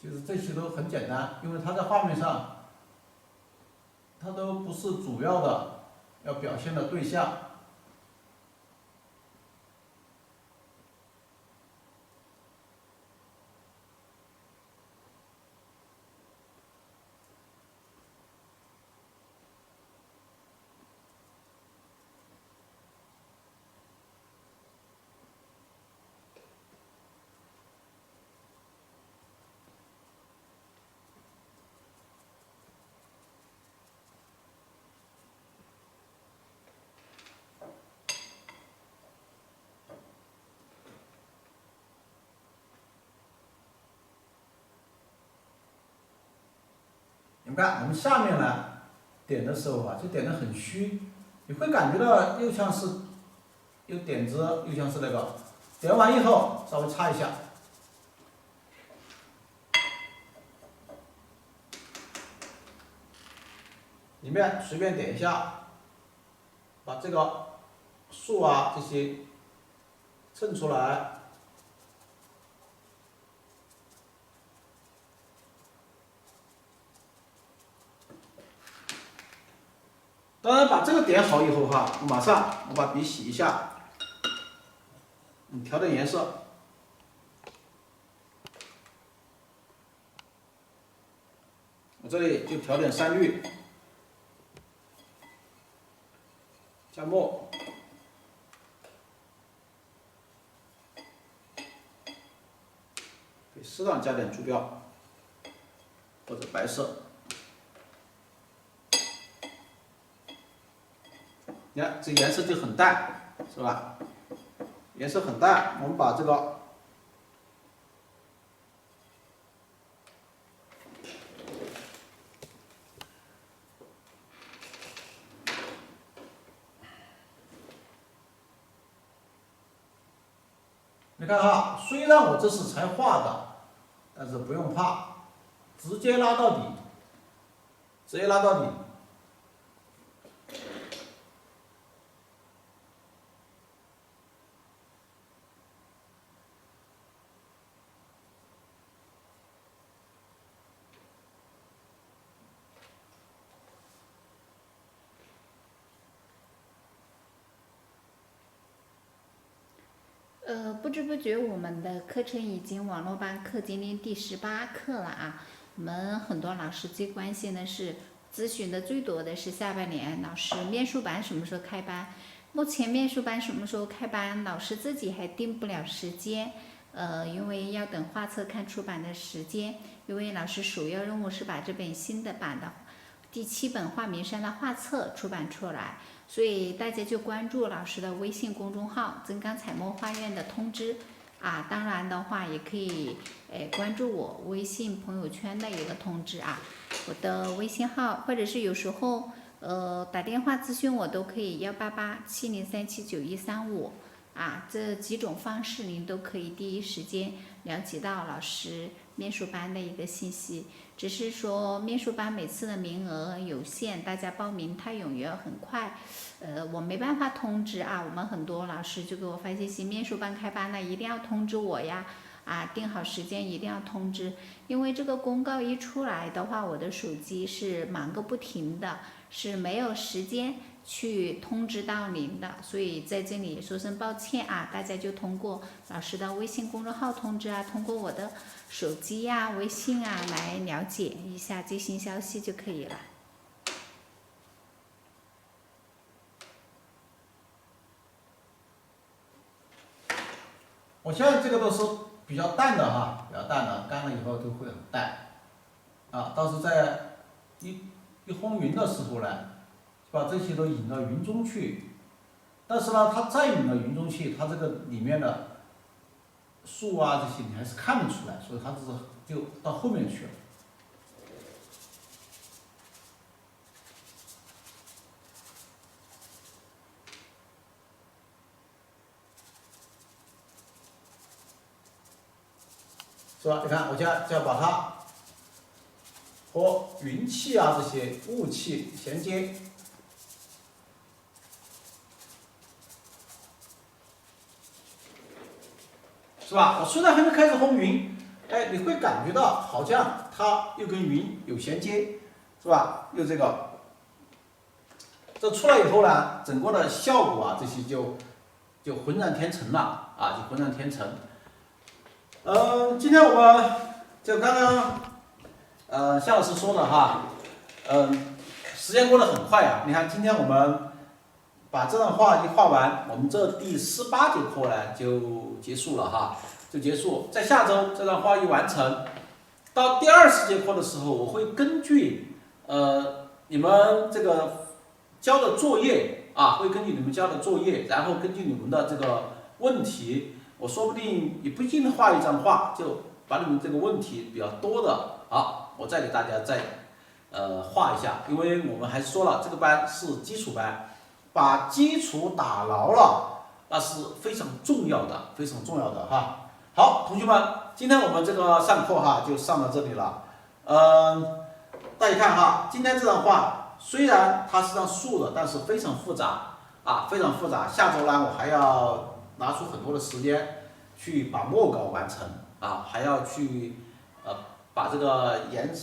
其实这些都很简单，因为它在画面上它都不是主要的要表现的对象。你们看，我们下面呢点的时候啊，就点的很虚，你会感觉到又像是有点子，又像是那个，点完以后稍微擦一下，里面随便点一下，把这个树啊这些衬出来。当然，把这个点好以后哈，马上我把笔洗一下，调点颜色，我这里就调点山绿，加墨，可以适当加点朱标或者白色。你看这颜色就很淡，是吧？颜色很淡，我们把这个你看哈，虽然我这是才画的，但是不用怕，直接拉到底，直接拉到底。不知不觉我们的课程已经网络班课今天第18课了啊。我们很多老师最关心的是，咨询的最多的是下半年老师面授班什么时候开班。目前面授班什么时候开班，老师自己还定不了时间。因为要等画册看出版的时间，因为老师首要任务是把这本新的版的第7本画名山的画册出版出来。所以大家就关注老师的微信公众号增冈彩墨画院的通知啊，当然的话也可以关注我微信朋友圈的一个通知啊，我的微信号，或者是有时候打电话咨询我都可以18870379135啊，这几种方式您都可以第一时间了解到老师面授班的一个信息。只是说面授班每次的名额有限，大家报名太踊跃很快，我没办法通知啊。我们很多老师就给我发信息，面授班开班了，一定要通知我呀，啊，定好时间一定要通知，因为这个公告一出来的话，我的手机是忙个不停的，是没有时间去通知到您的，所以在这里说声抱歉啊，大家就通过老师的微信公众号通知啊，通过我的手机呀、微信啊来了解一下最新消息就可以了。我相信这个都是比较淡的哈，比较淡的，干了以后都会很淡，啊，倒是在一烘匀的时候呢，把这些都引到匀中去，但是呢，它再引到匀中去，它这个里面的树啊这些你还是看得出来，所以它就到后面去了。是吧？你看，我就要把它和云气啊这些雾气衔接，是吧？我虽然还没开始烘云，哎，你会感觉到好像它又跟云有衔接，是吧？又这个这出来以后呢，整个的效果啊，这些就浑然天成了啊，就浑然天成。今天我们就刚刚夏老师说的哈，时间过得很快啊。你看今天我们把这段话一画完，我们这第18节课呢就结束了哈，就结束。在下周这段话一完成，到第20节课的时候，我会根据你们这个交的作业啊，会根据你们交的作业，然后根据你们的这个问题，我说不定也不一定画一张画，就把你们这个问题比较多的，好，我再给大家再画一下，因为我们还说了这个班是基础班，把基础打牢了，那是非常重要的，非常重要的哈。好，同学们，今天我们这个上课哈就上到这里了，大家看哈，今天这段话虽然它是张竖的，但是非常复杂啊，非常复杂。下周呢，我还要拿出很多的时间去把墨稿完成啊，还要去把这个颜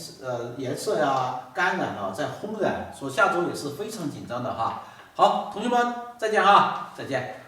色呀、干染啊再烘染，所以下周也是非常紧张的哈。好，同学们再见哈，再见。